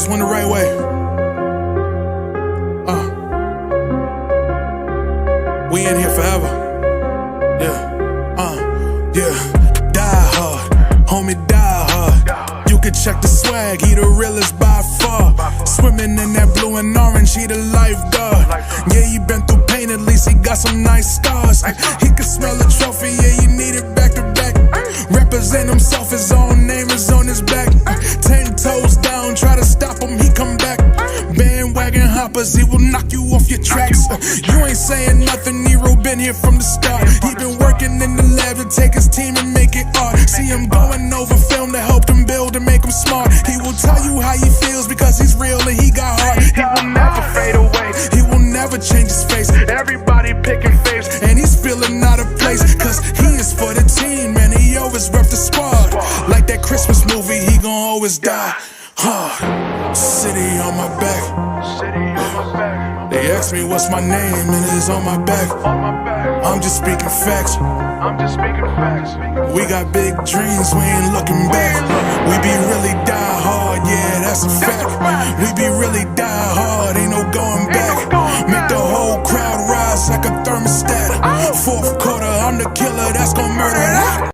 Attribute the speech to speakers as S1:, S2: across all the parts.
S1: one the right way. We in here forever. Yeah. Die hard, homie, die hard. You can check the swag, he the realest by far. Swimming in that blue and orange, he the lifeguard. Yeah, he been through pain, at least he got some nice scars. He can smell the trophy, yeah, you need it back to back. Represent himself, his own name is on his back. 10 toes down, try to stop him, he come back. Bandwagon hoppers, he will knock you off your tracks. You ain't saying nothing, Nero been here from the start. He been working in the lab to take his team and make it art. See him going over film to help him build and make him smart. He will tell you how he feels because he's real and he got heart. He will never fade away, he will never change his face. Everybody picking faves, and he's feeling out of place. Cause he is for the team, and he always rep the squad. Like that Christmas movie, he gon' always die hard. City on my back. They ask me what's my name, and it is on my back. I'm just speaking facts. We got big dreams, we ain't looking back. We be really die hard, yeah, that's a fact. We be really die hard, ain't no going back. Make the whole crowd rise like a thermostat. Fourth quarter, I'm the killer that's gon' murder that.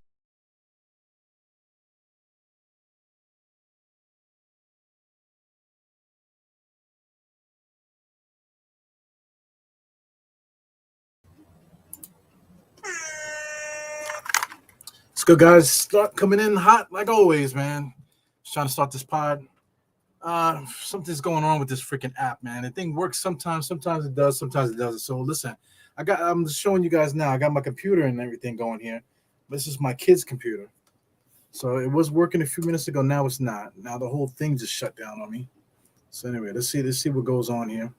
S2: It's good, guys. Start coming in hot like always, man. Just trying to start this pod. Something's going on with this freaking app, man. The thing works sometimes it does, sometimes it doesn't. So listen, I'm just showing you guys now. I got my computer and everything going here. This is my kid's computer. So it was working a few minutes ago. Now it's not. Now the whole thing just shut down on me. So anyway, let's see what goes on here.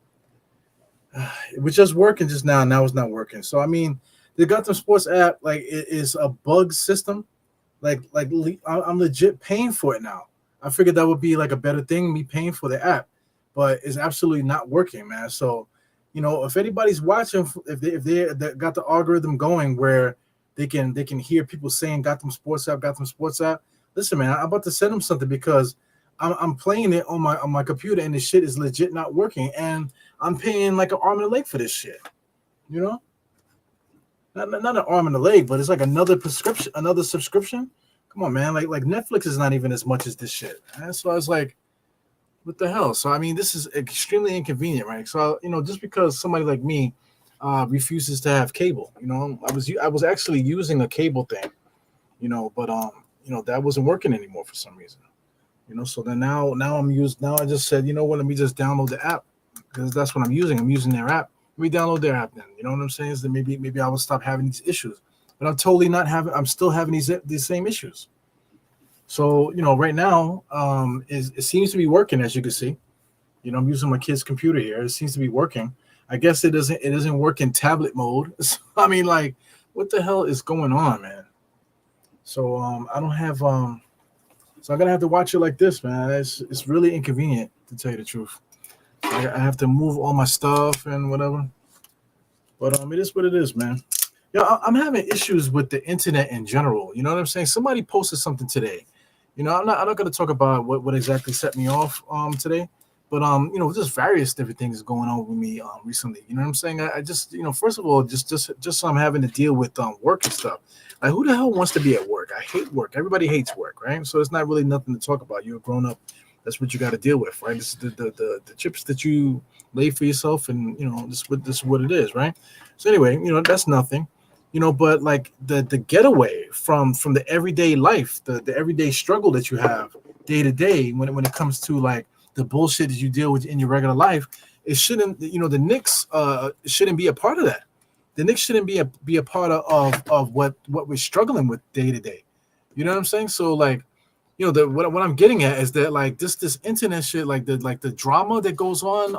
S2: It was just working just now. Now it's not working. So I mean, the Gotham Sports app, like, it is a bug system. Like I'm legit paying for it now. I figured that would be like a better thing, me paying for the app, but it's absolutely not working, man. So, you know, if anybody's watching, if they got the algorithm going where they can hear people saying Gotham Sports app, listen, man, I'm about to send them something because I'm playing it on my computer and the shit is legit not working, and I'm paying like an arm and a leg for this shit, you know. Not an arm and a leg, but it's like another subscription. Come on, man. Like Netflix is not even as much as this shit. Man. So I was like, what the hell? So I mean, this is extremely inconvenient, right? So, you know, just because somebody like me refuses to have cable, you know, I was actually using a cable thing, you know, but you know, that wasn't working anymore for some reason. You know, so then now I just said, you know what, let me just download the app because that's what I'm using. I'm using their app. We download their app then. You know what I'm saying? Is that maybe I will stop having these issues. But I'm still having these same issues. So, you know, right now, it seems to be working, as you can see. You know, I'm using my kid's computer here. It seems to be working. I guess it doesn't work in tablet mode. So, I mean, like, what the hell is going on, man? So I don't have so I'm gonna have to watch it like this, man. It's really inconvenient, to tell you the truth. I have to move all my stuff and whatever. But it is what it is, man. Yeah, I'm having issues with the internet in general. You know what I'm saying? Somebody posted something today. You know, I'm not going to talk about what exactly set me off today. But you know, just various different things going on with me recently. You know what I'm saying? I just, you know, first of all, just I'm having to deal with work and stuff. Like, who the hell wants to be at work? I hate work. Everybody hates work, right? So it's not really nothing to talk about. You're a grown up. That's what you got to deal with, right? This is the chips that you lay for yourself, and you know, this is what it is, right? So anyway, you know, that's nothing, you know. But like the getaway from the everyday life, the everyday struggle that you have day to day when it comes to like the bullshit that you deal with in your regular life, it shouldn't, you know, the Knicks shouldn't be a part of that. The Knicks shouldn't be a part of what we're struggling with day to day. You know what I'm saying? So like, you know, what I'm getting at is that like this internet shit, like the drama that goes on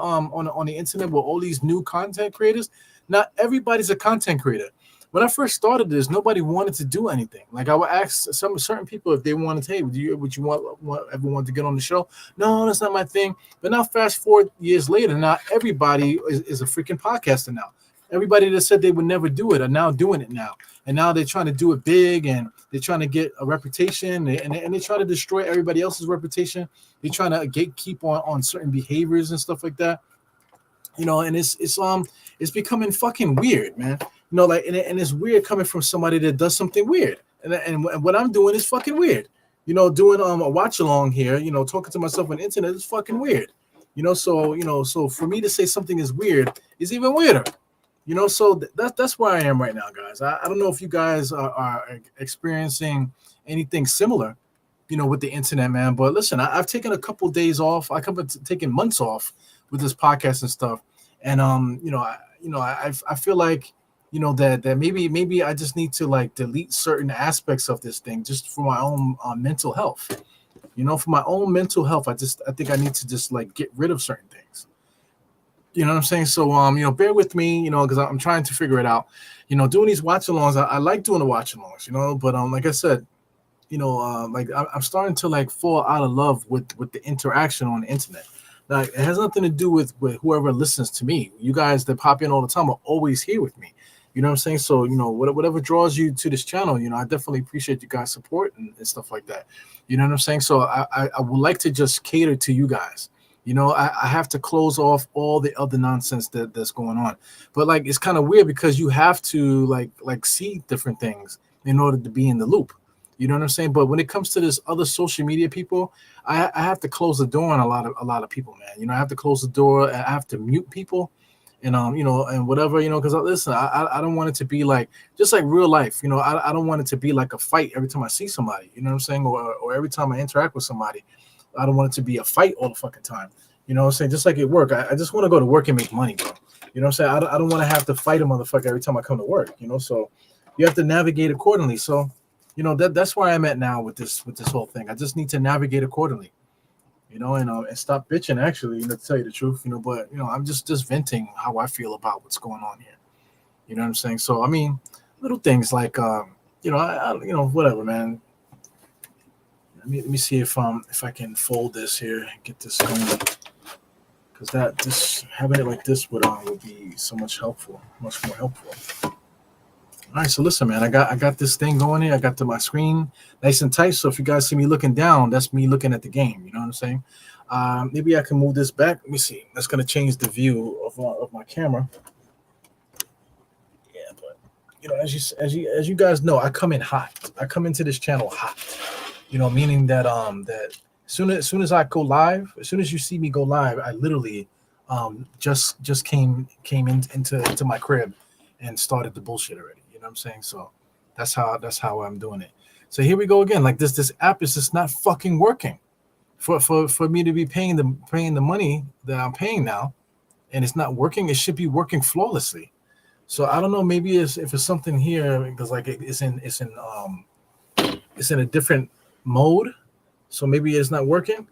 S2: the internet with all these new content creators. Not everybody's a content creator. When I first started this, nobody wanted to do anything. Like, I would ask some certain people if they wanted to, hey, would you want everyone to get on the show? No, that's not my thing. But now, fast forward years later, now everybody is a freaking podcaster now. Everybody that said they would never do it are now doing it now. And now they're trying to do it big, and they're trying to get a reputation, and they try to destroy everybody else's reputation. They're trying to gatekeep on certain behaviors and stuff like that. And it's becoming fucking weird, man. Like, and it's weird coming from somebody that does something weird. And what I'm doing is fucking weird. Doing a watch along here, talking to myself on the internet is fucking weird. So for me to say something is weird is even weirder. So that's where I am right now, guys. I don't know if you guys are experiencing anything similar, with the internet, man. But listen, I've taken a couple days off. I come taking months off with this podcast and stuff. And I feel like, that maybe I just need to like delete certain aspects of this thing just for my own mental health. For my own mental health, I think I need to just like get rid of certain things. You know what I'm saying? So, bear with me, because I'm trying to figure it out. Doing these watch-alongs, I like doing the watch-alongs, but like I said, like I'm starting to like fall out of love with the interaction on the internet. Like, it has nothing to do with whoever listens to me. You guys that pop in all the time are always here with me. You know what I'm saying? So, whatever draws you to this channel, I definitely appreciate you guys' support and stuff like that. You know what I'm saying? So I would like to just cater to you guys. I have to close off all the other nonsense that's going on. But like, it's kind of weird because you have to like see different things in order to be in the loop. You know what I'm saying? But when it comes to this other social media people, I have to close the door on a lot of people, man. I have to close the door. I have to mute people, and and whatever, because listen, I don't want it to be like just like real life. I don't want it to be like a fight every time I see somebody. You know what I'm saying? Or every time I interact with somebody. I don't want it to be a fight all the fucking time. You know what I'm saying? Just like at work, I just want to go to work and make money, bro. You know what I'm saying? I don't want to have to fight a motherfucker every time I come to work. So you have to navigate accordingly. So, that's where I'm at now with this whole thing. I just need to navigate accordingly, and stop bitching, actually, to tell you the truth, but, I'm just venting how I feel about what's going on here. You know what I'm saying? So, I mean, little things like, whatever, man. Let me see if I can fold this here and get this going, because having it like this would be so much more helpful. All right, so listen, man, I got this thing going here. I got my screen nice and tight. So if you guys see me looking down, that's me looking at the game. You know what I'm saying? Maybe I can move this back. Let me see. That's gonna change the view of my camera. Yeah, but as you guys know, I come in hot. I come into this channel hot. Meaning that that as soon as I go live, as soon as you see me go live, I literally just came into my crib and started the bullshit already. You know what I'm saying? So that's how I'm doing it. So here we go again. Like this app is just not fucking working. For me to be paying the money that I'm paying now, and it's not working. It should be working flawlessly. So I don't know. Maybe if it's something here, because like it's in a different mode, so maybe it's not working.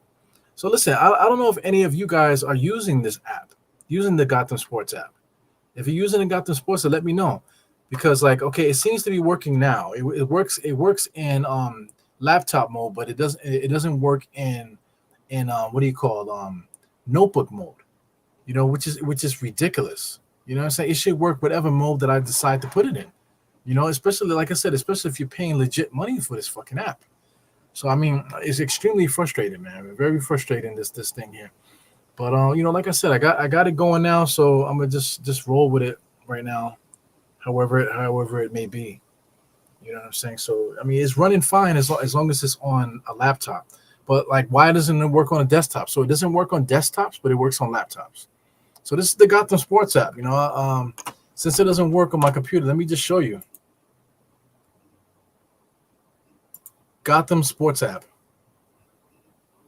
S2: So listen, I don't know if any of you guys are using this app, using the Gotham Sports app. If you're using the Gotham Sports, let me know, because like, okay, it seems to be working now. It works in laptop mode, but it doesn't work in what do you call notebook mode, which is ridiculous. You know what I'm saying? It should work whatever mode that I decide to put it in, especially like I said, especially if you're paying legit money for this fucking app. So I mean, it's extremely frustrating, man. Very frustrating, this thing here. But like I said, I got it going now, so I'm gonna just roll with it right now, however it may be. You know what I'm saying? So I mean, it's running fine as long as it's on a laptop. But like, why doesn't it work on a desktop? So it doesn't work on desktops, but it works on laptops. So this is the Gotham Sports app. Since it doesn't work on my computer, let me just show you. Gotham Sports app.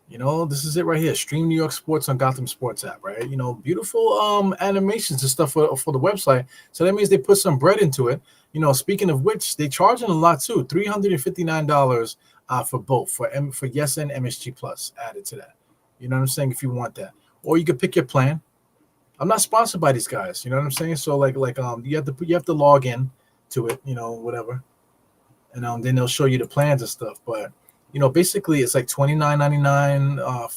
S2: This is it right here. Stream New York sports on Gotham Sports app, right? Beautiful animations and stuff for the website. So that means they put some bread into it. Speaking of which, they charging a lot too. $359 for both, for Yes and MSG Plus added to that. You know what I'm saying? If you want that, or you could pick your plan. I'm not sponsored by these guys. You know what I'm saying? So like you have to log in to it. Whatever. And then they'll show you the plans and stuff. But basically it's like $29.99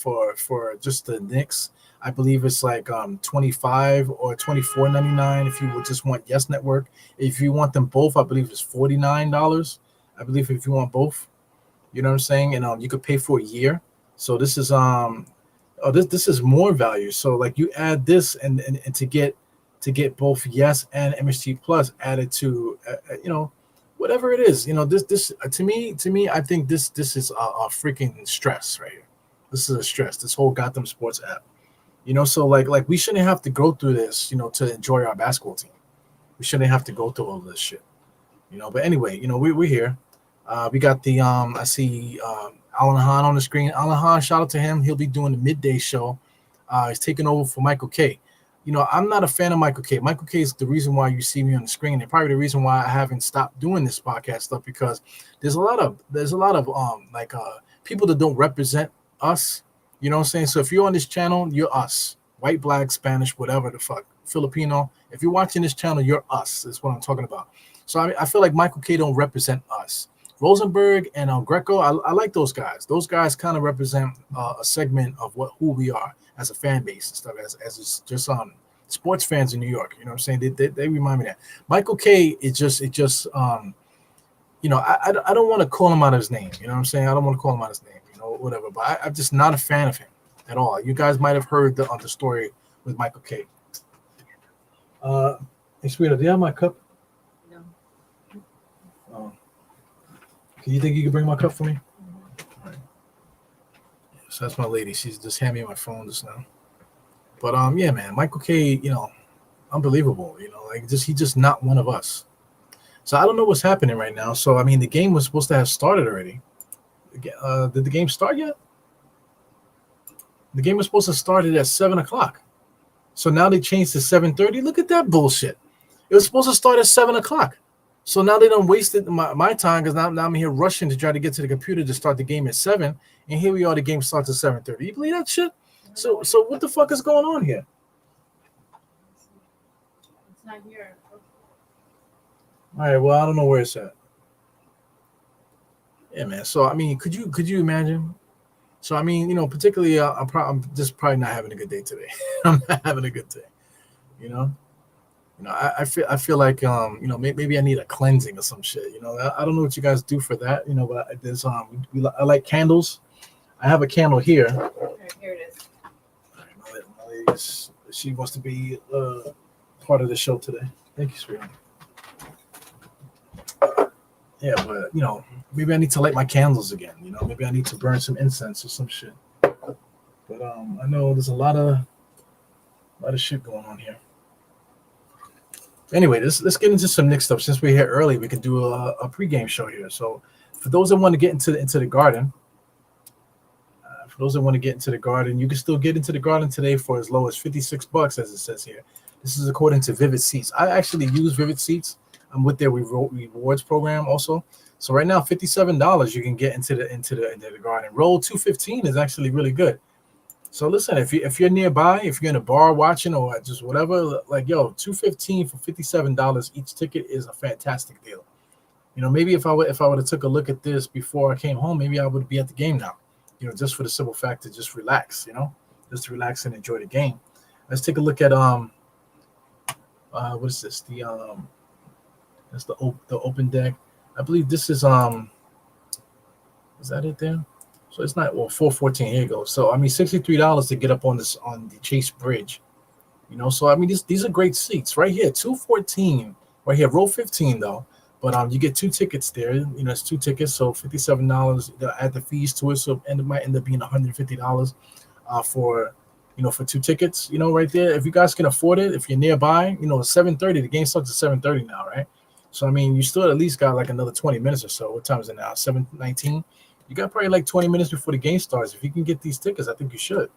S2: for just the Knicks. I believe it's like 25 or 24.99 if you would just want Yes Network. If you want them both, I believe it's $49. I believe if you want both, you know what I'm saying, and you could pay for a year. So this is this is more value. So like you add this and to get both Yes and MSG Plus added to whatever it is. This to me I think this is a freaking stress right here. This is a stress. This whole Gotham Sports app. So like we shouldn't have to go through this, to enjoy our basketball team. We shouldn't have to go through all this shit. But anyway, we're here. We got the I see Alan Hahn on the screen. Alan Hahn, shout out to him. He'll be doing the midday show. He's taking over for Michael K. I'm not a fan of Michael K. Michael K is the reason why you see me on the screen, and probably the reason why I haven't stopped doing this podcast stuff, because there's a lot of people that don't represent us. You know what I'm saying? So if you're on this channel, you're us. White, black, Spanish, whatever the fuck. Filipino. If you're watching this channel, you're us. That's what I'm talking about. So I feel like Michael K don't represent us. Rosenberg and Greco, I like those guys. Those guys kind of represent a segment of who we are as a fan base and stuff, as just sports fans in New York. You know what I'm saying? They remind me of that. Michael K is just I don't want to call him out of his name. You know what I'm saying? I don't want to call him out of his name. Whatever. But I'm just not a fan of him at all. You guys might have heard the story with Michael K. Hey, sweetheart, do you have my cup?
S3: No.
S2: Oh. Can you think you can bring my cup for me?
S3: Mm-hmm.
S2: All right. So that's my lady. She's just handed me my phone just now. But yeah, man, Michael K, unbelievable. He's just not one of us. So I don't know what's happening right now. So I mean, the game was supposed to have started already. Did the game start yet? The game was supposed to start at 7:00. So now they changed to 7:30. Look at that bullshit. It was supposed to start at 7:00. So now they done wasted my time, because now I'm here rushing to try to get to the computer to start the game at 7. And here we are, the game starts at 7:30. You believe that shit? So what the fuck is going on here?
S3: It's not here.
S2: All right, well, I don't know where it's at. Yeah, man. So I mean, could you imagine? So I mean, particularly, I'm just probably not having a good day today. I'm not having a good day. I feel like maybe I need a cleansing or some shit. I don't know what you guys do for that. But there's I like candles. I have a candle here.
S3: Here it is.
S2: All right, my lady, she wants to be part of the show today. Thank you, sweetheart. Yeah, but maybe I need to light my candles again. Maybe I need to burn some incense or some shit. But I know there's a lot of shit going on here. Anyway, let's get into some Knicks stuff. Since we're here early, we can do a pregame show here. So for those that want to get into the garden, you can still get into the garden today for as low as $56, as it says here. This is according to Vivid Seats. I actually use Vivid Seats. I'm with their rewards program also. So right now, $57 you can get into the garden. Roll 215 is actually really good. So listen, if you're nearby, if you're in a bar watching or just whatever, like $215 for $57 each ticket is a fantastic deal. Maybe if I would have took a look at this before I came home, maybe I would be at the game now. Just for the simple fact to just relax. Just to relax and enjoy the game. Let's take a look at what is this? That's the open deck. I believe this is that it there? So it's not 414. Here you go. So I mean $63 to get up on the Chase Bridge. So I mean these are great seats right here. 214 right here. Row 15 though. But you get 2 tickets there. It's 2 tickets, so $57. They'll add the fees to it, so it might end up being $150 for 2 tickets. Right there. If you guys can afford it, if you're nearby, 7:30. The game starts at 7:30 now, right? So I mean, you still at least got like another 20 minutes or so. What time is it now? 7:19. You got probably like 20 minutes before the game starts. If you can get these tickets, I think you should.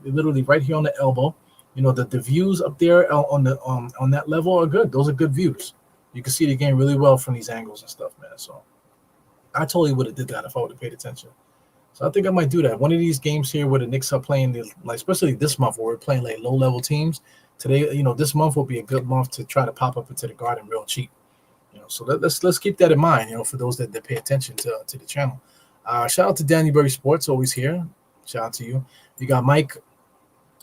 S2: Literally right here on the elbow. The views up there on that level are good. Those are good views. You can see the game really well from these angles and stuff, man. So I totally would have did that if I would have paid attention. So I think I might do that. One of these games here where the Knicks are playing, especially this month where we're playing like low-level teams. Today, this month will be a good month to try to pop up into the garden real cheap. So let's keep that in mind. For those that pay attention to the channel. Shout out to Danny Berry Sports, always here. Shout out to you. You got Mike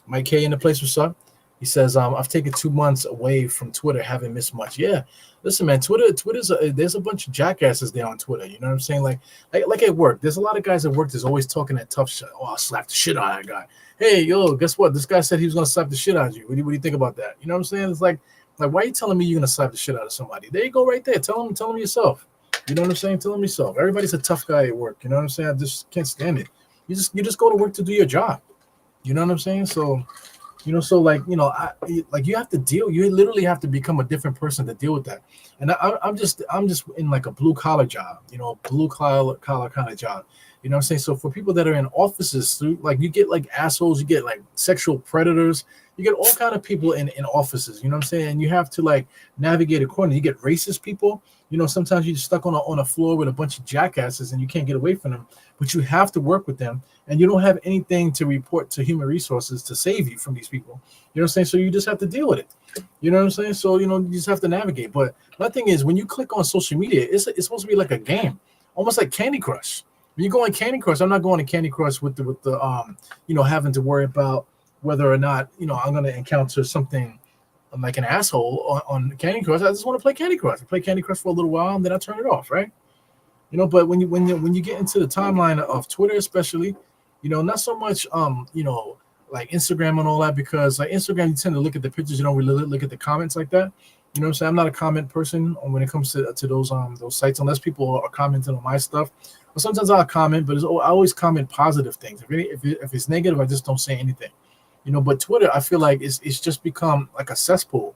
S2: Mike K in the place. What's up? He says, I've taken 2 months away from Twitter, haven't missed much. Yeah, listen, man, Twitter's there's a bunch of jackasses there on Twitter. You know what I'm saying? Like at work, there's a lot of guys at work that's always talking that tough shit. Oh, I'll slap the shit out of that guy. Hey, yo, guess what? This guy said he was gonna slap the shit out of you. What do you think about that? You know what I'm saying? It's like why are you telling me you're gonna slap the shit out of somebody? There you go, right there. Tell him yourself. You know what I'm saying? Tell him yourself. Everybody's a tough guy at work. You know what I'm saying? I just can't stand it. You just go to work to do your job. You know what I'm saying? So. You have to deal. You literally have to become a different person to deal with that. And I'm just in like a blue collar job, blue collar kind of job. You know what I'm saying? So for people that are in offices, like you get like assholes, you get like sexual predators, you get all kind of people in offices. You know what I'm saying? And you have to like navigate accordingly. You get racist people. Sometimes you're stuck on a floor with a bunch of jackasses and you can't get away from them, but you have to work with them. And you don't have anything to report to human resources to save you from these people. You know what I'm saying? So you just have to deal with it. You know what I'm saying? So, you just have to navigate. But my thing is, when you click on social media, it's supposed to be like a game, almost like Candy Crush. When you go on Candy Crush, I'm not going to Candy Crush with the having to worry about whether or not, I'm going to encounter something like an asshole on Candy Crush. I just want to play Candy Crush. I play Candy Crush for a little while and then I turn it off, right? But when you get into the timeline of Twitter, especially, not so much, like Instagram and all that, because like Instagram, you tend to look at the pictures. You don't really look at the comments like that. You know what I'm saying? I'm not a comment person when it comes to those sites, unless people are commenting on my stuff. But sometimes I'll comment, but I always comment positive things. If it's negative, I just don't say anything. But Twitter, I feel like it's just become like a cesspool.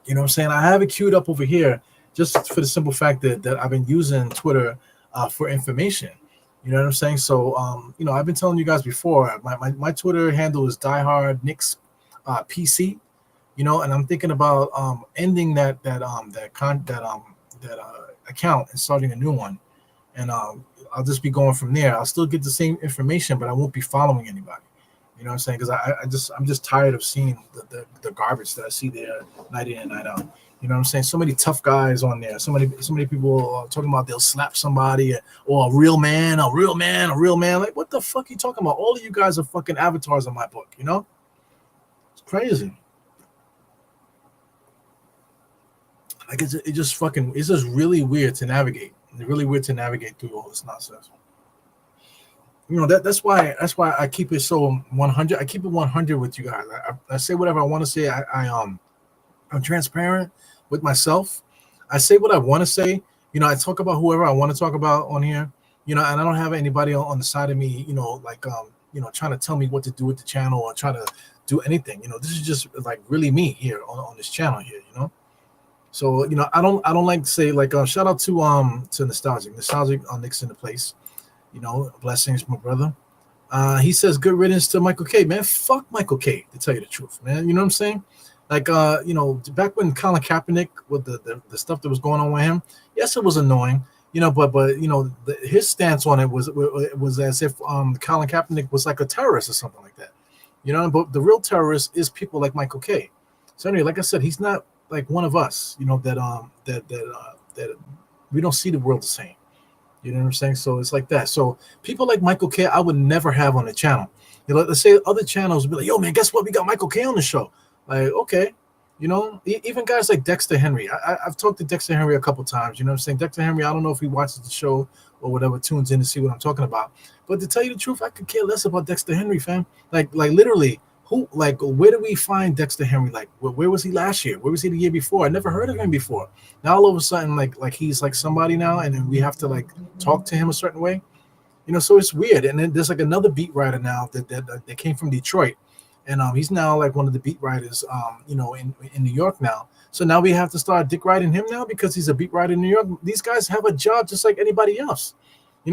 S2: You know what I'm saying? I have it queued up over here just for the simple fact that I've been using Twitter for information. You know what I'm saying? So, I've been telling you guys before, my Twitter handle is diehard Knicks PC, and I'm thinking about ending that account and starting a new one. And I'll just be going from there. I'll still get the same information, but I won't be following anybody. You know what I'm saying? Because I'm just tired of seeing the garbage that I see there night in and night out. You know what I'm saying? So many tough guys on there. So many people are talking about they'll slap somebody or a real man. Like, what the fuck are you talking about? All of you guys are fucking avatars in my book, It's crazy. Like, it's just really weird to navigate. It's really weird to navigate through all this nonsense. That's why I keep it so 100. I keep it 100 with you guys. I say whatever I want to say. I'm transparent with myself. I say what I want to say. I talk about whoever I want to talk about on here. And I don't have anybody on the side of me, trying to tell me what to do with the channel or try to do anything. This is just like really me here on this channel here. So I don't like to say like shout out to nostalgic on Knicks in the place. Blessings, my brother. He says good riddance to Michael K. Man, fuck Michael K. To tell you the truth, man. You know what I'm saying? Like, back when Colin Kaepernick with the stuff that was going on with him, yes, it was annoying, but his stance on it was as if Colin Kaepernick was like a terrorist or something like that, But the real terrorist is people like Michael K. So anyway, like I said, he's not like one of us, that we don't see the world the same. You know what I'm saying? So it's like that. So people like Michael K, I would never have on the channel. Let's say other channels would be like, yo, man, guess what? We got Michael K on the show. Like, okay. Even guys like Dexter Henry. I've talked to Dexter Henry a couple times. You know what I'm saying? Dexter Henry, I don't know if he watches the show or whatever, tunes in to see what I'm talking about. But to tell you the truth, I could care less about Dexter Henry, fam. Like literally, where do we find Dexter Henry? Like, where was he last year? Where was he the year before? I never heard of him before. Now all of a sudden, like he's like somebody now, and then we have to like talk to him a certain way. So it's weird. And then there's like another beat writer now that came from Detroit, and he's now like one of the beat writers, in New York now. So now we have to start dick riding him now because he's a beat writer in New York. These guys have a job just like anybody else,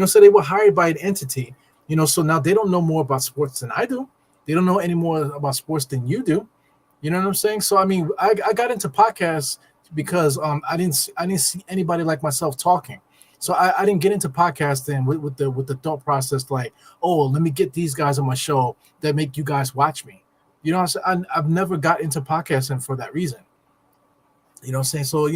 S2: So they were hired by an entity, So now they don't know more about sports than I do. They don't know any more about sports than you do. You know what I'm saying? So I mean, I got into podcasts because I didn't see anybody like myself talking. So I didn't get into podcasting with the thought process like, oh, let me get these guys on my show that make you guys watch me. I've never got into podcasting for that reason. You know what I'm saying? So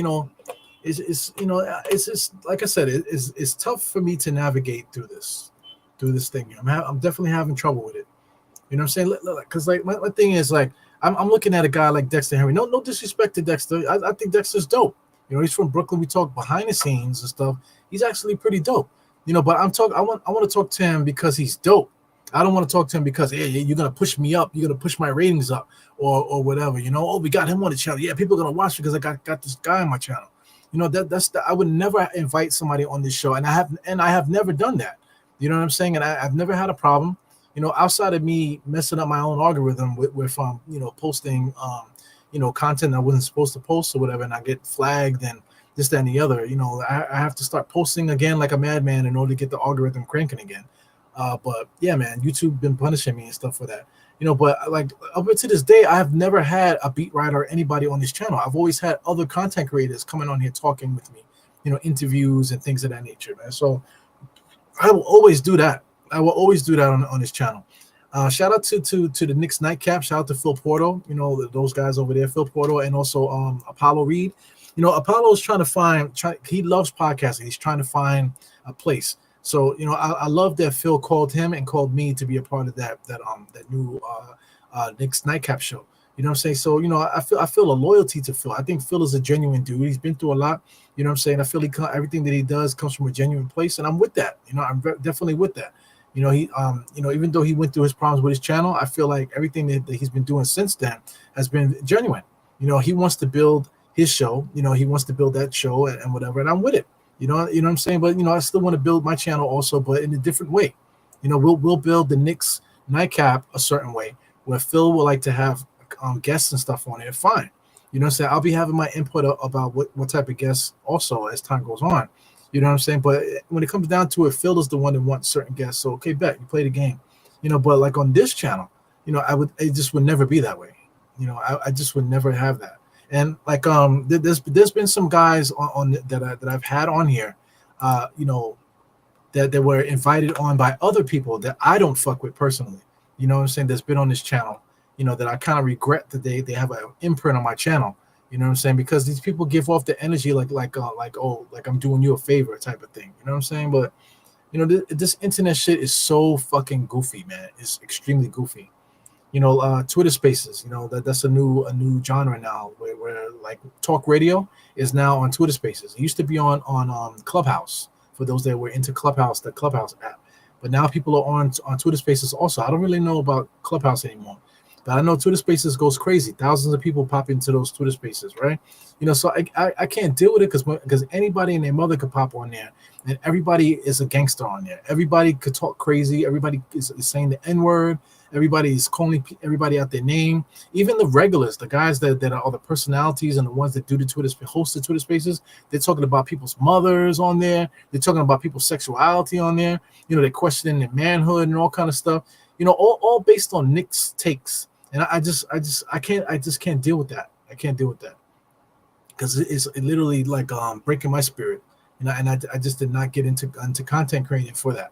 S2: it's just like I said, it's tough for me to navigate through this thing. I'm definitely having trouble with it. You know what I'm saying? Because like my thing is like I'm looking at a guy like Dexter Henry. No disrespect to Dexter. I think Dexter's dope. You know, he's from Brooklyn. We talk behind the scenes and stuff. He's actually pretty dope. You know, but I want to talk to him because he's dope. I don't want to talk to him because hey, you're gonna push me up, you're gonna push my ratings up, or whatever. You know, oh, we got him on the channel. Yeah, people are gonna watch because I got this guy on my channel. You know, I would never invite somebody on this show, and I have never done that. You know what I'm saying? And I've never had a problem. You know, outside of me messing up my own algorithm with you know, posting you know, content I wasn't supposed to post or whatever, and I get flagged and this, that, and the other. You know, I have to start posting again like a madman in order to get the algorithm cranking again. But yeah, man, YouTube been punishing me and stuff for that. You know, but like up to this day, I have never had a beat writer or anybody on this channel. I've always had other content creators coming on here talking with me, you know, interviews and things of that nature, man. So I will always do that. I will always do that on this channel. Shout out to the Knicks Nightcap. Shout out to Phil Porto. You know, those guys over there, Phil Porto, and also Apollo Reed. You know, Apollo is trying to find. He loves podcasting. He's trying to find a place. So you know, I love that Phil called him and called me to be a part of that new Knicks Nightcap show. You know what I'm saying? So you know, I feel a loyalty to Phil. I think Phil is a genuine dude. He's been through a lot. You know what I'm saying? I feel everything that he does comes from a genuine place, and I'm with that. You know, I'm definitely with that. You know, he you know, even though he went through his problems with his channel, I feel like everything that he's been doing since then has been genuine. You know, he wants to build his show. You know, he wants to build that show and whatever, and I'm with it. You know what I'm saying? But you know, I still want to build my channel also, but in a different way. You know, we'll build the Knicks Nightcap a certain way where Phil would like to have guests and stuff on it. Fine. You know what I'm saying? I'll be having my input about what type of guests also as time goes on. You know what I'm saying? But when it comes down to it, Phil is the one that wants certain guests. So okay, bet you play the game. You know, but like on this channel, you know, it just would never be that way. You know, I just would never have that. And like there's been some guys on that I've had on here, you know, that were invited on by other people that I don't fuck with personally. You know what I'm saying? That's been on this channel. You know, that I kind of regret that they have an imprint on my channel. You know what I'm saying? Because these people give off the energy like I'm doing you a favor type of thing. You know what I'm saying? But you know, this internet shit is so fucking goofy, man. It's extremely goofy. You know, Twitter Spaces. You know, that's a new genre now where like talk radio is now on Twitter Spaces. It used to be on Clubhouse for those that were into Clubhouse, the Clubhouse app. But now people are on Twitter Spaces also. I don't really know about Clubhouse anymore. But I know Twitter Spaces goes crazy. Thousands of people pop into those Twitter Spaces, right? You know, so I can't deal with it because anybody and their mother could pop on there, and everybody is a gangster on there. Everybody could talk crazy. Everybody is saying the N-word. Everybody is calling everybody out their name. Even the regulars, the guys that are the personalities and the ones that do the host the Twitter Spaces, they're talking about people's mothers on there. They're talking about people's sexuality on there. You know, they're questioning their manhood and all kind of stuff. You know, all based on Knicks takes. And I just can't deal with that. I can't deal with that because it's literally like breaking my spirit. You know, and I just did not get into content creating for that.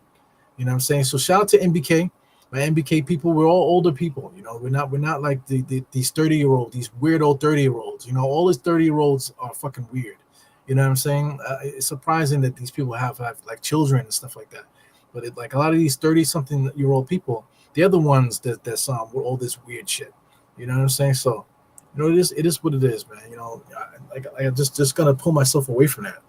S2: You know what I'm saying? So shout out to MBK. My MBK people, we're all older people. You know, we're not like these 30-year-olds, these weird old 30-year-olds. You know, all these 30-year-olds are fucking weird. You know what I'm saying? It's surprising that these people have like children and stuff like that. But like a lot of these 30-something-year-old people, they're the ones that's with all this weird shit. You know what I'm saying? So, you know, it is what it is, man. You know, I just gonna pull myself away from that.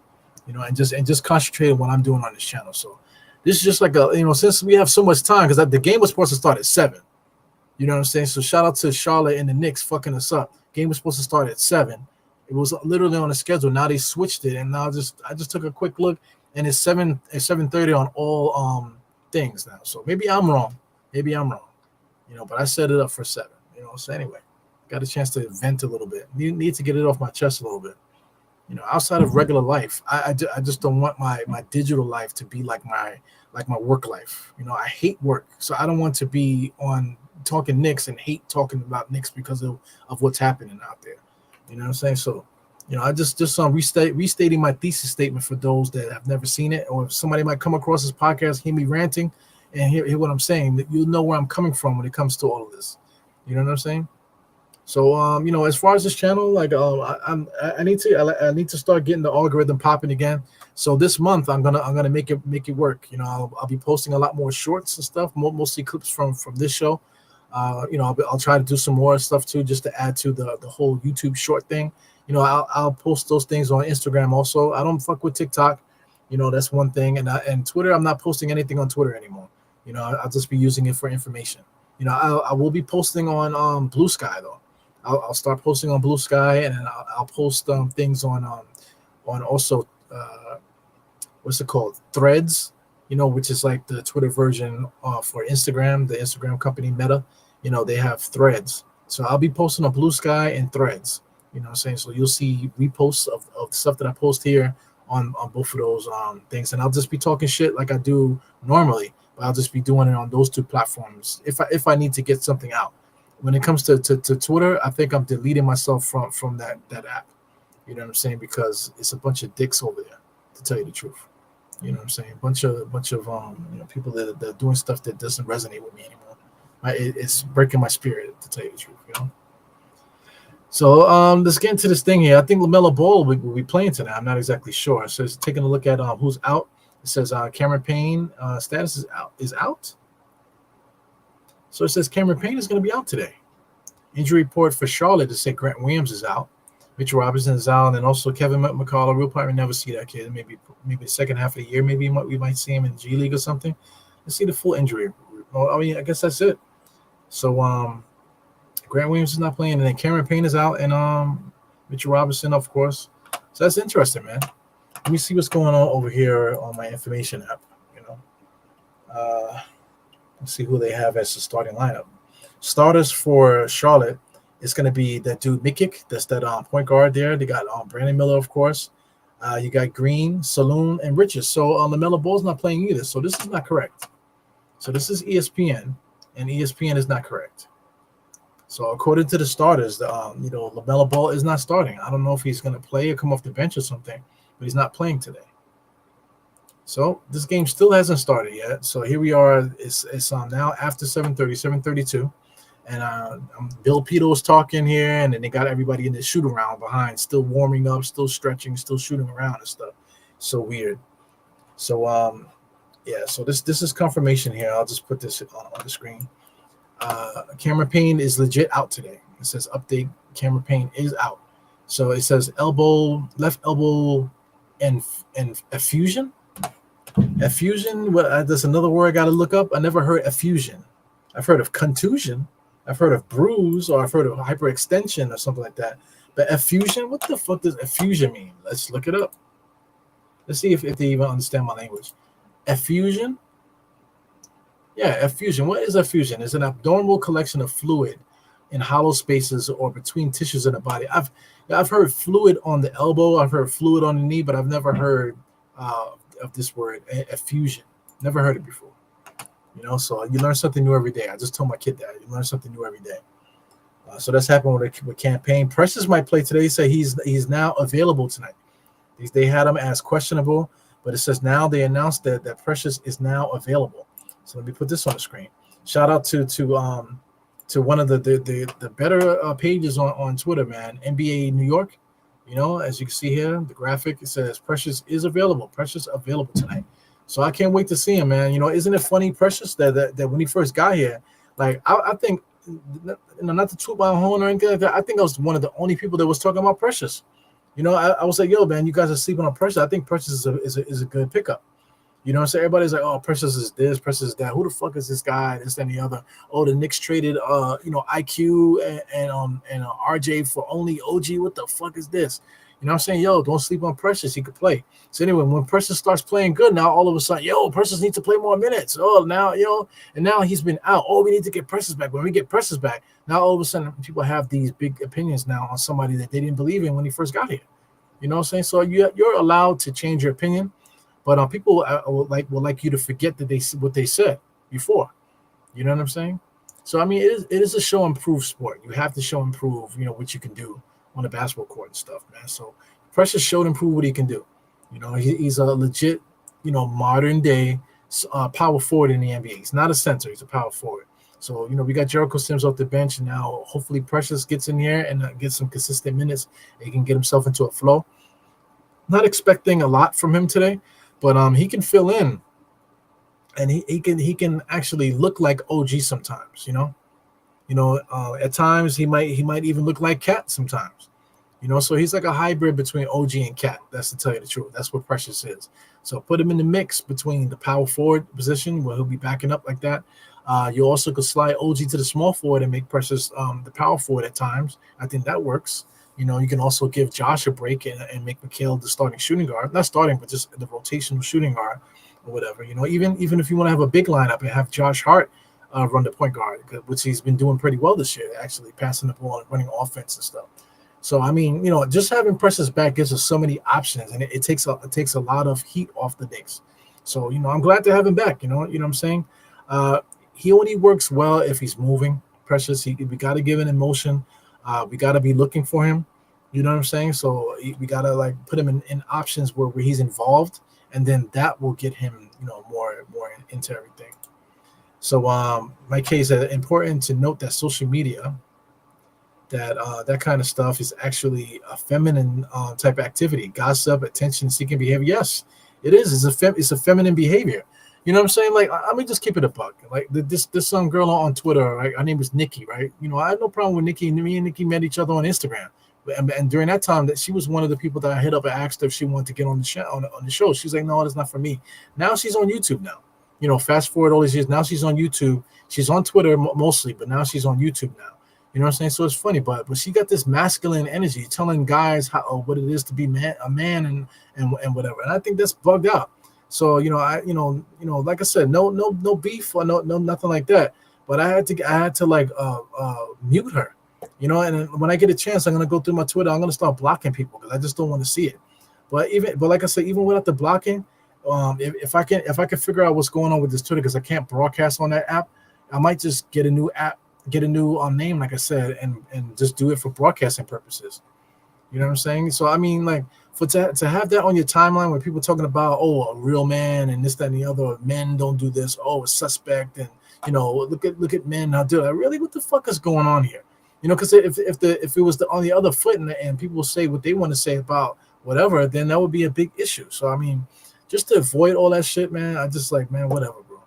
S2: You know, and just concentrate on what I'm doing on this channel. So this is just like since we have so much time, because the game was supposed to start at 7. You know what I'm saying? So shout out to Charlotte and the Knicks fucking us up. Game was supposed to start at 7. It was literally on the schedule. Now they switched it, and now I just took a quick look, and it's 7:30 on all things now. So maybe I'm wrong. You know, but I set it up for 7. You know, so anyway, got a chance to vent a little bit. Need to get it off my chest a little bit. You know, outside of regular life, I just don't want my digital life to be like my work life. You know, I hate work, so I don't want to be on talking Knicks and hate talking about Knicks because of what's happening out there. You know what I'm saying? So, you know, I just restating my thesis statement for those that have never seen it, or if somebody might come across this podcast, hear me ranting, and hear what I'm saying, that you'll know where I'm coming from when it comes to all of this. You know what I'm saying? So, you know, as far as this channel, like, I need to start getting the algorithm popping again. So this month, I'm gonna make it work. You know, I'll be posting a lot more shorts and stuff, mostly clips from this show. I'll try to do some more stuff too, just to add to the whole YouTube short thing. I'll post those things on Instagram also. I don't fuck with TikTok. That's one thing. And Twitter, I'm not posting anything on Twitter anymore. I'll just be using it for information. I will be posting on Blue Sky though. I'll start posting on Blue Sky, and then I'll post things on also what's it called, Threads, which is like the Twitter version for Instagram, the Instagram company Meta. They have Threads, so I'll be posting on Blue Sky and Threads. What I'm saying? So you'll see reposts of stuff that I post here on both of those things, and I'll just be talking shit like I do normally, but I'll just be doing it on those two platforms if I need to get something out. When it comes to Twitter, I think I'm deleting myself from that app. You know what I'm saying? Because it's a bunch of dicks over there, to tell you the truth. You know what I'm saying? A bunch of people that are doing stuff that doesn't resonate with me anymore. It's breaking my spirit, to tell you the truth. So let's get into this thing here. I think LaMelo Ball will be playing tonight. I'm not exactly sure. So it's taking a look at who's out. It says Cameron Payne status is out. So it says Cameron Payne is going to be out today. Injury report for Charlotte to say Grant Williams is out. Mitchell Robinson is out, and then also Kevin McCullough. We'll probably never see that kid. Maybe the second half of the year, maybe we might see him in G League or something. Let's see the full injury. Well, I guess that's it. So Grant Williams is not playing, and then Cameron Payne is out, and Mitchell Robinson, of course. So that's interesting, man. Let me see what's going on over here on my information app. Let's see who they have as the starting lineup. Starters for Charlotte is going to be that dude Mikic. That's that point guard there. They got Brandon Miller, of course. You got Green, Saloon, and Richards. So LaMelo Ball's not playing either. So this is not correct. So this is ESPN, and ESPN is not correct. So according to the starters, LaMelo Ball is not starting. I don't know if he's going to play or come off the bench or something, but he's not playing today. So this game still hasn't started yet. So here we are. It's now after 7:32, and Bill Peto's talking here, and then they got everybody in the shoot around behind, still warming up, still stretching, still shooting around and stuff. So weird. So So this is confirmation here. I'll just put this on the screen. Cameron Payne is legit out today. It says update. Cameron Payne is out. So it says left elbow, and effusion. Effusion. Well, there's another word I got to look up. I never heard effusion. I've heard of contusion. I've heard of bruise, or I've heard of hyperextension or something like that. But effusion, what the fuck does effusion mean? Let's look it up. Let's see if they even understand my language. Effusion. Yeah, effusion. What is effusion? It's an abnormal collection of fluid in hollow spaces or between tissues in the body. I've heard fluid on the elbow. I've heard fluid on the knee, but I've never heard of this word, effusion. Never heard it before. So you learn something new every day. I just told my kid that. You learn something new every day. So that's happened with campaign. Precious might play today. Say he's now available tonight. They had him as questionable, but it says now they announced that Precious is now available. So let me put this on the screen. Shout out to one of the better pages on Twitter, man. NBA New York. As you can see here, the graphic, it says Precious is available. Precious available tonight. So I can't wait to see him, man. Isn't it funny, Precious, that when he first got here, like I think, not to toot my own horn or anything like that, I think I was one of the only people that was talking about Precious. I was like, yo, man, you guys are sleeping on Precious. I think Precious is a good pickup. So everybody's like, oh, Precious is this, Precious is that. Who the fuck is this guy? This and the other. Oh, the Knicks traded IQ and RJ for only OG. What the fuck is this? I'm saying, yo, don't sleep on Precious. He could play. So anyway, when Precious starts playing good, now all of a sudden, yo, Precious needs to play more minutes. Oh, now, and now he's been out. Oh, we need to get Precious back. When we get Precious back, now all of a sudden people have these big opinions now on somebody that they didn't believe in when he first got here. You know what I'm saying? So you're allowed to change your opinion, but people will like you to forget what they said before. You know what I'm saying? So I mean, it is a show and prove sport. You have to show and prove, what you can do on the basketball court and stuff, man. So Precious showed and proved what he can do. He's a legit, modern day power forward in the NBA. He's not a center; he's a power forward. So we got Jericho Sims off the bench, and now hopefully Precious gets in here and gets some consistent minutes. And he can get himself into a flow. Not expecting a lot from him today, but he can fill in, and he can actually look like OG sometimes. At times he might even look like Cat sometimes. So he's like a hybrid between OG and Cat. That's to tell you the truth. That's what Precious is. So put him in the mix between the power forward position where he'll be backing up like that. You also could slide OG to the small forward and make Precious the power forward at times. I think that works. You can also give Josh a break and make Mikhail the starting shooting guard. Not starting, but just the rotational shooting guard or whatever. Even if you want to have a big lineup and have Josh Hart run the point guard, which he's been doing pretty well this year, actually passing the ball and running offense and stuff. So just having Precious back gives us so many options, and it takes a lot of heat off the Knicks. So I'm glad to have him back. You know what I'm saying? He only works well if he's moving. Precious, we got to give an emotion. We got to be looking for him. You know what I'm saying? So we got to put him in options where he's involved, and then that will get him more into everything. So my case, important to note that social media, that kind of stuff is actually a feminine type activity. Gossip, attention-seeking behavior. Yes, it is. It's a feminine behavior. You know what I'm saying? Let me just keep it a buck. This girl on Twitter, right? Her name is Nikki, right? I had no problem with Nikki. Me and Nikki met each other on Instagram, and during that time, that she was one of the people that I hit up and asked her if she wanted to get on the show. On the show, she's like, "No, that's not for me." Now she's on YouTube now. Fast forward all these years. Now she's on YouTube. She's on Twitter mostly, but now she's on YouTube now. You know what I'm saying? So it's funny, but she got this masculine energy telling guys what it is to be a man and whatever. And I think that's bugged out. So like I said, no beef or no nothing like that. But I had to mute her. And when I get a chance, I'm gonna go through my Twitter. I'm gonna start blocking people because I just don't want to see it. But like I said, even without the blocking, if I can figure out what's going on with this Twitter, because I can't broadcast on that app, I might just get a new app. Get a new name, like I said, and just do it for broadcasting purposes. You know what I'm saying? So to have that on your timeline where people talking about a real man and this, that, and the other, men don't do this, a suspect, and look at men now do that. Really, what the fuck is going on here? Because if it was on the other foot and people say what they want to say about whatever, then that would be a big issue. So just to avoid all that shit, man, I just man, whatever, bro.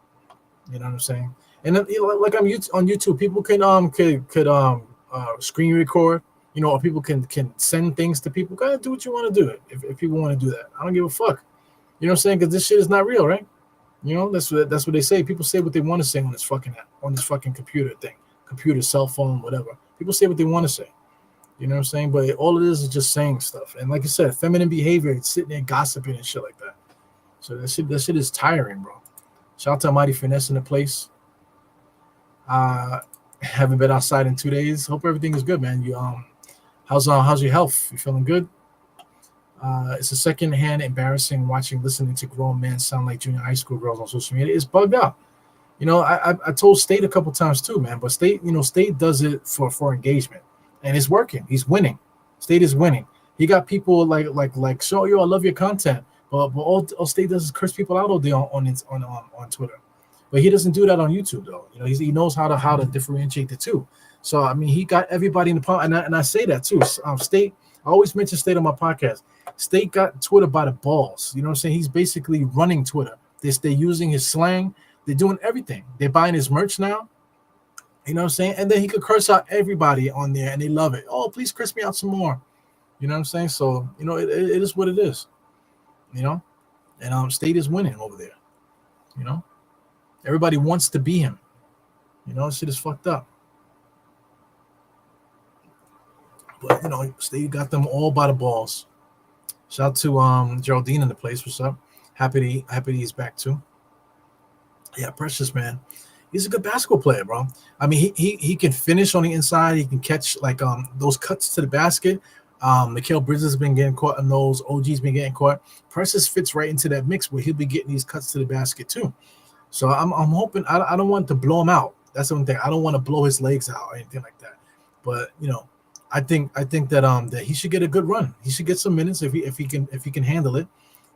S2: You know what I'm saying? And then, like I'm on YouTube, people can screen record, or people can send things to people. Go ahead, do what you want to do. If people want to do that, I don't give a fuck. You know what I'm saying? Because this shit is not real, right? That's what they say. People say what they want to say on this fucking computer thing, computer, cell phone, whatever. People say what they want to say. You know what I'm saying? But all it is just saying stuff. And like I said, feminine behavior, it's sitting there gossiping and shit like that. So that shit is tiring, bro. Shout out to Mighty Finesse in the place. Haven't been outside in 2 days. Hope everything is good, man. How's your health? You feeling good? It's a secondhand embarrassing listening to grown men sound like junior high school girls on social media. It's bugged out. I told State a couple times too, man. But State does it for engagement, and it's working. He's winning. State is winning. He got people like show I love your content, but all State does is curse people out all day on Twitter. But he doesn't do that on YouTube, though. He knows how to differentiate the two. So he got everybody in the palm, and I say that too. State, I always mention State on my podcast. State got Twitter by the balls. You know what I'm saying? He's basically running Twitter. They're using his slang. They're doing everything. They're buying his merch now. You know what I'm saying? And then he could curse out everybody on there, and they love it. Oh, please curse me out some more. You know what I'm saying? So it is what it is. And State is winning over there. Everybody wants to be him. Shit is fucked up. But State got them all by the balls. Shout out to Geraldine in the place. What's up? Happy he's back too. Yeah, Precious, man. He's a good basketball player, bro. He can finish on the inside. He can catch those cuts to the basket. Mikal Bridges has been getting caught on those. OG's been getting caught. Precious fits right into that mix where he'll be getting these cuts to the basket too. So I'm hoping I don't want to blow him out. That's the one thing. I don't want to blow his legs out or anything like that. But I think that he should get a good run. He should get some minutes if he can handle it,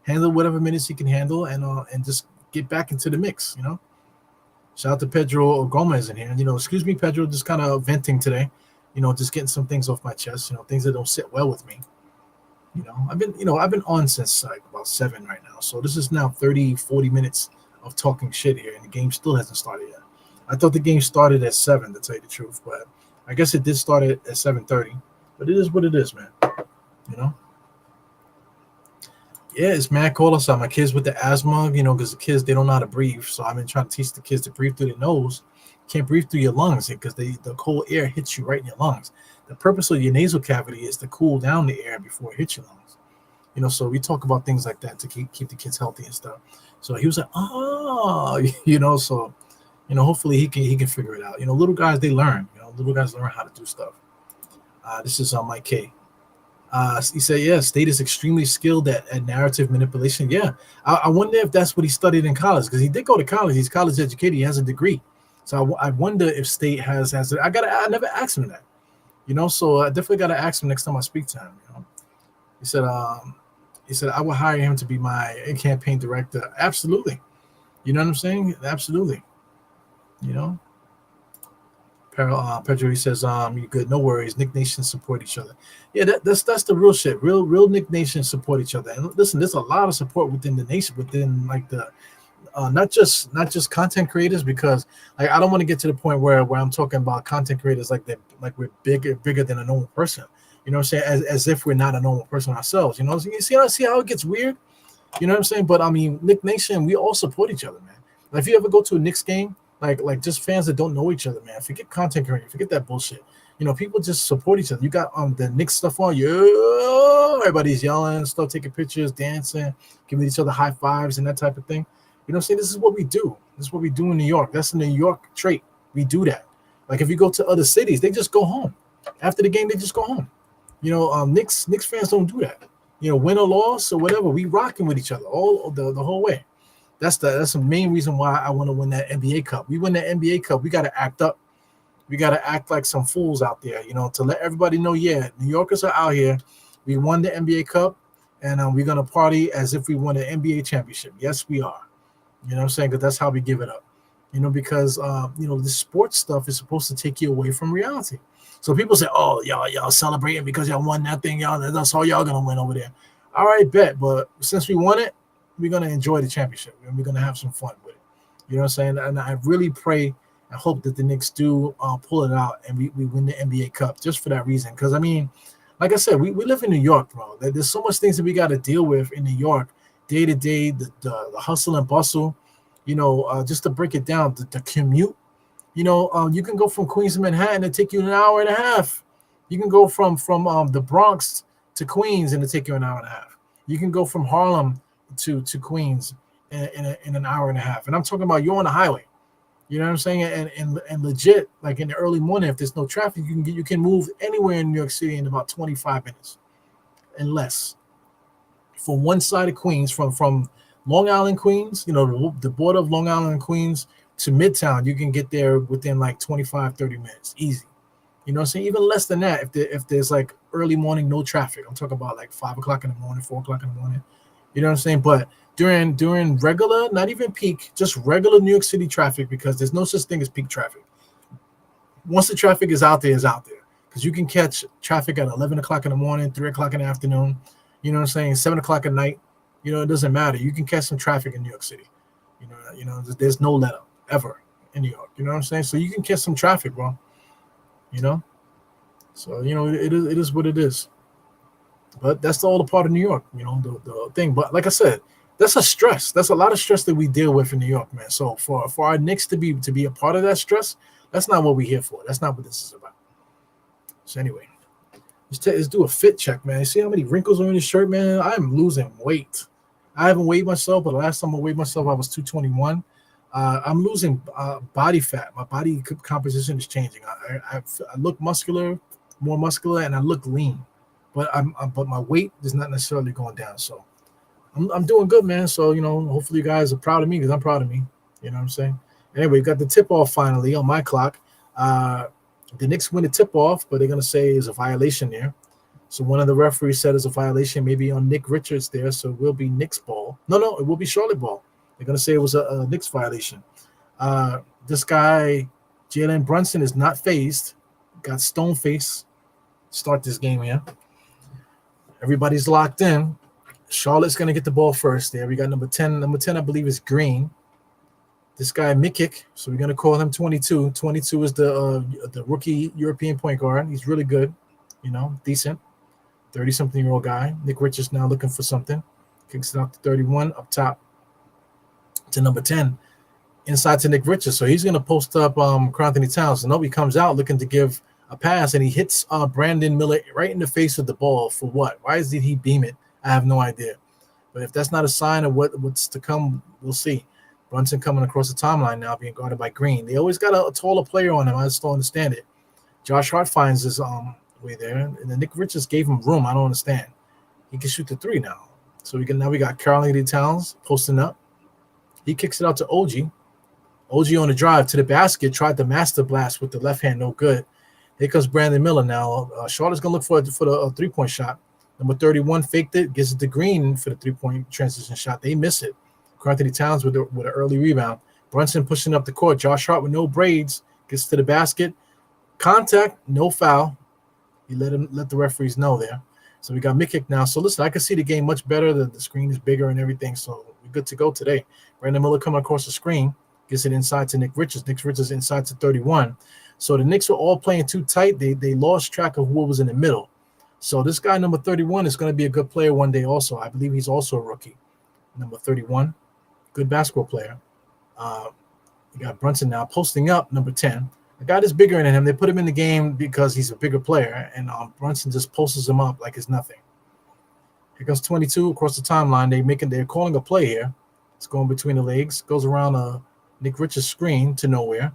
S2: handle whatever minutes he can handle, and just get back into the mix. Shout out to Pedro Gomez in here. Excuse me, Pedro, just kind of venting today. Just getting some things off my chest. Things that don't sit well with me. I've been on since about 7 right now. So this is now 30, 40 minutes of talking shit here, and the game still hasn't started yet. I thought the game started at 7, to tell you the truth, but I guess it did start at 7:30. But it is what it is, man. You know. Yeah, it's mad cold outside. My kids with the asthma, because the kids they don't know how to breathe. So I've been trying to teach the kids to breathe through their nose. Can't breathe through your lungs because the cold air hits you right in your lungs. The purpose of your nasal cavity is to cool down the air before it hits your lungs. So we talk about things like that to keep the kids healthy and stuff. So he was like, so hopefully he can figure it out. Little guys they learn. Little guys learn how to do stuff. This is on Mike K. He said, yeah, State is extremely skilled at narrative manipulation. Yeah, I wonder if that's what he studied in college, because he did go to college. He's college educated. He has a degree. So I wonder if State has I never asked him that, so I definitely got to ask him next time I speak to him. He said, I would hire him to be my campaign director. Absolutely. You know what I'm saying? Absolutely. Pedro, he says, you good, no worries. Nick Nations support each other. Yeah, that's the real shit. Real Nick Nations support each other. And listen, there's a lot of support within the nation, within like the not just content creators, because like I don't want to get to the point where I'm talking about content creators like we're bigger than a normal person. You know what I'm saying? As if we're not a normal person ourselves. So you see how it gets weird? You know what I'm saying? But I mean, Nick Nation, we all support each other, man. Like, if you ever go to a Knicks game, like just fans that don't know each other, man, forget content creator, forget that bullshit. People just support each other. You got the Knicks stuff on, everybody's yelling and stuff, taking pictures, dancing, giving each other high fives and that type of thing. You know what I'm saying? This is what we do. This is what we do in New York. That's a New York trait. We do that. Like, if you go to other cities, they just go home. After the game, they just go home. Knicks fans don't do that. Win or loss or whatever, we rocking with each other all the whole way. That's the main reason why I want to win that NBA Cup. We win that NBA Cup, we got to act up. We got to act like some fools out there, to let everybody know, yeah, New Yorkers are out here. We won the NBA Cup, and we're going to party as if we won an NBA championship. Yes, we are. You know what I'm saying? Because that's how we give it up. Because, the sports stuff is supposed to take you away from reality. So people say, oh, y'all celebrating because y'all won that thing. That's all y'all going to win over there. All right, bet. But since we won it, we're going to enjoy the championship, and we're going to have some fun with it. You know what I'm saying? And I really pray and hope that the Knicks do pull it out and we win the NBA Cup just for that reason. Because, I mean, like I said, we live in New York, bro. There's so much things that we got to deal with in New York, day to day, the hustle and bustle, just to break it down, the commute. You can go from Queens to Manhattan and take you an hour and a half. You can go from the Bronx to Queens and it take you an hour and a half. You can go from Harlem to Queens in an hour and a half. And I'm talking about you're on the highway. You know what I'm saying? And legit, like in the early morning, if there's no traffic, you can move anywhere in New York City in about 25 minutes and less. From one side of Queens, from Long Island, Queens, the border of Long Island and Queens to Midtown, you can get there within like 25, 30 minutes. Easy. You know what I'm saying? Even less than that if there's like early morning, no traffic. I'm talking about like 5 o'clock in the morning, 4 o'clock in the morning. You know what I'm saying? But during regular, not even peak, just regular New York City traffic, because there's no such thing as peak traffic. Once the traffic is out there, it's out there. Because you can catch traffic at 11 o'clock in the morning, 3 o'clock in the afternoon, you know what I'm saying, 7 o'clock at night. It doesn't matter. You can catch some traffic in New York City. There's no let up ever in New York. You know what I'm saying? So you can catch some traffic, bro. So, it is what it is. But that's all a part of New York, the thing. But like I said, that's a stress. That's a lot of stress that we deal with in New York, man. So for our Knicks to be a part of that stress, that's not what we're here for. That's not what this is about. So anyway, let's do a fit check, man. You see how many wrinkles are in this shirt, man? I am losing weight. I haven't weighed myself, but the last time I weighed myself, I was 221. I'm losing body fat. My body composition is changing. I look more muscular, and I look lean. But but my weight is not necessarily going down. So I'm doing good, man. So hopefully you guys are proud of me, because I'm proud of me. You know what I'm saying? Anyway, we got the tip off finally on my clock. The Knicks win the tip off, but they're gonna say is a violation there. So one of the referees said it's a violation, maybe on Nick Richards there. So it will be Knicks ball. No, it will be Charlotte ball. They're gonna say it was a Knicks violation. This guy Jalen Brunson is not phased. Got stone face. Start this game here. Everybody's locked in. Charlotte's going to get the ball first there. We got number 10. Number 10, I believe, is Green. This guy Mikic, so we're gonna call him 22. 22 is the rookie European point guard. He's really good, decent. 30-something-year-old guy. Nick Richards now looking for something. Kicks it out to 31 up top to number 10. Inside to Nick Richards. So he's gonna post up Anthony Towns. And he comes out looking to give a pass, and he hits Brandon Miller right in the face of the ball. For what? Why did he beam it? I have no idea. But if that's not a sign of what's to come, we'll see. Brunson coming across the timeline now, being guarded by Green. They always got a taller player on him. I just don't understand it. Josh Hart finds his way there, and then Nick Richards gave him room. I don't understand. He can shoot the three now. So we got Karl-Anthony Towns posting up. He kicks it out to OG. OG on the drive to the basket, tried the master blast with the left hand, no good. Here comes Brandon Miller now. Charlotte's gonna look for the 3-point shot. Number 31 faked it, gives it to Green for the 3-point transition shot. They miss it. Anthony Towns with an early rebound. Brunson pushing up the court. Josh Hart with no braids gets to the basket. Contact, no foul. He let the referees know there. So we got Mikic now. So listen, I can see the game much better. The screen is bigger and everything. So we're good to go today. Brandon Miller coming across the screen, gets it inside to Nick Richards. Nick Richards inside to 31. So the Knicks were all playing too tight. They lost track of who was in the middle. So this guy, number 31, is going to be a good player one day also. I believe he's also a rookie. Number 31. Good basketball player. You got Brunson now posting up, number 10. The guy that's bigger than him, they put him in the game because he's a bigger player, and Brunson just posts him up like it's nothing. Here comes 22 across the timeline. They're calling a play here. It's going between the legs, goes around Nick Richards' screen to nowhere.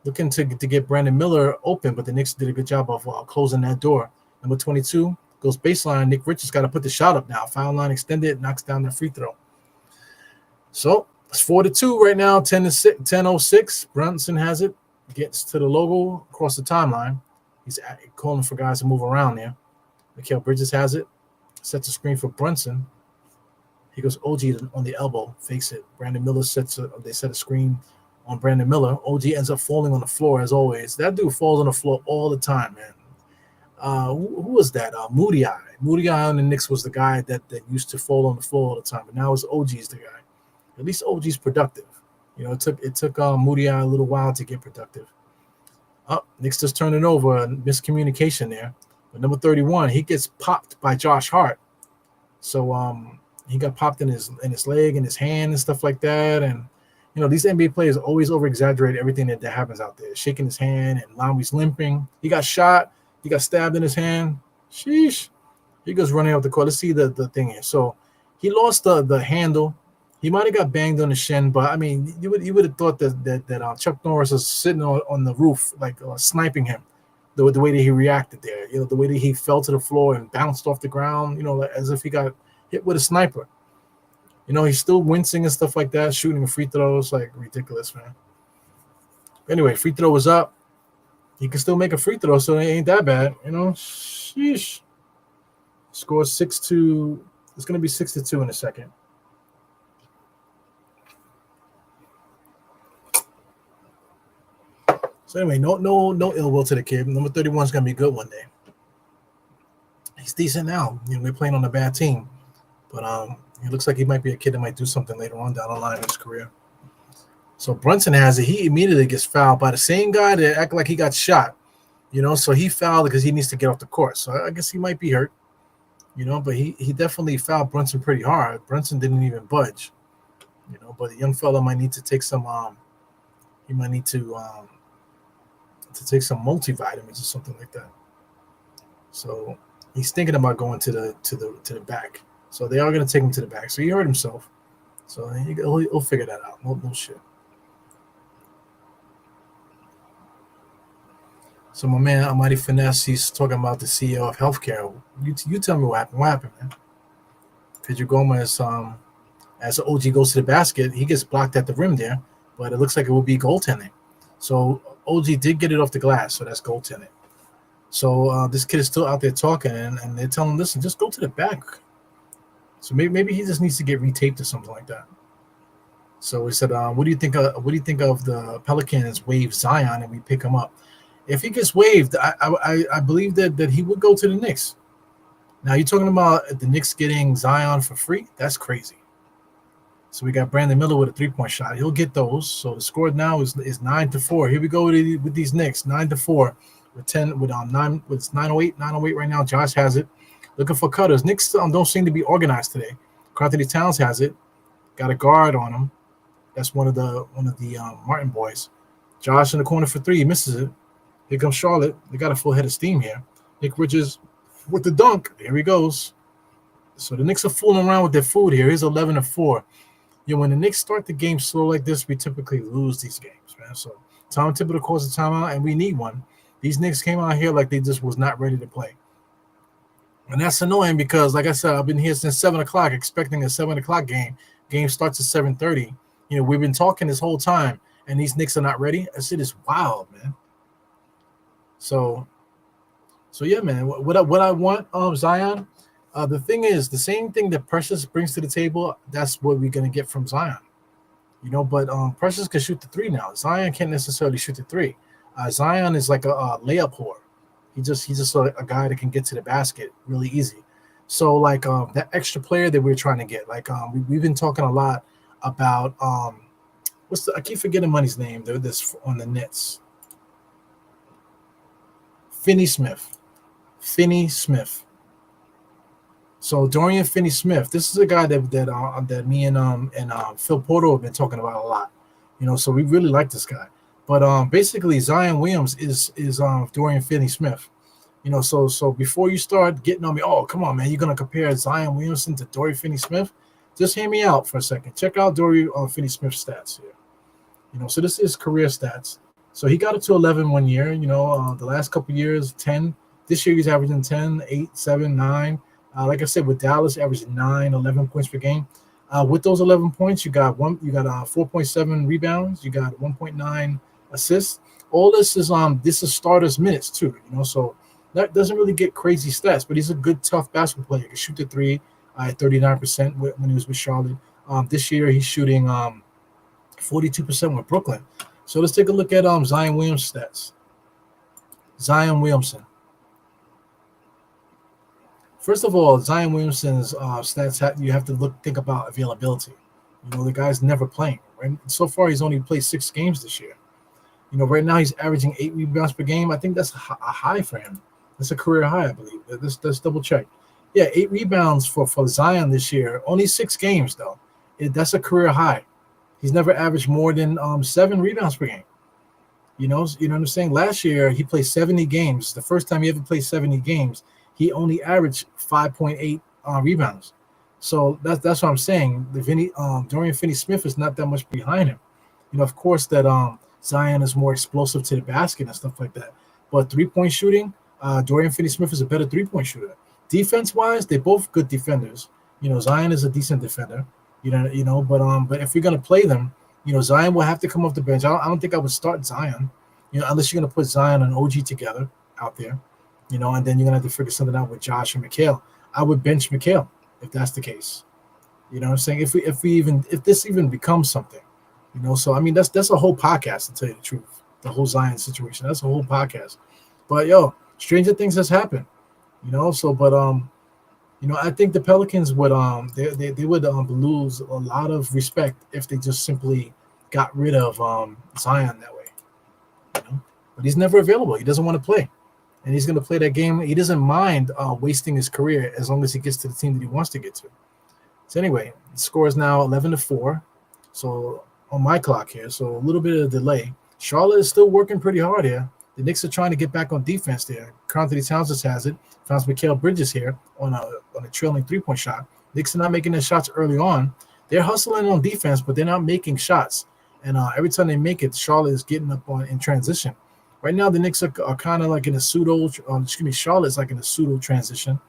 S2: Looking to get Brandon Miller open, but the Knicks did a good job of closing that door. Number 22 goes baseline. Nick Richards got to put the shot up now. Foul line extended, knocks down the free throw. So it's 4-2 right now, 10-06. Brunson has it, gets to the logo across the timeline. He's calling for guys to move around there. Mikal Bridges has it, sets a screen for Brunson. He goes OG on the elbow, fakes it. Brandon Miller they set a screen on Brandon Miller. OG ends up falling on the floor as always. That dude falls on the floor all the time, man. Who was that? Moody Eye. Moody Eye on the Knicks was the guy that used to fall on the floor all the time, but now it's OG's the guy. At least OG's productive. It took Moody Eye a little while to get productive. Knicks just turning over, miscommunication there. But number 31, he gets popped by Josh Hart. So he got popped in his leg and his hand and stuff like that. And these NBA players always over-exaggerate everything that happens out there. Shaking his hand, and Lowry's limping. He got shot. He got stabbed in his hand. Sheesh. He goes running up the court. Let's see the thing here. So he lost the handle. He might have got banged on the shin, but I mean, you would have thought that Chuck Norris was sitting on the roof, like sniping him. The way that he reacted there, the way that he fell to the floor and bounced off the ground, as if he got hit with a sniper. He's still wincing and stuff like that, shooting free throws, like ridiculous, man. Anyway, free throw was up. He can still make a free throw, so it ain't that bad, Sheesh. Score 6-2. It's going to be 6-2 in a second. So anyway, no ill will to the kid. Number 31 is going to be good one day. He's decent now. They're playing on a bad team, but it looks like he might be a kid that might do something later on down the line in his career. So Brunson has it. He immediately gets fouled by the same guy that acted like he got shot. So he fouled because he needs to get off the court. So I guess he might be hurt. But he definitely fouled Brunson pretty hard. Brunson didn't even budge. But the young fella might need to take some. He might need to take some multivitamins or something like that. So he's thinking about going to the back. So they are going to take him to the back. So he hurt himself. So he'll figure that out. No shit. So my man Almighty Finesse, he's talking about the CEO of healthcare. You tell me what happened. What happened, man? Pedro Gomez, as OG goes to the basket, he gets blocked at the rim there, but it looks like it will be goaltending. So OG did get it off the glass, so that's goaltending. So this kid is still out there talking, and they're telling him, listen, just go to the back. So maybe he just needs to get retaped or something like that. So we said, what do you think of the Pelicans waive Zion and we pick him up? If he gets waived, I believe that he would go to the Knicks. Now you're talking about the Knicks getting Zion for free? That's crazy. So we got Brandon Miller with a 3-point shot. He'll get those. So the score now is 9-4. Here we go with these Knicks, 9-4 with 10 with 9:08 right now. Josh has it, looking for cutters. Knicks don't seem to be organized today. Carthony Towns has it, got a guard on him. That's one of the Martin boys. Josh in the corner for 3, he misses it. Here comes Charlotte. They got a full head of steam here. Nick Bridges with the dunk. Here he goes. So the Knicks are fooling around with their food here. Here's 11-4. When the Knicks start the game slow like this, we typically lose these games, man. So Tom Thibodeau calls a timeout, and we need one. These Knicks came out here like they just was not ready to play. And that's annoying because, like I said, I've been here since 7 o'clock expecting a 7 o'clock game. Game starts at 7:30. We've been talking this whole time, and these Knicks are not ready. That shit is wild, man. So yeah, man. What I want, Zion, the thing is, the same thing that Precious brings to the table, that's what we're going to get from Zion. But Precious can shoot the 3 now. Zion can't necessarily shoot the 3. Zion is like a layup whore. He's just a guy that can get to the basket really easy. So like that extra player that we're trying to get, like we've been talking a lot about I keep forgetting money's name. They're this on the Nets. Finney Smith. So Dorian Finney-Smith, this is a guy that me and Phil Porter have been talking about a lot. So we really like this guy. But basically Zion Williams is Dorian Finney-Smith. So before you start getting on me, oh come on man, you're gonna compare Zion Williamson to Dorian Finney-Smith? Just hear me out for a second. Check out Dorian Finney-Smith's stats here. So this is career stats. So he got it to 11 one year. The last couple years 10. This year he's averaging 10, 8, 7, 9. Like I said, with Dallas, averaging 9, 11 points per game. With those 11 points, you got 4.7 rebounds, you got 1.9 assists. All this is starters minutes too. So that doesn't really get crazy stats, but he's a good, tough basketball player. He can shoot the 3 at 39% when he was with Charlotte. This year he's shooting 42% with Brooklyn. So let's take a look at Zion Williams stats. Zion Williamson. First of all, Zion Williamson's stats, you have to think about availability. The guy's never playing. Right? So far, he's only played 6 games this year. Right now he's averaging 8 rebounds per game. I think that's a high for him. That's a career high, I believe. Let's double check. Yeah, 8 rebounds for Zion this year. Only 6 games though. That's a career high. He's never averaged more than 7 rebounds per game. You know what I'm saying? Last year he played 70 games. The first time he ever played 70 games, he only averaged 5.8 rebounds. So that's what I'm saying. Dorian Finney-Smith is not that much behind him. Of course that Zion is more explosive to the basket and stuff like that. But 3-point shooting, Dorian Finney-Smith is a better 3-point shooter. Defense-wise, they're both good defenders. Zion is a decent defender. But if you're gonna play them, Zion will have to come off the bench. I don't think I would start Zion, unless you're gonna put Zion and OG together out there, and then you're gonna have to figure something out with Josh and Mikal. I would bench Mikal if that's the case. You know what I'm saying? If this even becomes something, So I mean that's a whole podcast to tell you the truth. The whole Zion situation. That's a whole podcast. But stranger things has happened. I think the Pelicans would they would lose a lot of respect if they just simply got rid of Zion that way. But he's never available. He doesn't want to play, and he's going to play that game. He doesn't mind wasting his career as long as he gets to the team that he wants to get to. So anyway, the score is now 11-4. So on my clock here, so a little bit of delay. Charlotte is still working pretty hard here. The Knicks are trying to get back on defense there. Anthony Towns has it. Finds Mikal Bridges here on a trailing 3-point shot. Knicks are not making their shots early on. They're hustling on defense, but they're not making shots. And every time they make it, Charlotte is getting up in transition. Right now, the Knicks are kind of like in a Charlotte's like in a pseudo transition.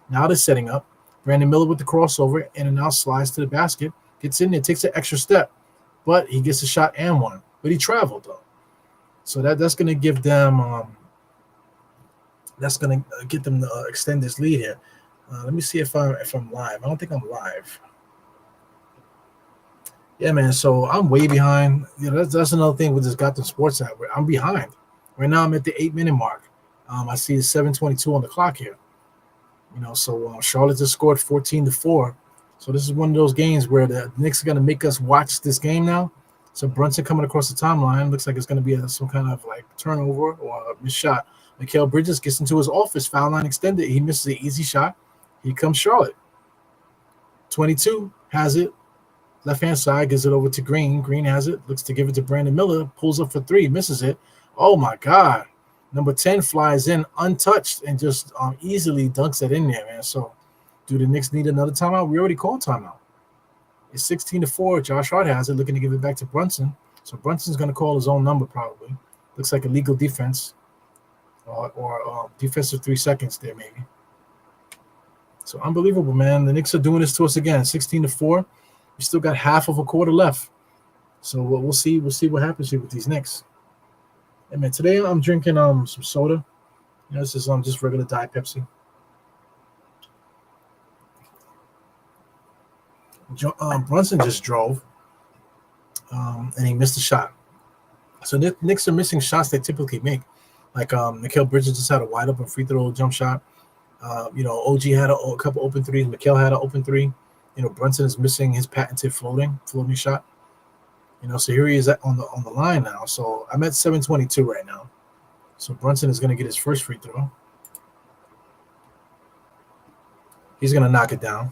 S2: Now they're setting up. Brandon Miller with the crossover, in and out, slides to the basket, gets in there, takes an extra step, but he gets a shot and one. But he traveled though, so that's going to give them. That's going to get them to extend this lead here. Let me see if I'm live. I don't think I'm live. Yeah, man. So I'm way behind. That's another thing with this Gotham Sports app. I'm behind. Right now I'm at the 8-minute mark. I see it's 7:22 on the clock here. So Charlotte just scored 14-4. So this is one of those games where the Knicks are going to make us watch this game now. So Brunson coming across the timeline. Looks like it's going to be some kind of like turnover or a missed shot. Mikal Bridges gets into his office, foul line extended. He misses an easy shot. Here comes Charlotte. 22 has it. Left-hand side, gives it over to Green. Green has it. Looks to give it to Brandon Miller. Pulls up for three. Misses it. Oh, my God. Number 10 flies in untouched and just easily dunks it in there, man. So do the Knicks need another timeout? We already called timeout. It's 16-4. Josh Hart has it, looking to give it back to Brunson. So Brunson's going to call his own number probably. Looks like illegal defense or defensive 3 seconds there maybe. So unbelievable, man. The Knicks are doing this to us again. 16-4. We still got half of a quarter left. So we'll see. We'll see what happens here with these Knicks. Hey, man, today I'm drinking some soda. This is just regular Diet Pepsi. Brunson just drove, and he missed a shot. So Knicks are missing shots they typically make. Like Mikal Bridges just had a wide open free throw jump shot. OG had a couple open threes. Mikal had an open three. Brunson is missing his patented floating shot. So here he is on the line now. So I'm at 7:22 right now. So Brunson is going to get his first free throw. He's going to knock it down.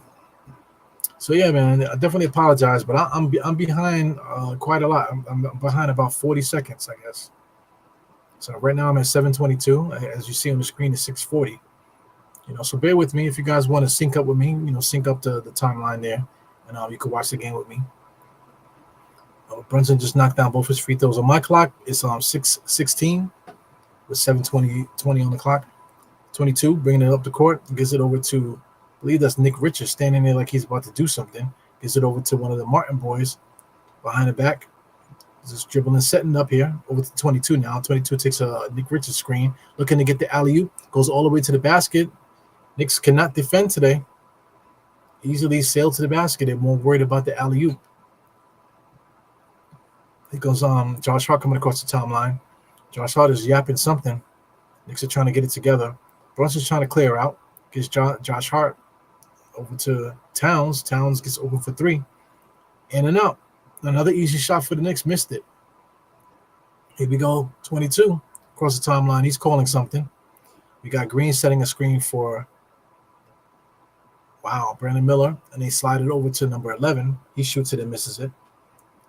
S2: So yeah, man, I definitely apologize, but I'm behind quite a lot. I'm behind about 40 seconds, I guess. So right now I'm at 7:22. As you see on the screen, it's 6:40. So bear with me if you guys want to sync up with me. Sync up the timeline there, and you can watch the game with me. Brunson just knocked down both his free throws. On my clock, it's 6:16 with 7:20 on the clock. 22, bringing it up the court, gives it over to, I believe that's Nick Richards, standing there like he's about to do something. Gives it over to one of the Martin boys behind the back. Just dribbling, setting up here. Over to 22 now. 22 takes a Nick Richards screen, looking to get the alley-oop. Goes all the way to the basket. Knicks cannot defend today. Easily sail to the basket. They're more worried about the alley-oop. Here goes Josh Hart coming across the timeline. Josh Hart is yapping something. Knicks are trying to get it together. Brunson's trying to clear out. Gets Josh Hart over to Towns. Towns gets open for three. In and out. Another easy shot for the Knicks. Missed it. Here we go. 22 across the timeline. He's calling something. We got Green setting a screen for Brandon Miller. And they slide it over to number 11. He shoots it and misses it.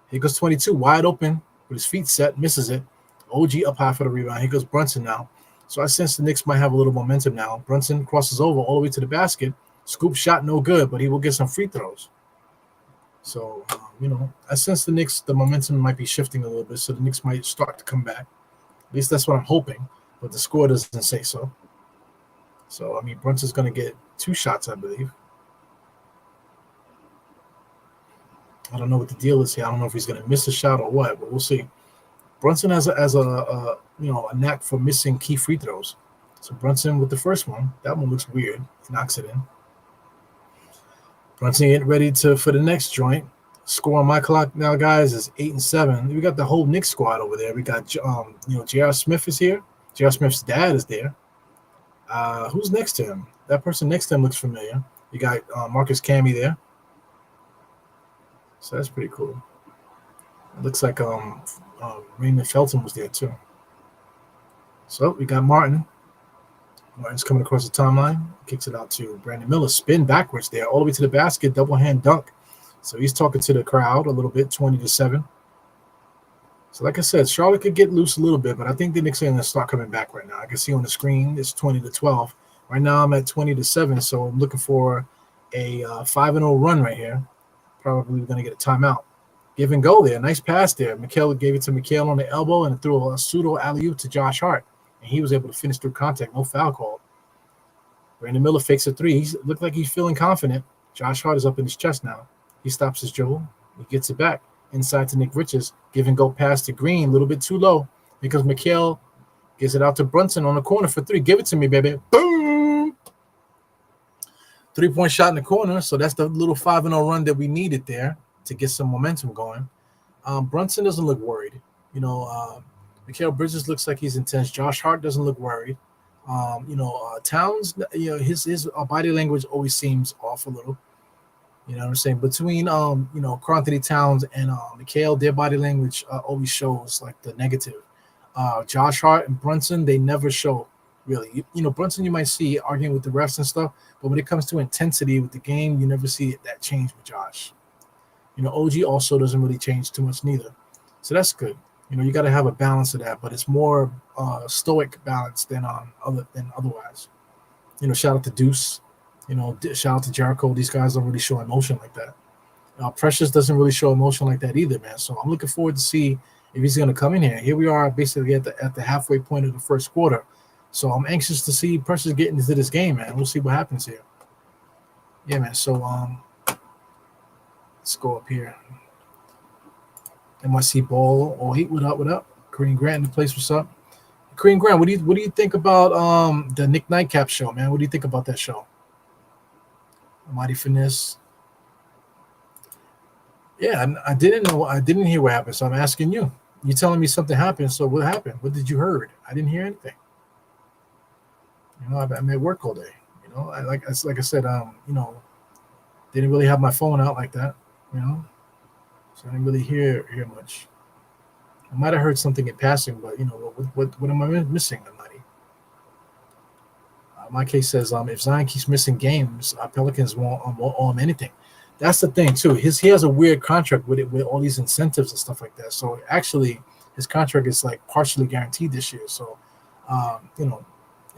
S2: Here goes 22. Wide open with his feet set. Misses it. OG up high for the rebound. Here goes Brunson now. So I sense the Knicks might have a little momentum now. Brunson crosses over all the way to the basket. Scoop shot, no good, but he will get some free throws. So, I sense the Knicks, the momentum might be shifting a little bit, so the Knicks might start to come back. At least that's what I'm hoping, but the score doesn't say so. So, Brunson's going to get 2 shots, I believe. I don't know what the deal is here. I don't know if he's going to miss a shot or what, but we'll see. Brunson has a knack for missing key free throws. So Brunson with the first one. That one looks weird. He knocks it in. Brunson getting ready for the next joint. Score on my clock now, guys, is 8-7. We got the whole Knicks squad over there. We got J.R. Smith is here. J.R. Smith's dad is there. Who's next to him? That person next to him looks familiar. You got Marcus Camby there. So that's pretty cool. It looks like Raymond Felton was there too. So we got Martin. Martin's coming across the timeline. Kicks it out to Brandon Miller. Spin backwards there, all the way to the basket. Double hand dunk. So he's talking to the crowd a little bit, 20-7. So like I said, Charlotte could get loose a little bit, but I think the Knicks are going to start coming back right now. I can see on the screen it's 20-12. Right now I'm at 20-7, so I'm looking for a 5-0 run right here. Probably going to get a timeout. Give and go there. Nice pass there. Mikal gave it to Mikal on the elbow and threw a pseudo alley-oop to Josh Hart. And he was able to finish through contact. No foul call. Brandon Miller fakes a three. He looked like he's feeling confident. Josh Hart is up in his chest now. He stops his dribble. He gets it back. Inside to Nick Richards. Give and go pass to Green. A little bit too low because Mikal gives it out to Brunson on the corner for three. Give it to me, baby. Boom! 3-point shot in the corner. So that's the little 5-0 run that we needed there to get some momentum going. Brunson doesn't look worried. Mikal Bridges looks like he's intense. Josh Hart doesn't look worried. Towns, his body language always seems off a little. You know what I'm saying? Between Karl Anthony Towns and Mikhail, their body language always shows like the negative. Josh Hart and Brunson, they never show really. Brunson you might see arguing with the refs and stuff, but when it comes to intensity with the game, you never see that change with Josh. OG also doesn't really change too much neither. So that's good. You got to have a balance of that, but it's more stoic balance than otherwise. Shout out to Deuce. Shout out to Jericho. These guys don't really show emotion like that. Precious doesn't really show emotion like that either, man. So I'm looking forward to see if he's going to come in here. Here we are, basically at the halfway point of the first quarter. So I'm anxious to see Precious get into this game, man. We'll see what happens here. Yeah, man. So let's go up here. MIC Ball. Oh, what up? What up? Kareem Grant in the place. What's up? Kareem Grant, what do you think about the Nick Nightcap show, man? What do you think about that show? Mighty Finesse. Yeah, I didn't know. I didn't hear what happened, so I'm asking you. You're telling me something happened. So what happened? What did you heard? I didn't hear anything. I'm at work all day. Like I said, didn't really have my phone out like that. So I didn't really hear much. I might have heard something in passing, but what am I missing, Money? My case says if Zion keeps missing games, Pelicans won't owe him anything. That's the thing too. He has a weird contract with all these incentives and stuff like that. So actually, his contract is like partially guaranteed this year. So,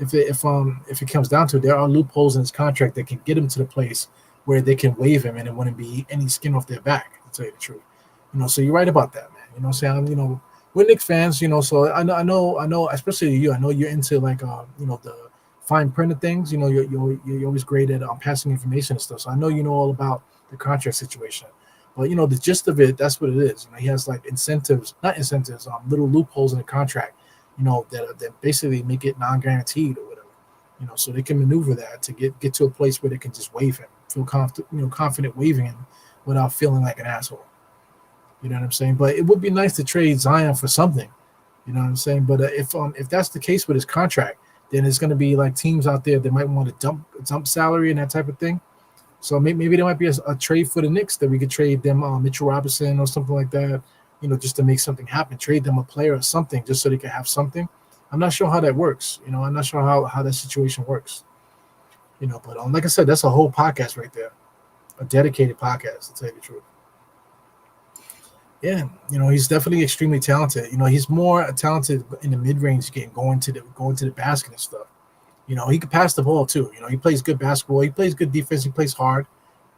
S2: if it comes down to it, there are loopholes in his contract that can get him to the place where they can waive him and it wouldn't be any skin off their back. To tell you the truth, So you're right about that, man. Saying we're Knicks fans, So I know, especially you. I know you're into like the fine print of things. You're always great at passing information and stuff. So I know all about the contract situation. But the gist of it, that's what it is. He has like little loopholes in the contract, that basically make it non-guaranteed or whatever. So they can maneuver that to get to a place where they can just waive him, feel confident waiving him without feeling like an asshole. You know what I'm saying? But it would be nice to trade Zion for something. You know what I'm saying? But if that's the case with his contract, then it's going to be like teams out there that might want to dump salary and that type of thing. So maybe there might be a trade for the Knicks that we could trade them Mitchell Robinson or something like that, just to make something happen. Trade them a player or something just so they can have something. I'm not sure how that works. I'm not sure how that situation works. But like I said, that's a whole podcast right there, a dedicated podcast to tell you the truth. Yeah, he's definitely extremely talented. He's more talented in the mid-range game, going to the basket and stuff. He could pass the ball too. He plays good basketball. He plays good defense. He plays hard.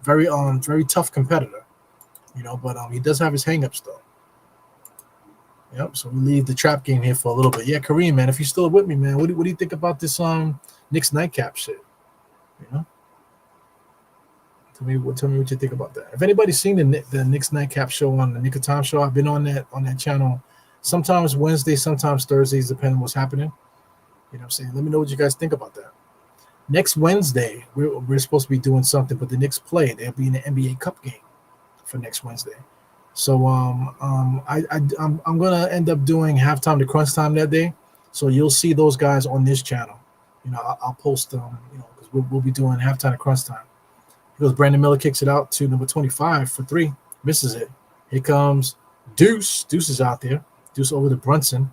S2: Very tough competitor. But he does have his hangups though. Yep. So we leave the trap game here for a little bit. Yeah, Kareem, man, if you're still with me, man, what do you think about this Knicks nightcap shit? Tell me what you think about that. If anybody's seen the Knicks nightcap show on the Nick of Time show, I've been on that channel. Sometimes Wednesday, sometimes Thursdays, depending on what's happening. You know what I'm saying? Let me know what you guys think about that. Next Wednesday, we're supposed to be doing something, but the Knicks play. They'll be in the NBA Cup game for next Wednesday. So I'm gonna end up doing halftime to crunch time that day. So you'll see those guys on this channel. I'll post them. Because we'll be doing halftime to crunch time. Because Brandon Miller kicks it out to number 25 for 3, misses it. Here comes Deuce. Deuce is out there. Deuce over to Brunson.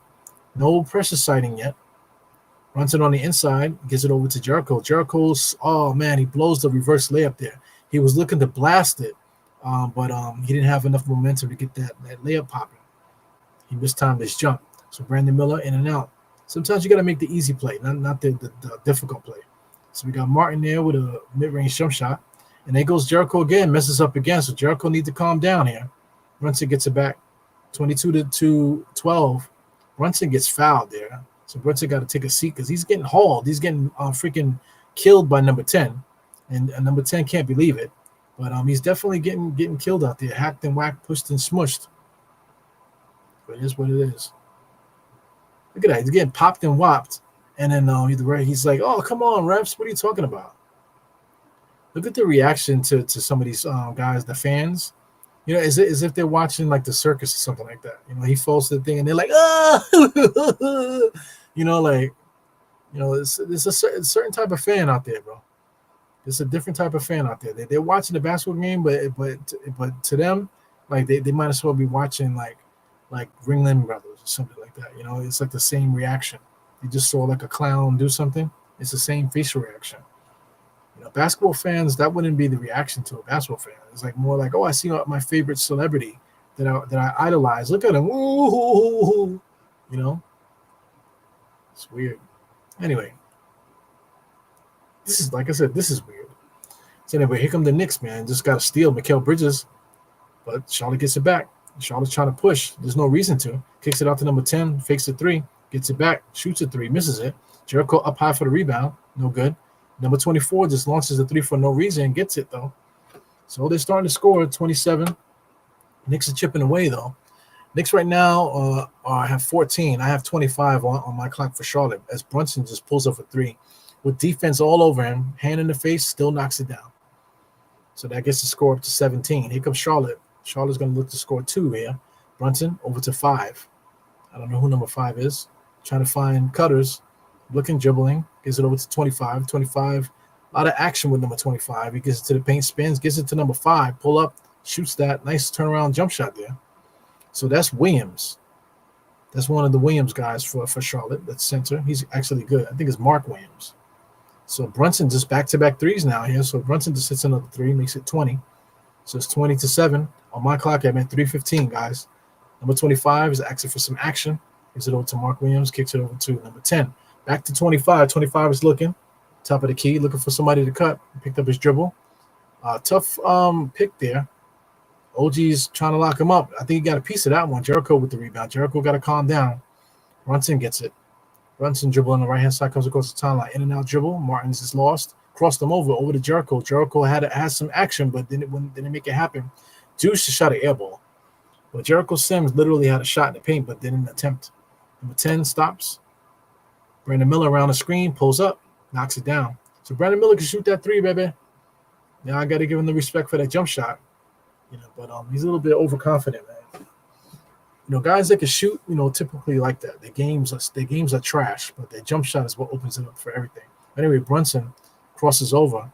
S2: No pressure sighting yet. Brunson on the inside, gives it over to Jericho. Jericho's, oh man, he blows the reverse layup there. He was looking to blast it, but he didn't have enough momentum to get that layup popping. He mistimed his jump. So Brandon Miller in and out. Sometimes you got to make the easy play, not the difficult play. So we got Martin there with a mid-range jump shot. And there goes Jericho again, messes up again. So Jericho needs to calm down here. Brunson gets it back, 22-12. Brunson gets fouled there. So Brunson got to take a seat because he's getting hauled. He's getting freaking killed by number 10. And number 10 can't believe it. But he's definitely getting killed out there. Hacked and whacked, pushed and smushed. But it is what it is. Look at that. He's getting popped and whopped. And then he's like, oh, come on, refs. What are you talking about? Look at the reaction to some of these guys, the fans. As if they're watching like the circus or something like that. He falls to the thing and they're like, oh, it's a certain type of fan out there, bro. It's a different type of fan out there. They're watching the basketball game, but to them, like they might as well be watching like Ringling Brothers or something like that. You know, it's like the same reaction. You just saw like a clown do something. It's the same facial reaction. You know, basketball fans, that wouldn't be the reaction to a basketball fan. It's like more like, oh, I see my favorite celebrity that I idolize. Look at him. Ooh, you know, it's weird. Anyway, this is, like I said, this is weird. So anyway, here come the Knicks, man. Just got to steal Mikal Bridges, but Charlotte gets it back. Charlotte's trying to push. There's no reason to. Kicks it out to number 10, fakes the three, gets it back, shoots a three, misses it. Jericho up high for the rebound, no good. Number 24 just launches a three for no reason, gets it though. So they're starting to score 27. Knicks are chipping away though. Knicks right now have 14. I have 25 on my clock for Charlotte as Brunson just pulls up a three. With defense all over him, hand in the face, still knocks it down. So that gets the score up to 17. Here comes Charlotte. Charlotte's going to look to score 2 here. Brunson over to 5. I don't know who number 5 is. Trying to find cutters. Looking, dribbling. Gives it over to 25. 25. A lot of action with number 25. He gets it to the paint, spins, gets it to number 5. Pull up, shoots that. Nice turnaround jump shot there. So that's Williams. That's one of the Williams guys for Charlotte. That's center. He's actually good. I think it's Mark Williams. So Brunson just back-to-back threes now here. So Brunson just hits another three, makes it 20. So it's 20-7. On my clock, I'm at 3:15, guys. Number 25 is asking for some action. Gives it over to Mark Williams, kicks it over to number 10. Back to 25. 25 is looking. Top of the key, looking for somebody to cut. Picked up his dribble. Tough pick there. OG's trying to lock him up. I think he got a piece of that one. Jericho with the rebound. Jericho got to calm down. Brunson gets it. Brunson dribble on the right-hand side, comes across the timeline. In and out dribble. Martins is lost. Crossed them over to Jericho. Jericho had some action, but didn't make it happen. Juice shot an air ball. But Jericho Sims literally had a shot in the paint, but didn't attempt. Number 10 stops. Brandon Miller around the screen, pulls up, knocks it down. So Brandon Miller can shoot that three, baby. Now I got to give him the respect for that jump shot. You know, but he's a little bit overconfident, man. You know, guys that can shoot, you know, typically like that. Their games are trash, but their jump shot is what opens it up for everything. Anyway, Brunson crosses over.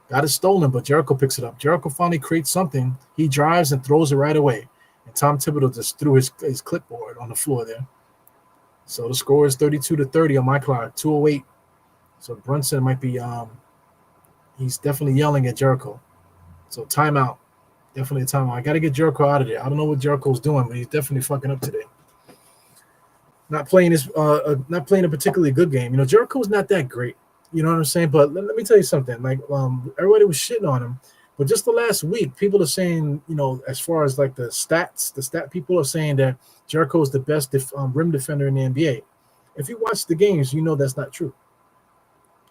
S2: Got it stolen, but Jericho picks it up. Jericho finally creates something. He drives and throws it right away. And Tom Thibodeau just threw his clipboard on the floor there. So the score is 32-30 on my clock, 2:08. So Brunson might be he's definitely yelling at Jericho. So timeout. Definitely a timeout. I got to get Jericho out of there. I don't know what Jericho's doing, but he's definitely fucking up today. Not playing a particularly good game. You know, Jericho's not that great. You know what I'm saying? But let me tell you something. Like, everybody was shitting on him. But just the last week, people are saying, you know, as far as like the stat people are saying that Jericho is the best rim defender in the NBA. If you watch the games, you know that's not true.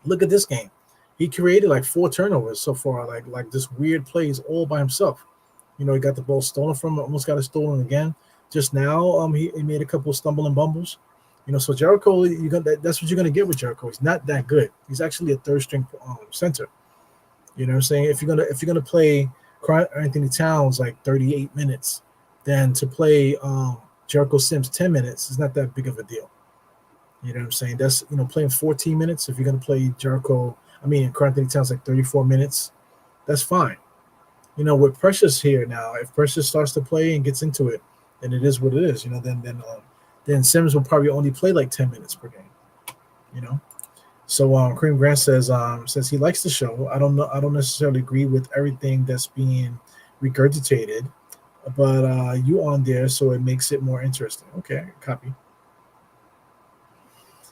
S2: Look at this game. He created like 4 turnovers so far, like just weird plays all by himself. You know, he got the ball stolen from him, almost got it stolen again. Just now, he made a couple of stumbling bumbles. You know, so Jericho, that's what you're gonna get with Jericho. He's not that good. He's actually a third string center. You know what I'm saying? If you're gonna play Anthony Towns like 38 minutes, then to play Jericho Sims 10 minutes is not that big of a deal. You know what I'm saying? That's, you know, playing 14 minutes. If you're gonna play Anthony Towns like 34 minutes, that's fine. You know, with Precious here now, if Precious starts to play and gets into it, then it is what it is. You know, then Sims will probably only play like 10 minutes per game. You know, so Kareem Grant says he likes the show. I don't necessarily agree with everything that's being regurgitated, but you on there, so it makes it more interesting. Okay, copy.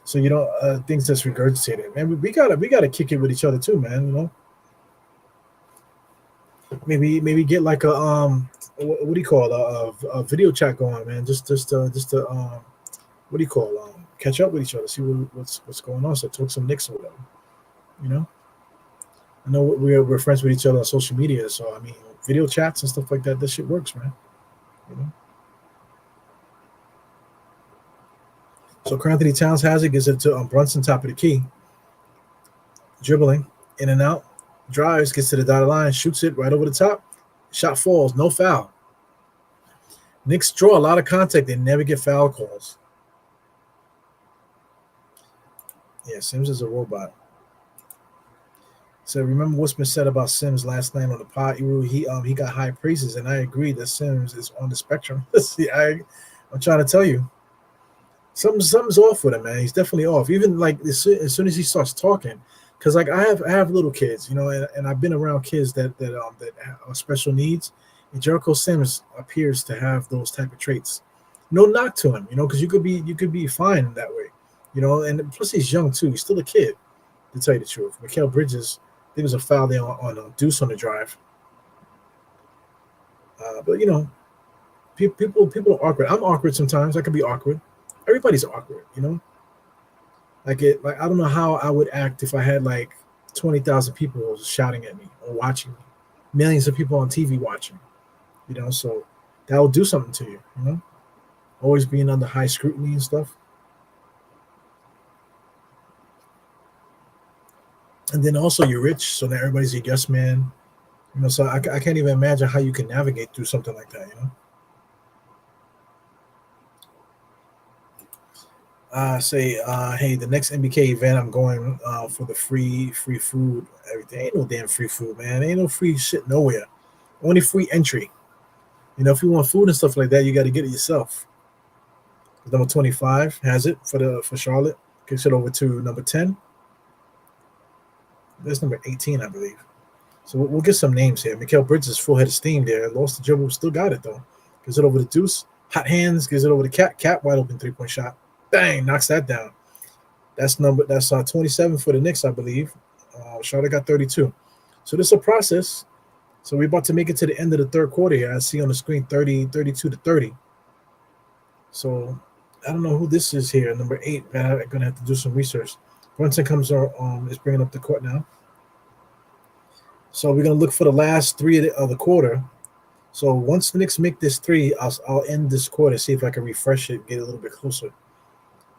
S2: So you know, things that's regurgitated, man. We gotta kick it with each other too, man. You know, maybe get like a what do you call a video chat going, man? Just what do you call catch up with each other, see what's going on. So talk some Knicks or whatever. You know, I know we're friends with each other on social media, so I mean, video chats and stuff like that. This shit works, man. You know. So Anthony Towns has it, gives it to Brunson, top of the key. Dribbling, in and out, drives, gets to the dotted line, shoots it right over the top. Shot falls, no foul. Knicks draw a lot of contact. They never get foul calls. Yeah, Sims is a robot. So remember what's been said about Sims last night on the pod. He got high praises, and I agree that Sims is on the spectrum. See, I'm trying to tell you, something's off with him, man. He's definitely off. Even like as soon as he starts talking, because like I have little kids, and I've been around kids that are special needs, and Jericho Sims appears to have those type of traits. No knock to him, because you could be fine that way, and plus he's young too. He's still a kid, to tell you the truth. Mikal Bridges, I think it was a foul there on Deuce on the drive. But people are awkward. I'm awkward sometimes. I can be awkward. Everybody's awkward. Like I don't know how I would act if I had like 20,000 people shouting at me or watching me, millions of people on TV watching. So that will do something to you. Always being under high scrutiny and stuff. And then also you're rich, so now everybody's your yes man. So I can't even imagine how you can navigate through something like that. Hey, the next MBK event, I'm going for the free food. Everything ain't no damn free food, man. Ain't no free shit nowhere. Only free entry. If you want food and stuff like that, you got to get it yourself. Number 25 has it for Charlotte. Kicks it over to number 10. That's number 18, I believe. So we'll get some names here. Mikal Bridges, full head of steam there. Lost the dribble, still got it though. Gives it over to Deuce. Hot hands, gives it over to Cat. Cat wide open 3-point shot. Bang, knocks that down. That's 27 for the Knicks, I believe. Charlotte got 32. So this is a process. So we're about to make it to the end of the third quarter here. I see on the screen 32 to 30. So I don't know who this is here. Number 8. I'm going to have to do some research. Brunson comes is bringing up the court now. So we're going to look for the last 3 of the quarter. So once the Knicks make this 3, I'll end this quarter, see if I can refresh it, get a little bit closer.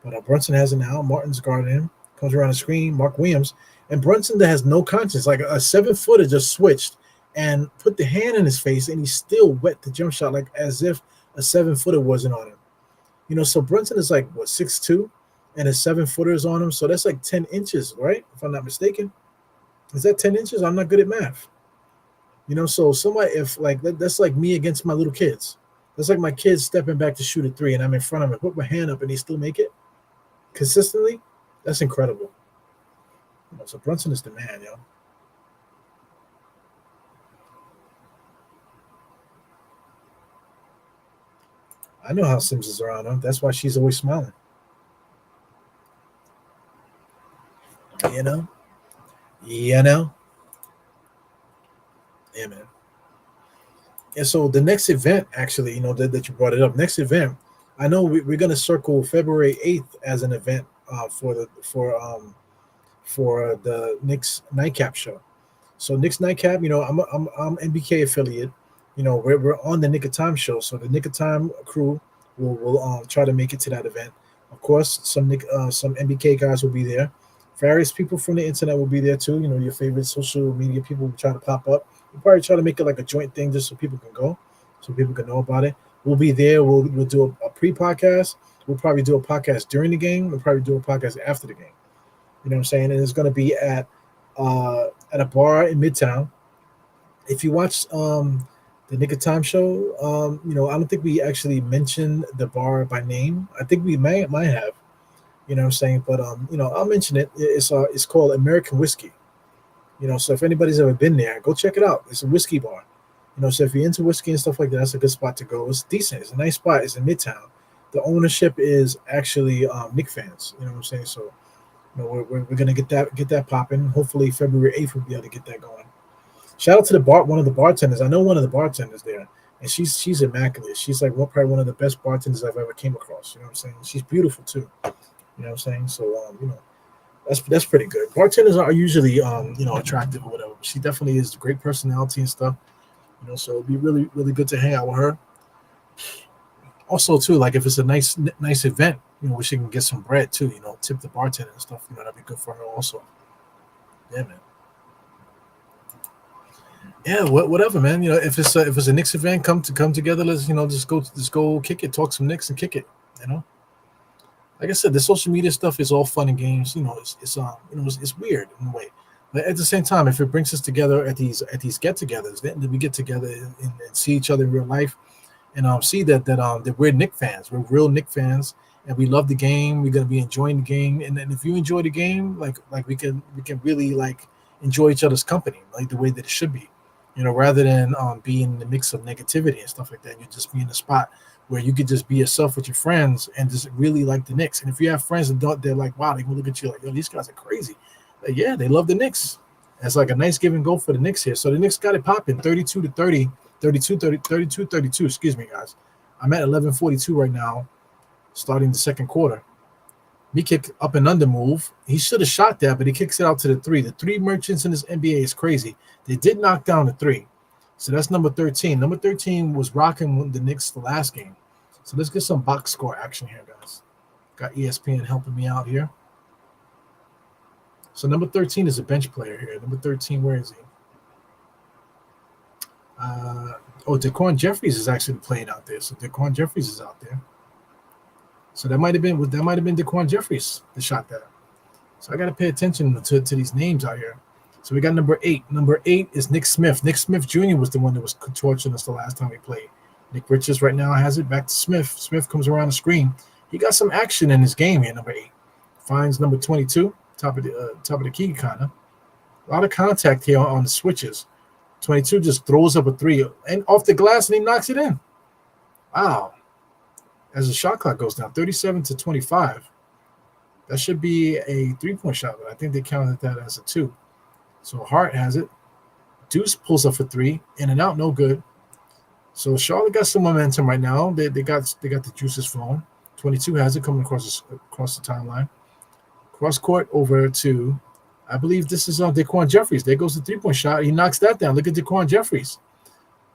S2: But Brunson has it now. Martin's guarding him. Comes around the screen. Mark Williams. And Brunson that has no conscience. Like a 7-footer just switched and put the hand in his face, and he still wet the jump shot like as if a 7-footer wasn't on him. So Brunson is like, 6'2", and a 7-footer is on him. So that's like 10 inches, right? If I'm not mistaken. Is that 10 inches? I'm not good at math. So somebody, if like that's like me against my little kids. That's like my kids stepping back to shoot a 3, and I'm in front of him, put my hand up, and he still make it consistently. That's incredible. So Brunson is the man, yo. I know how Sims is around her. That's why she's always smiling. You know? Yeah, man. And so the next event, actually, that you brought it up. Next event, I know we're going to circle February 8th as an event for the Knicks Nightcap show. So Knicks Nightcap, I'm NBK affiliate. We're on the Nick of Time show, so the Nick of Time crew will try to make it to that event. Of course, some NBK guys will be there. Various people from the internet will be there too. Your favorite social media people will try to pop up. We'll probably try to make it like a joint thing just so people can go, so people can know about it. We'll be there. We'll do a pre-podcast. We'll probably do a podcast during the game. We'll probably do a podcast after the game. You know what I'm saying? And it's going to be at a bar in Midtown. If you watch the Nick of Time show, I don't think we actually mentioned the bar by name. I think we might have. You know what I'm saying? But I'll mention it. It's called American Whiskey. So if anybody's ever been there, go check it out. It's a whiskey bar. So if you're into whiskey and stuff like that, that's a good spot to go. It's decent. It's a nice spot. It's in Midtown. The ownership is actually Knicks fans. You know what I'm saying? So we're gonna get that popping. Hopefully February 8th we'll be able to get that going. Shout out to one of the bartenders. I know one of the bartenders there, and she's immaculate. She's like probably one of the best bartenders I've ever came across. You know what I'm saying? She's beautiful too. You know what I'm saying? So that's pretty good. Bartenders are usually attractive or whatever. She definitely is a great personality and stuff. So it'd be really, really good to hang out with her. Also, too, like if it's a nice event, where she can get some bread too, tip the bartender and stuff, that'd be good for her also. Yeah, man. Yeah, whatever, man. If it's a Knicks event, come together. Let's just go kick it, talk some Knicks and kick it. Like I said, the social media stuff is all fun and games. It's weird in a way. But at the same time, if it brings us together at these get-togethers, then we get together and see each other in real life, and see that we're Knicks fans, we're real Knicks fans, and we love the game. We're gonna be enjoying the game, and then if you enjoy the game, like we can really like enjoy each other's company, like the way that it should be, rather than be in the mix of negativity and stuff like that. You just be in a spot where you could just be yourself with your friends and just really like the Knicks. And if you have friends that don't, they're like, wow, they can look at you like, yo, these guys are crazy. Like, yeah, they love the Knicks. It's like a nice give and go for the Knicks here. So the Knicks got it popping 32 to 30, 32, 30, 32, 32. Excuse me, guys. I'm at 11:42 right now, starting the second quarter. Me kick up and under move. He should have shot that, but he kicks it out to the three. The three merchants in this NBA is crazy. They did knock down the three. So that's number 13. Number 13 was rocking the Knicks the last game. So let's get some box score action here, guys. Got ESPN helping me out here. So number 13 is a bench player here. Number 13, where is he? Daquan Jeffries is actually playing out there. So Daquan Jeffries is out there. So that might have been Daquan Jeffries that shot that. So I got to pay attention to these names out here. So we got number 8. Number 8 is Nick Smith. Nick Smith Jr. was the one that was torching us the last time we played. Nick Richards right now has it back to Smith. Smith comes around the screen. He got some action in his game here. Number 8 finds number 22, top of the key kind of. A lot of contact here on the switches. 22 just throws up a three and off the glass and he knocks it in. Wow. As the shot clock goes down, 37 to 25. That should be a 3-point shot, but I think they counted that as a 2. So Hart has it. Deuce pulls up for 3, in and out, no good. So Charlotte got some momentum right now. They got the juices flowing. 22 has it coming across the timeline. Cross court over to, I believe this is Daquan Jeffries. There goes the 3-point shot. He knocks that down. Look at Daquan Jeffries.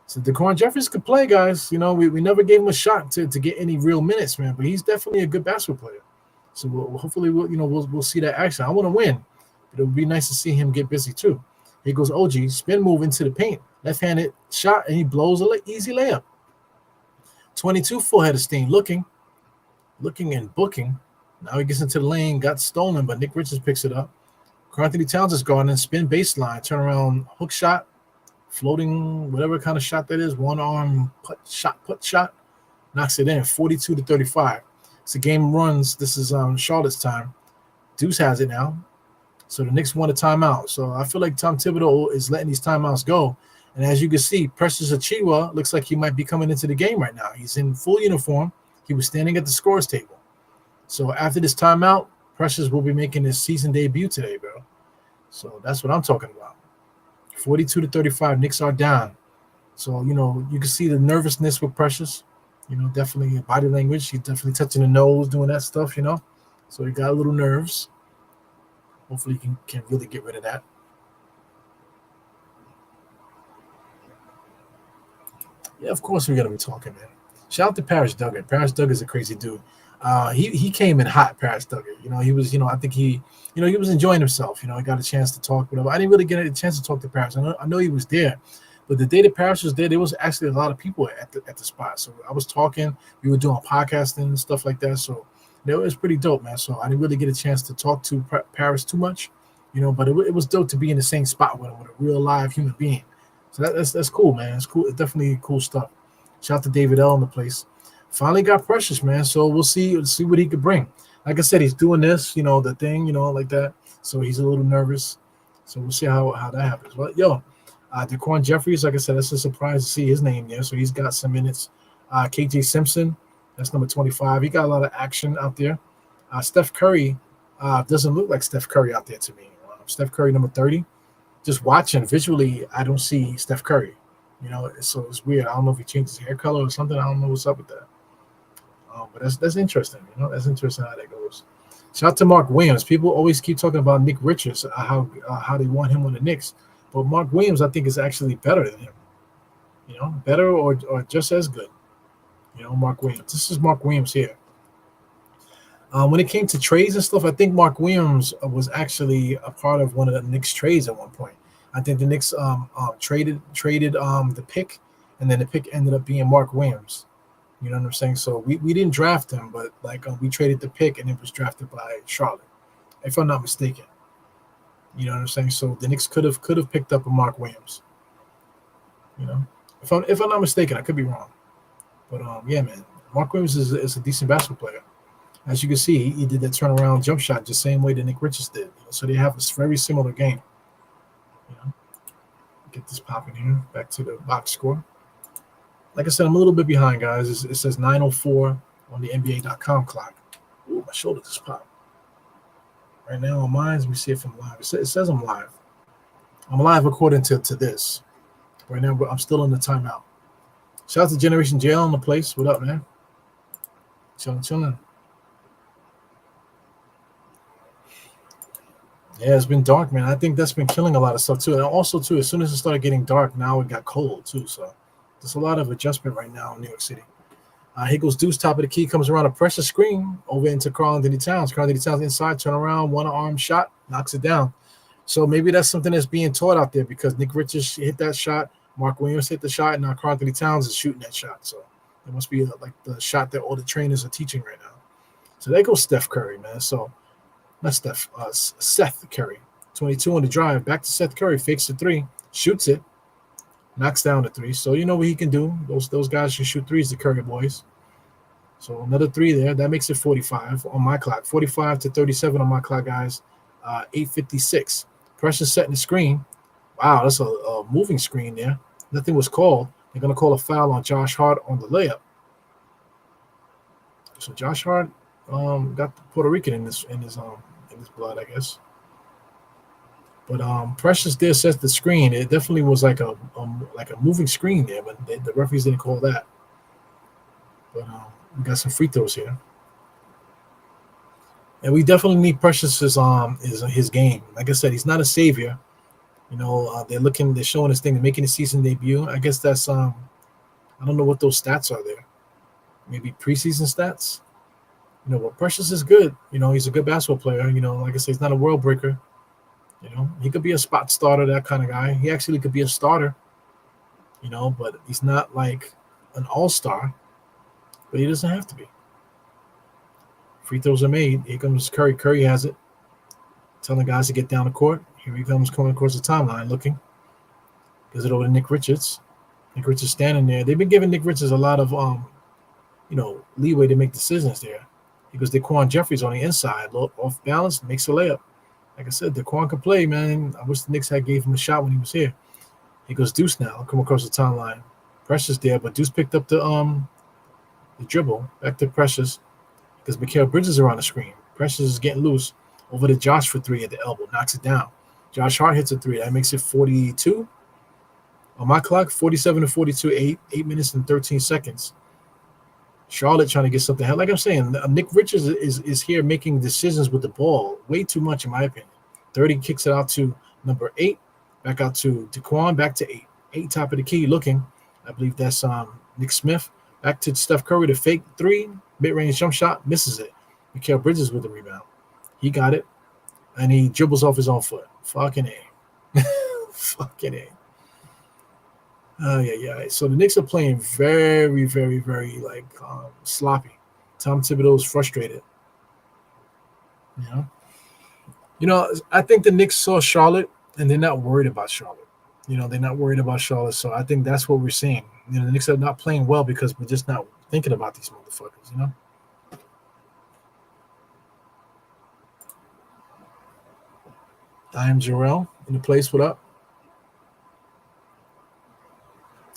S2: So Daquan Jeffries could play, guys. We never gave him a shot to get any real minutes, man. But he's definitely a good basketball player. So hopefully we'll see that action. I want to win, but it would be nice to see him get busy too. Here goes OG, spin move into the paint, left-handed shot, and he blows an easy layup. 22 full head of steam, looking and booking. Now he gets into the lane, got stolen, but Nick Richards picks it up. Karl-Anthony Towns is guarding, spin baseline, turn around, hook shot, floating, whatever kind of shot that is, one arm put shot, knocks it in, 42 to 35. So game runs. This is Charlotte's time. Deuce has it now. So the Knicks want a timeout. So I feel like Tom Thibodeau is letting these timeouts go. And as you can see, Precious Achiuwa looks like he might be coming into the game right now. He's in full uniform. He was standing at the scores table. So after this timeout, Precious will be making his season debut today, bro. So that's what I'm talking about. 42 to 35, Knicks are down. So, you can see the nervousness with Precious. Definitely body language. He's definitely touching the nose, doing that stuff, So he got a little nerves. Hopefully he can really get rid of that. Yeah, of course we're going to be talking, man. Shout out to Paris Duggan. Paris Duggan's a crazy dude. He came in hot, Paris Duggan. He was, I think he was enjoying himself. He got a chance to talk, whatever. I didn't really get a chance to talk to Paris. I know he was there. But the day that Paris was there, there was actually a lot of people at the spot. So I was talking. We were doing podcasting and stuff like that. So it was pretty dope, man. So I didn't really get a chance to talk to Paris too much, but it was dope to be in the same spot with a real live human being. So that's cool, man. It's cool. It's definitely cool stuff. Shout out to David L. in the place. Finally got Precious, man. So we'll see what he could bring. Like I said, he's doing this, the thing, like that. So he's a little nervous. So we'll see how that happens. But Daquan Jeffries, like I said, that's a surprise to see his name there. So he's got some minutes. KJ Simpson, that's number 25. He got a lot of action out there. Steph Curry doesn't look like Steph Curry out there to me. Steph Curry, number 30. Just watching visually, I don't see Steph Curry. So it's weird. I don't know if he changed his hair color or something. I don't know what's up with that. But that's interesting. That's interesting how that goes. Shout out to Mark Williams. People always keep talking about Nick Richards, how they want him on the Knicks. But Mark Williams, I think, is actually better than him. Better or just as good. Mark Williams. This is Mark Williams here. When it came to trades and stuff, I think Mark Williams was actually a part of one of the Knicks trades at one point. I think the Knicks traded the pick, and then the pick ended up being Mark Williams. You know what I'm saying? So we didn't draft him, but we traded the pick, and it was drafted by Charlotte, if I'm not mistaken. You know what I'm saying? So the Knicks could have picked up a Mark Williams. You know, if I'm not mistaken, I could be wrong. But yeah, man, Mark Williams is a decent basketball player. As you can see, he did that turnaround jump shot the same way that Nick Richards did. So they have a very similar game. You know, get this popping here. Back to the box score. Like I said, I'm a little bit behind, guys. It says 9:04 on the NBA.com clock. Ooh, my shoulder just popped. Right now on mine, let me see if I'm live. It says I'm live. I'm live according to this. Right now, I'm still in the timeout. Shout out to Generation Jail in the place. What up, man? Chilling. Yeah, it's been dark, man. I think that's been killing a lot of stuff, too. And also, too, as soon as it started getting dark, now it got cold, too. So there's a lot of adjustment right now in New York City. Here goes Deuce, top of the key, comes around a pressure screen over into Karl-Anthony Towns. Karl-Anthony Towns inside, turn around, one-arm shot, knocks it down. So maybe that's something that's being taught out there because Nick Richards hit that shot, Mark Williams hit the shot, and now Karl-Anthony Towns is shooting that shot. So it must be like the shot that all the trainers are teaching right now. So there goes Steph Curry, man. So not Steph, Seth Curry. 22 on the drive, back to Seth Curry, fakes the three, shoots it, knocks down the three. So you know what he can do. Those guys can shoot threes, the Curry boys. So another three there. That makes it 45 on my clock. 45 to 37 on my clock, guys. 8:56. Pressure setting the screen. Wow, that's a moving screen there. Nothing was called. They're going to call a foul on Josh Hart on the layup. So Josh Hart got the Puerto Rican in his blood, I guess. But Precious there sets the screen. It definitely was like a moving screen there, but the referees didn't call that. But we got some free throws here, and we definitely need Precious's his game. Like I said, he's not a savior. You know, they're showing this thing, they're making a season debut. I guess that's I don't know what those stats are there. Maybe preseason stats. You know, but Precious is good. You know, he's a good basketball player. You know, like I said, he's not a world breaker. You know, he could be a spot starter, that kind of guy. He actually could be a starter. You know, but he's not like an all-star. But he doesn't have to be. Free throws are made. Here comes Curry. Curry has it. Telling guys to get down the court. Here he comes coming across the timeline looking. Gives it over to Nick Richards. Nick Richards standing there. They've been giving Nick Richards a lot of leeway to make decisions there. Because Daquan Jeffries on the inside, off balance, makes a layup. Like I said, Daquan can play, man. I wish the Knicks had gave him a shot when he was here. He goes Deuce now. Come across the timeline. Precious there, but Deuce picked up the dribble back to Precious because Mikal Bridges are on the screen. Precious is getting loose over to Josh for three at the elbow, knocks it down. Josh Hart hits a three. That makes it 42 on my clock. 47 to 42. 8 minutes and 13 seconds. Charlotte trying to get something. Like I'm saying, Nick Richards is here making decisions with the ball way too much, in my opinion. 30 kicks it out to number 8, back out to Daquan, back to 8. 8 top of the key looking. I believe that's Nick Smith. Back to Steph Curry to fake three, mid-range jump shot, misses it. Mikal Bridges with the rebound. He got it, and he dribbles off his own foot. Fucking A. Fucking A. Yeah. So the Knicks are playing very, very, very sloppy. Tom Thibodeau is frustrated. You know, I think the Knicks saw Charlotte, and they're not worried about Charlotte. You know, they're not worried about Charlotte, so I think that's what we're seeing. You know, the Knicks are not playing well because we're just not thinking about these motherfuckers, you know? I am Jarrell in the place. What up?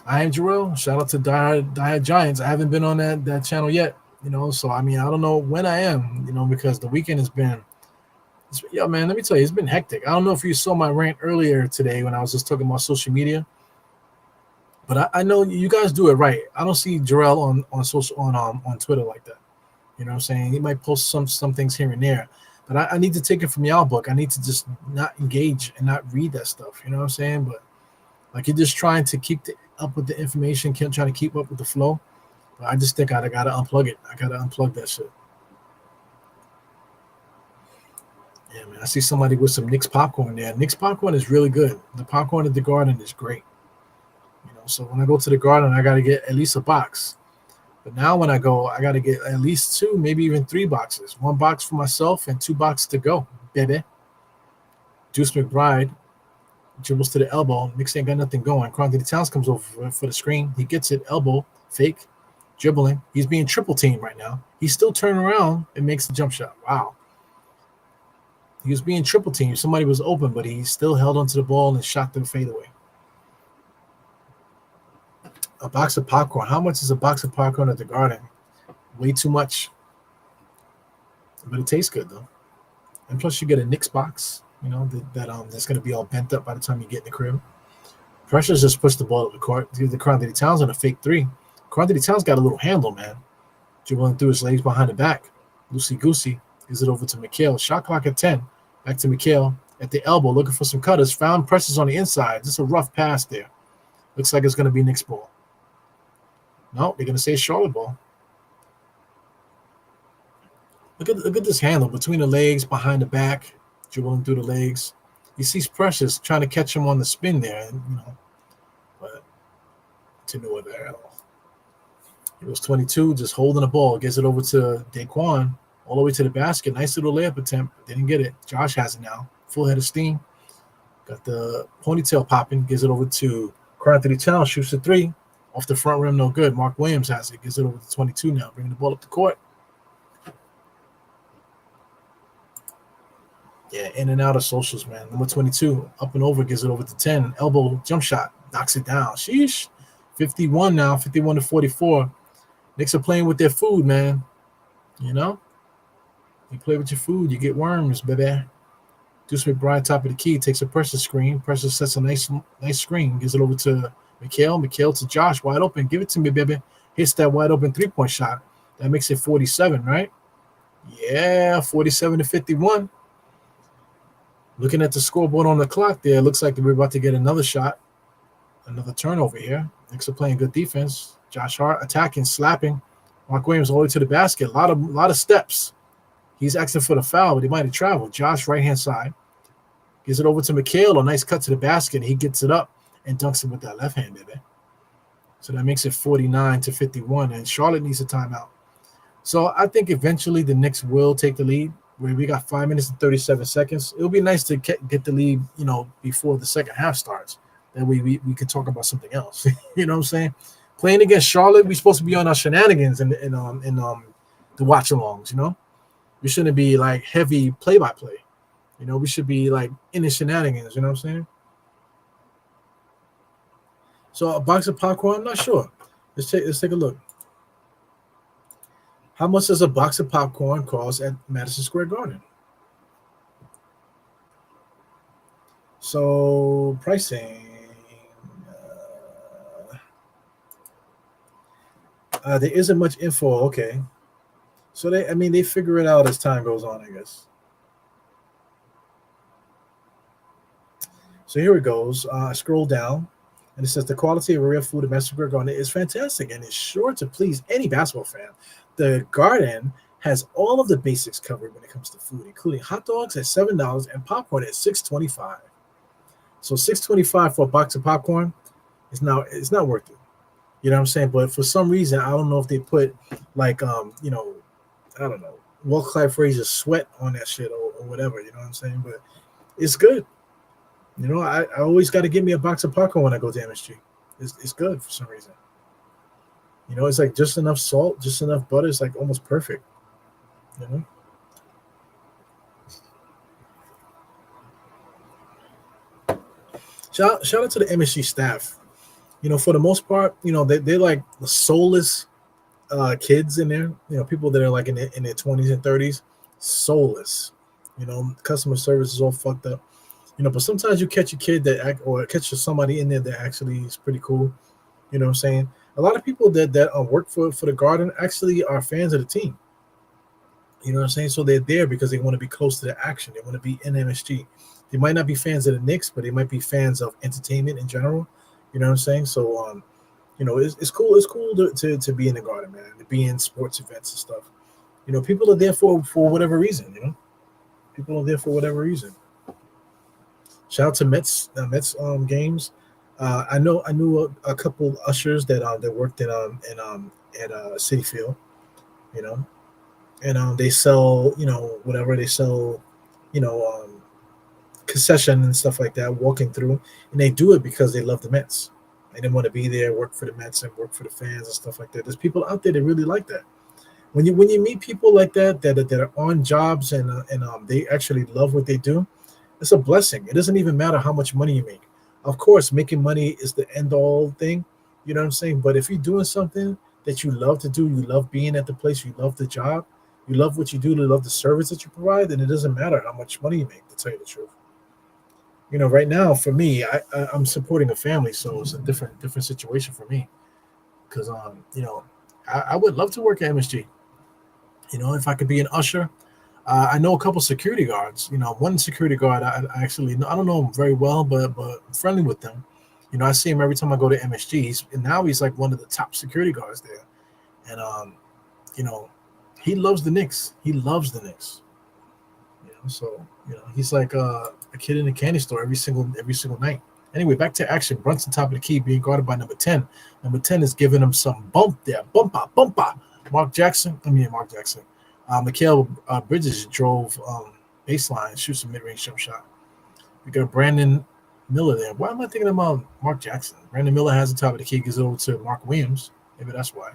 S2: I am Jarrell. Shout out to Die Giants. I haven't been on that channel yet, you know, so I mean, I don't know when I am, you know, because the weekend has been, yeah, man, let me tell you, it's been hectic. I don't know if you saw my rant earlier today when I was just talking about social media. But I know you guys do it right. I don't see Jarrell on Twitter like that. You know what I'm saying? He might post some things here and there. But I need to take it from y'all book. I need to just not engage and not read that stuff. You know what I'm saying? But like you're just trying to keep up with the information, trying to keep up with the flow. But I just think I gotta unplug it. I gotta unplug that shit. Yeah, man. I see somebody with some Knicks popcorn there. Knicks popcorn is really good. The popcorn at the Garden is great. So when I go to the Garden, I got to get at least a box. But now when I go, I got to get at least 2, maybe even 3 boxes. 1 box for myself and 2 boxes to go, baby. Deuce McBride dribbles to the elbow. Knicks ain't got nothing going. Anthony Towns comes over for the screen. He gets it, elbow, fake, dribbling. He's being triple teamed right now. He's still turning around and makes the jump shot. Wow. He was being triple teamed. Somebody was open, but he still held onto the ball and shot the fadeaway. A box of popcorn. How much is a box of popcorn at the Garden? Way too much. But it tastes good, though. And plus, you get a Knicks box, that's going to be all bent up by the time you get in the crib. Pressures just push the ball up the court. Give the Anthony Towns on a fake three. Anthony Towns got a little handle, man. Dribbling through his legs behind the back. Loosey-goosey. Gives it over to Mikhail. Shot clock at 10. Back to Mikhail at the elbow, looking for some cutters. Found Precious on the inside. Just a rough pass there. Looks like it's going to be Knicks ball. No, they're going to say Charlotte ball. Look at this handle between the legs, behind the back, dribbling through the legs. He sees Precious trying to catch him on the spin there, but to no avail. He was 22, just holding the ball, gets it over to Daquan, all the way to the basket. Nice little layup attempt. Didn't get it. Josh has it now. Full head of steam. Got the ponytail popping. Gives it over to Anthony Towns. Shoots a three. Off the front rim, no good. Mark Williams has it. Gives it over to 22 now. Bringing the ball up the court. Yeah, in and out of socials, man. Number 22, up and over, gives it over to 10. Elbow jump shot. Knocks it down. Sheesh. 51 now. 51 to 44. Knicks are playing with their food, man. You play with your food, you get worms, baby. Deuce McBride, top of the key, takes a pressure screen. Pressure sets a nice screen. Gives it over to Mikhail. Mikhail to Josh, wide open. Give it to me, baby. Hits that wide open three-point shot. That makes it 47, right? Yeah, 47 to 51. Looking at the scoreboard on the clock there, looks like we're about to get another shot. Another turnover here. Knicks are playing good defense. Josh Hart attacking, slapping. Mark Williams all the way to the basket. A lot of steps. He's asking for the foul, but he might have traveled. Josh, right-hand side. Gives it over to Mikhail. A nice cut to the basket. He gets it up and dunks it with that left hand, baby. So that makes it 49 to 51, and Charlotte needs a timeout. So I think eventually the Knicks will take the lead, where we got 5 minutes and 37 seconds. It'll be nice to get the lead, before the second half starts. That way we can talk about something else. You know what I'm saying? Playing against Charlotte, we're supposed to be on our shenanigans and the watch-alongs, We shouldn't be like heavy play-by-play. We should be like in the shenanigans, you know what I'm saying? So a box of popcorn, I'm not sure. Let's take a look. How much does a box of popcorn cost at Madison Square Garden? So pricing. There isn't much info. Okay. So they figure it out as time goes on, I guess. So here it goes. I scroll down, and it says the quality of real food at Madison Square Garden is fantastic, and it's sure to please any basketball fan. The Garden has all of the basics covered when it comes to food, including hot dogs at $7 and popcorn at $6.25. So $6.25 for a box of popcorn it's not worth it. You know what I'm saying? But for some reason, I don't know if they put like I don't know, Walt Clyde Frazier's sweat on that shit or whatever. You know what I'm saying? But it's good. I always got to get me a box of popcorn when I go to MSG. It's good for some reason. It's like just enough salt, just enough butter. It's like almost perfect. Shout out to the MSG staff. For the most part, they're like the soulless kids in there. People that are like in their 20s and 30s, soulless. Customer service is all fucked up. But sometimes you catch a kid or catch somebody in there that actually is pretty cool. You know what I'm saying? A lot of people that work for the Garden actually are fans of the team. You know what I'm saying? So they're there because they want to be close to the action. They want to be in MSG. They might not be fans of the Knicks, but they might be fans of entertainment in general. You know what I'm saying? So, it's cool. It's cool to be in the Garden, man. To be in sports events and stuff. People are there for whatever reason. People are there for whatever reason. Shout out to Mets games. I knew a couple ushers that worked at Citi Field, and they sell whatever they sell, concession and stuff like that, walking through, and they do it because they love the Mets. They didn't want to be there, work for the Mets, and work for the fans and stuff like that. There's people out there that really like that. When you meet people like that are on jobs and they actually love what they do, it's a blessing. It doesn't even matter how much money you make. Of course, making money is the end all thing. You know what I'm saying? But if you're doing something that you love to do, you love being at the place, you love the job, you love what you do, you love the service that you provide, then it doesn't matter how much money you make, to tell you the truth. Right now for me, I'm supporting a family, so it's a different situation for me. Because I would love to work at MSG. If I could be an usher. I know a couple security guards. One security guard I actually I don't know him very well, but I'm friendly with them. I see him every time I go to MSG, and now he's like one of the top security guards there. And he loves the Knicks. He loves the Knicks. So he's like a kid in a candy store every single night. Anyway, back to action. Brunson top of the key, being guarded by number 10. Number 10 is giving him some bump there. Bumpa. Mark Jackson. Mikal Bridges drove baseline, shoots a mid-range jump shot. We got Brandon Miller there. Why am I thinking about Mark Jackson? Brandon Miller has the top of the key, gives it over to Mark Williams. Maybe that's why.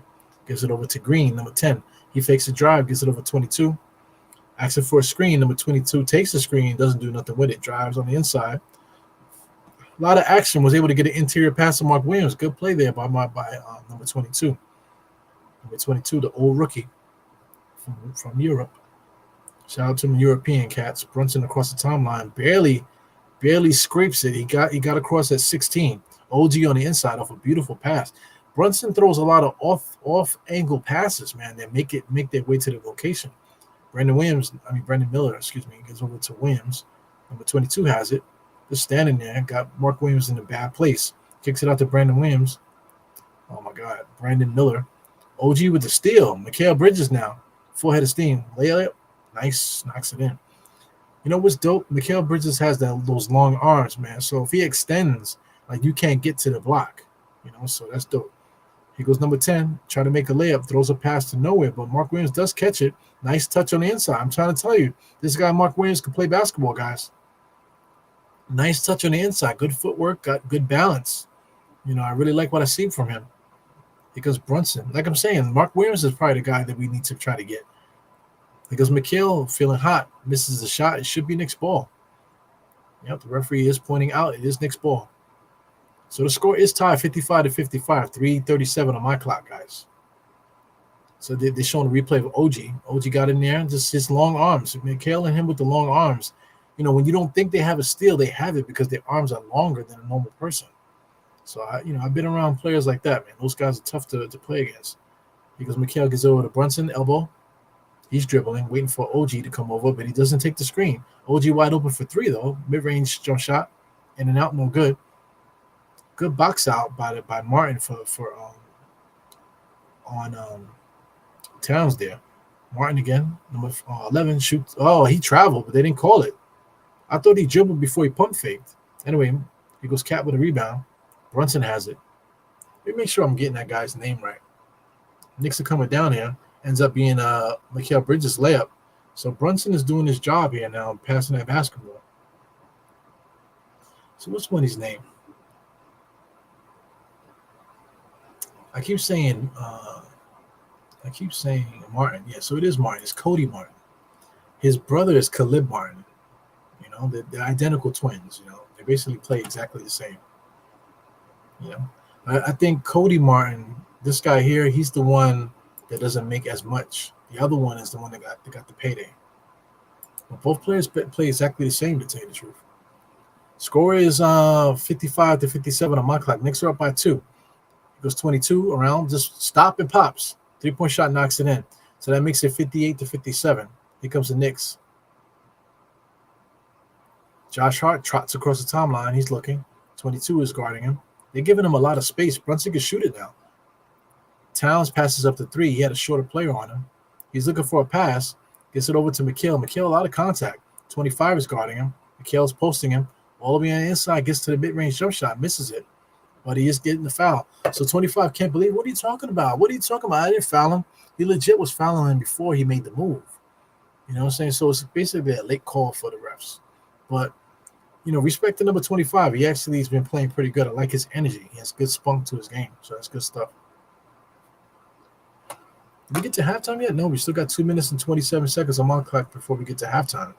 S2: Gives it over to Green, number 10. He fakes a drive, gives it over 22. Asking for a screen. Number 22 takes the screen, doesn't do nothing with it. Drives on the inside. A lot of action. Was able to get an interior pass to Mark Williams. Good play there by number 22. Number 22, the old rookie from Europe. Shout out to the European cats. Brunson across the timeline. Barely scrapes it. He got across at 16. OG on the inside off a beautiful pass. Brunson throws a lot of off angle passes, man, that make their way to the location. Brandon Miller, gets over to Williams. Number 22 has it. Just standing there. Got Mark Williams in a bad place. Kicks it out to Brandon Williams. Oh, my God. Brandon Miller. OG with the steal. Mikal Bridges now. Full head of steam. Layup. Nice. Knocks it in. You know what's dope? Mikal Bridges has those long arms, man. So if he extends, like, you can't get to the block. So that's dope. He goes number 10, try to make a layup, throws a pass to nowhere, but Mark Williams does catch it. Nice touch on the inside. I'm trying to tell you, this guy, Mark Williams, can play basketball, guys. Nice touch on the inside. Good footwork, got good balance. I really like what I see from him. Because Brunson, like I'm saying, Mark Williams is probably the guy that we need to try to get. Because Mikal, feeling hot, misses the shot. It should be Knicks ball. The referee is pointing out it is Knicks ball. So the score is tied 55-55, 3:37 on my clock, guys. So they're showing a replay of OG. OG got in there, just his long arms. Mikal and him with the long arms. When you don't think they have a steal, they have it because their arms are longer than a normal person. So, I've been around players like that, man. Those guys are tough to play against. Because Mikal gets over to Brunson, elbow. He's dribbling, waiting for OG to come over, but he doesn't take the screen. OG wide open for three, though. Mid-range jump shot. In and out, no good. Good box out by Martin on Towns there. Martin again, number 11 shoots. Oh, he traveled, but they didn't call it. I thought he dribbled before he pump faked. Anyway, he goes Cat with a rebound. Brunson has it. Let me make sure I'm getting that guy's name right. Knicks are coming down here. Ends up being Mikal Bridges' layup. So Brunson is doing his job here now, passing that basketball. So what's Money's name? I keep saying Martin. Yeah, so it is Martin. It's Cody Martin. His brother is Caleb Martin. They're identical twins. They basically play exactly the same. I think Cody Martin, this guy here, he's the one that doesn't make as much. The other one is the one that got the payday. But both players play exactly the same, to tell you the truth. Score is 55-57 on my clock. Knicks are up by 2. He goes 22 around, just stop and pops. 3-point shot knocks it in. So that makes it 58-57. Here comes the Knicks. Josh Hart trots across the timeline. He's looking. 22 is guarding him. They're giving him a lot of space. Brunson can shoot it now. Towns passes up to 3. He had a shorter player on him. He's looking for a pass. Gets it over to Mikal. Mikal, a lot of contact. 25 is guarding him. Mikal's posting him. All the way on the inside. Gets to the mid-range jump shot. Misses it. But he is getting the foul. So 25 can't believe. What are you talking about? What are you talking about? I didn't foul him. He legit was fouling him before he made the move. You know what I'm saying? So it's basically a late call for the refs. But respect to number 25. He actually has been playing pretty good. I like his energy. He has good spunk to his game, so that's good stuff. Did we get to halftime yet? No, we still got 2 minutes and 27 seconds on my clock before we get to halftime.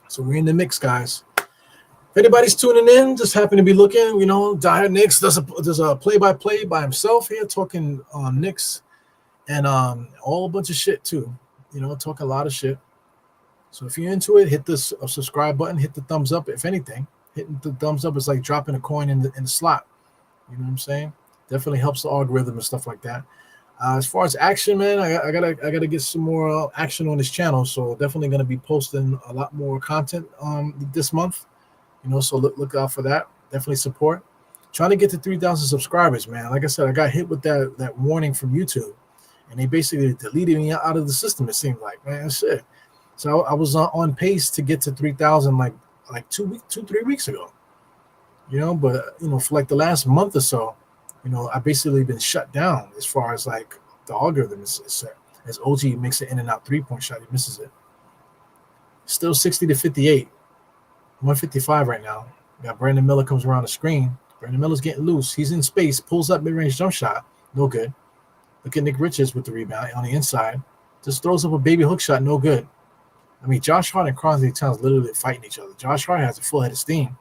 S2: So we're in the mix, guys. If anybody's tuning in, just happen to be looking, Dire Knicks does a play-by-play by himself here, talking Knicks and all a bunch of shit too. Talk a lot of shit. So if you're into it, hit the subscribe button, hit the thumbs up. If anything, hitting the thumbs up is like dropping a coin in the slot. You know what I'm saying? Definitely helps the algorithm and stuff like that. As far as action, man, I gotta get some more action on this channel. So definitely gonna be posting a lot more content this month. So look out for that. Definitely support. Trying to get to 3,000 subscribers, man. Like I said, I got hit with that warning from YouTube, and they basically deleted me out of the system. It seemed like, man, shit. So I was on pace to get to 3,000 like 2-3 weeks ago. But for like the last month or so, I basically been shut down as far as like the algorithm is set. As OG makes an in and out 3-point shot, he misses it. Still 60-58. 155 right now. We got Brandon Miller comes around the screen. Brandon Miller's getting loose. He's in space, pulls up mid-range jump shot. No good. Look at Nick Richards with the rebound on the inside. Just throws up a baby hook shot. No good. I mean, Josh Hart and Karl-Anthony Towns literally fighting each other. Josh Hart has a full head of steam.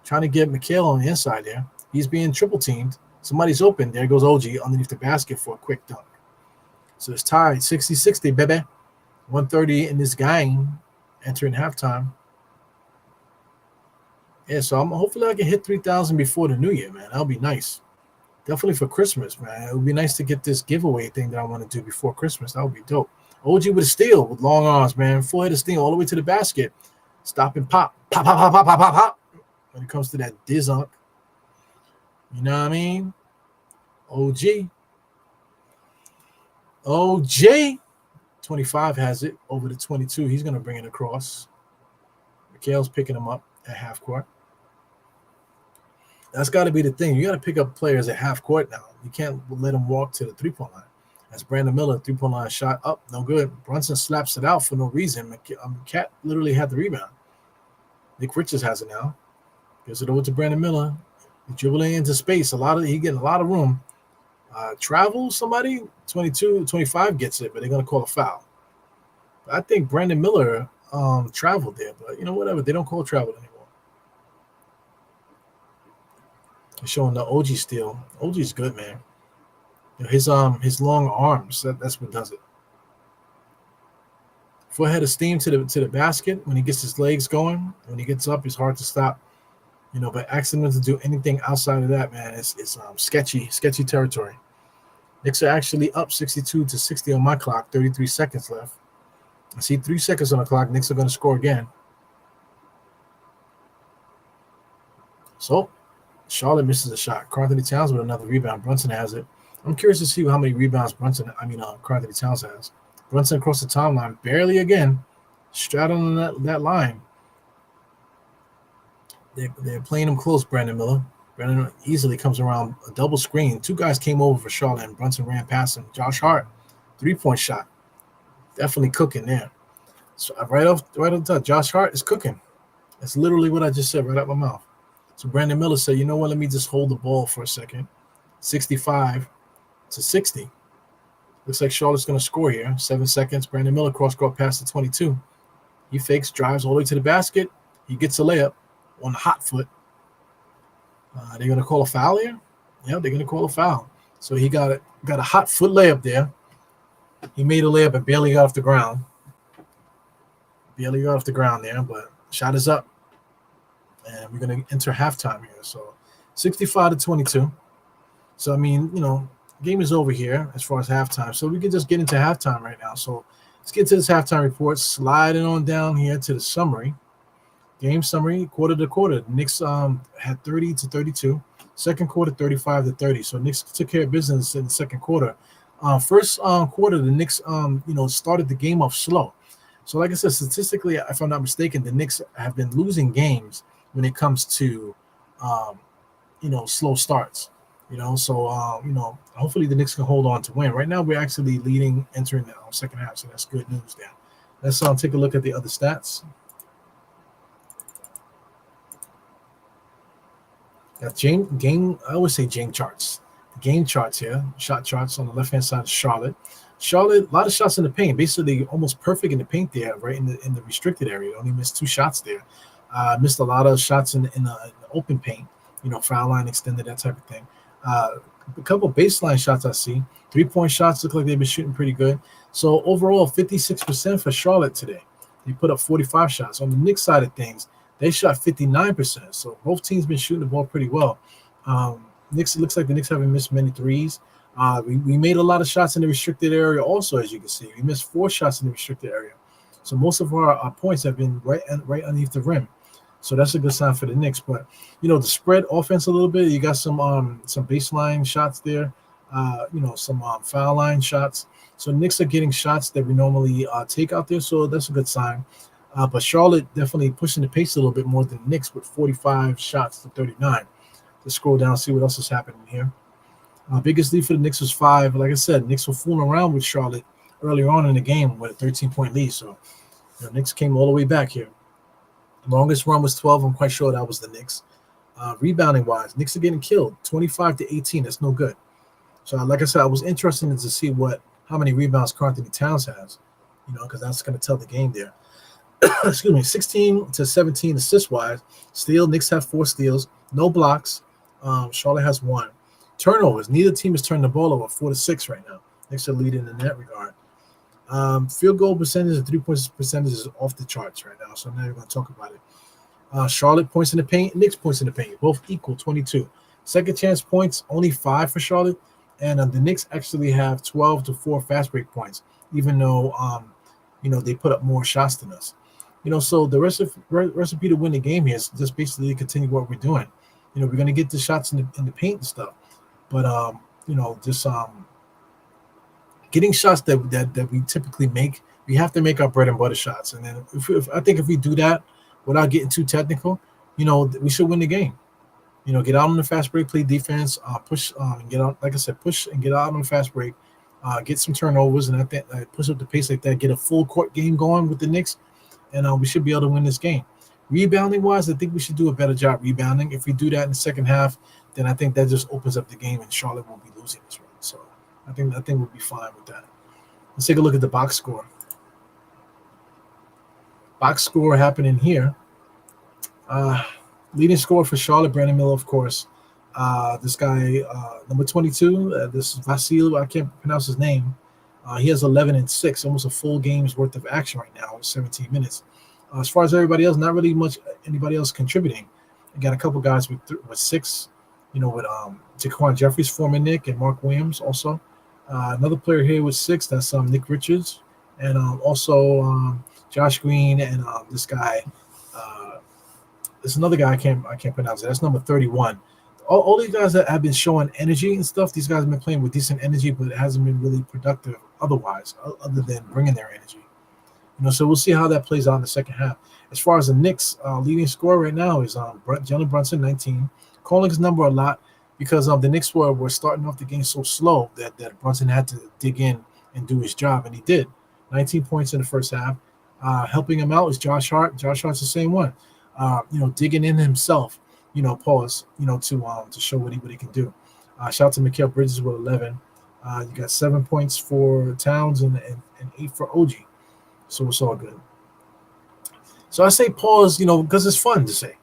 S2: Trying to get Mikhail on the inside there. He's being triple teamed. Somebody's open. There goes OG underneath the basket for a quick dunk. So it's tied 60-60, baby. 130 in this game entering halftime. Yeah, so hopefully I can hit 3,000 before the new year, man. That'll be nice. Definitely for Christmas, man. It would be nice to get this giveaway thing that I want to do before Christmas. That would be dope. OG with a steal with long arms, man. Full head of steam all the way to the basket. Stop and pop. Pop, pop, pop, pop, pop, pop, pop. When it comes to that dizunk. You know what I mean? OG. 25 has it over to 22. He's going to bring it across. Mikhail's picking him up at half court. That's got to be the thing. You got to pick up players at half court now. You can't let them walk to the three-point line. That's Brandon Miller, three-point line shot up, no good. Brunson slaps it out for no reason. Cat literally had the rebound. Nick Richards has it now. Gives it over to Brandon Miller. He's dribbling into space. He getting a lot of room. Travel somebody, 25 gets it, but they're going to call a foul. But I think Brandon Miller traveled there, but whatever. They don't call travel anymore. They're showing the OG steal. OG's good, man. His long arms, that's what does it. Full head of steam to the basket. When he gets his legs going, when he gets up, it's hard to stop. But asking him to do anything outside of that, man, it's sketchy territory. Knicks are actually up 62-60 on my clock. 33 seconds left. I see 3 seconds on the clock. Knicks are going to score again. So Charlotte misses a shot. Karl-Anthony Towns with another rebound. Brunson has it. I'm curious to see how many rebounds Karl-Anthony Towns has. Brunson across the timeline, barely again. Straddling that line. They're playing him close, Brandon Miller. Brandon easily comes around a double screen. 2 guys came over for Charlotte, and Brunson ran past him. Josh Hart, 3-point shot. Definitely cooking there. So right off the top, Josh Hart is cooking. That's literally what I just said right out my mouth. So Brandon Miller said, you know what, let me just hold the ball for a second. 65-60. Looks like Charlotte's going to score here. 7 seconds. Brandon Miller cross-court pass to 22. He fakes, drives all the way to the basket. He gets a layup on the hot foot. They're going to call a foul here? Yeah, they're going to call a foul. So he got a hot foot layup there. He made a layup and barely got off the ground. Barely got off the ground there, but shot is up. And we're going to enter halftime here. So 65-22. So, I mean, game is over here as far as halftime. So we can just get into halftime right now. So let's get to this halftime report. Sliding on down here to the summary. Game summary, quarter to quarter. Knicks had 30-32. Second quarter, 35-30. So Knicks took care of business in the second quarter. First quarter, the Knicks, started the game off slow. So like I said, statistically, if I'm not mistaken, the Knicks have been losing games when it comes to, slow starts. So hopefully the Knicks can hold on to win. Right now, we're actually leading entering the second half, so that's good news there. Let's take a look at the other stats. Got game. I always say game charts. The game charts here, shot charts on the left hand side of Charlotte. Charlotte, a lot of shots in the paint, basically almost perfect in the paint there, right in the restricted area. Only missed 2 shots there. Missed a lot of shots in the open paint, foul line extended, that type of thing. A couple baseline shots I see. 3-point shots look like they've been shooting pretty good. So overall, 56% for Charlotte today. They put up 45 shots. On the Knicks side of things, they shot 59%. So both teams been shooting the ball pretty well. Knicks, it looks like the Knicks haven't missed many threes. We made a lot of shots in the restricted area also, as you can see. We missed 4 shots in the restricted area. So most of our points have been right underneath the rim. So that's a good sign for the Knicks. But, the spread offense a little bit. You got some baseline shots there, some foul line shots. So Knicks are getting shots that we normally take out there. So that's a good sign. But Charlotte definitely pushing the pace a little bit more than the Knicks with 45 shots to 39. Let's scroll down, see what else is happening here. Biggest lead for the Knicks was 5. Like I said, Knicks were fooling around with Charlotte earlier on in the game with a 13-point lead. So Knicks came all the way back here. The longest run was 12. I'm quite sure that was the Knicks. Rebounding-wise, Knicks are getting killed, 25-18. That's no good. So, like I said, I was interested to see how many rebounds Karl Anthony Towns has, because that's going to tell the game there. Excuse me, 16-17 assist-wise. Steal, Knicks have 4 steals, no blocks. Charlotte has 1. Turnovers, neither team is turning the ball over, 4-6 right now. Knicks are leading in that regard. Field goal percentage and 3-point percentage is off the charts right now, so I'm not even going to talk about it. Charlotte points in the paint, Knicks points in the paint, both equal, 22. Second chance points, only 5 for Charlotte, and the Knicks actually have 12 to 4 fast break points, even though they put up more shots than us. So the recipe to win the game here is just basically continue what we're doing. We're going to get the shots in the paint and stuff, but just getting shots that we typically make, we have to make our bread and butter shots. And then if we do that without getting too technical, we should win the game. Get out on the fast break, play defense, push, and get out. Like I said, push and get out on the fast break, get some turnovers, and I think push up the pace like that. Get a full court game going with the Knicks, and we should be able to win this game. Rebounding wise, I think we should do a better job rebounding. If we do that in the second half, then I think that just opens up the game, and Charlotte won't be losing this round. So I think we'll be fine with that. Let's take a look at the box score. Box score happening here. Leading scorer for Charlotte, Brandon Miller, of course. This guy, number 22, this is Vasil. I can't pronounce his name. He has 11 and 6, almost a full game's worth of action right now, 17 minutes. As far as everybody else, not really much anybody else contributing. I got a couple guys with 6, with Jaquan Jeffries, former Nick, and Mark Williams also. Another player here with 6, that's Nick Richards, and also Josh Green, and this guy. There's another guy I can't pronounce it. That's number 31. All these guys that have been showing energy and stuff. These guys have been playing with decent energy, but it hasn't been really productive otherwise, other than bringing their energy. So we'll see how that plays out in the second half. As far as the Knicks, leading scorer right now is Jalen Brunson, 19. Calling his number a lot because the Knicks were starting off the game so slow that Brunson had to dig in and do his job, and he did. 19 points in the first half. Helping him out is Josh Hart. Josh Hart's the same one. Digging in himself, pause, to show what he can do. Shout out to Mikal Bridges with 11. You got 7 points for Towns and 8 for OG. So it's all good. So I say pause, because it's fun to say.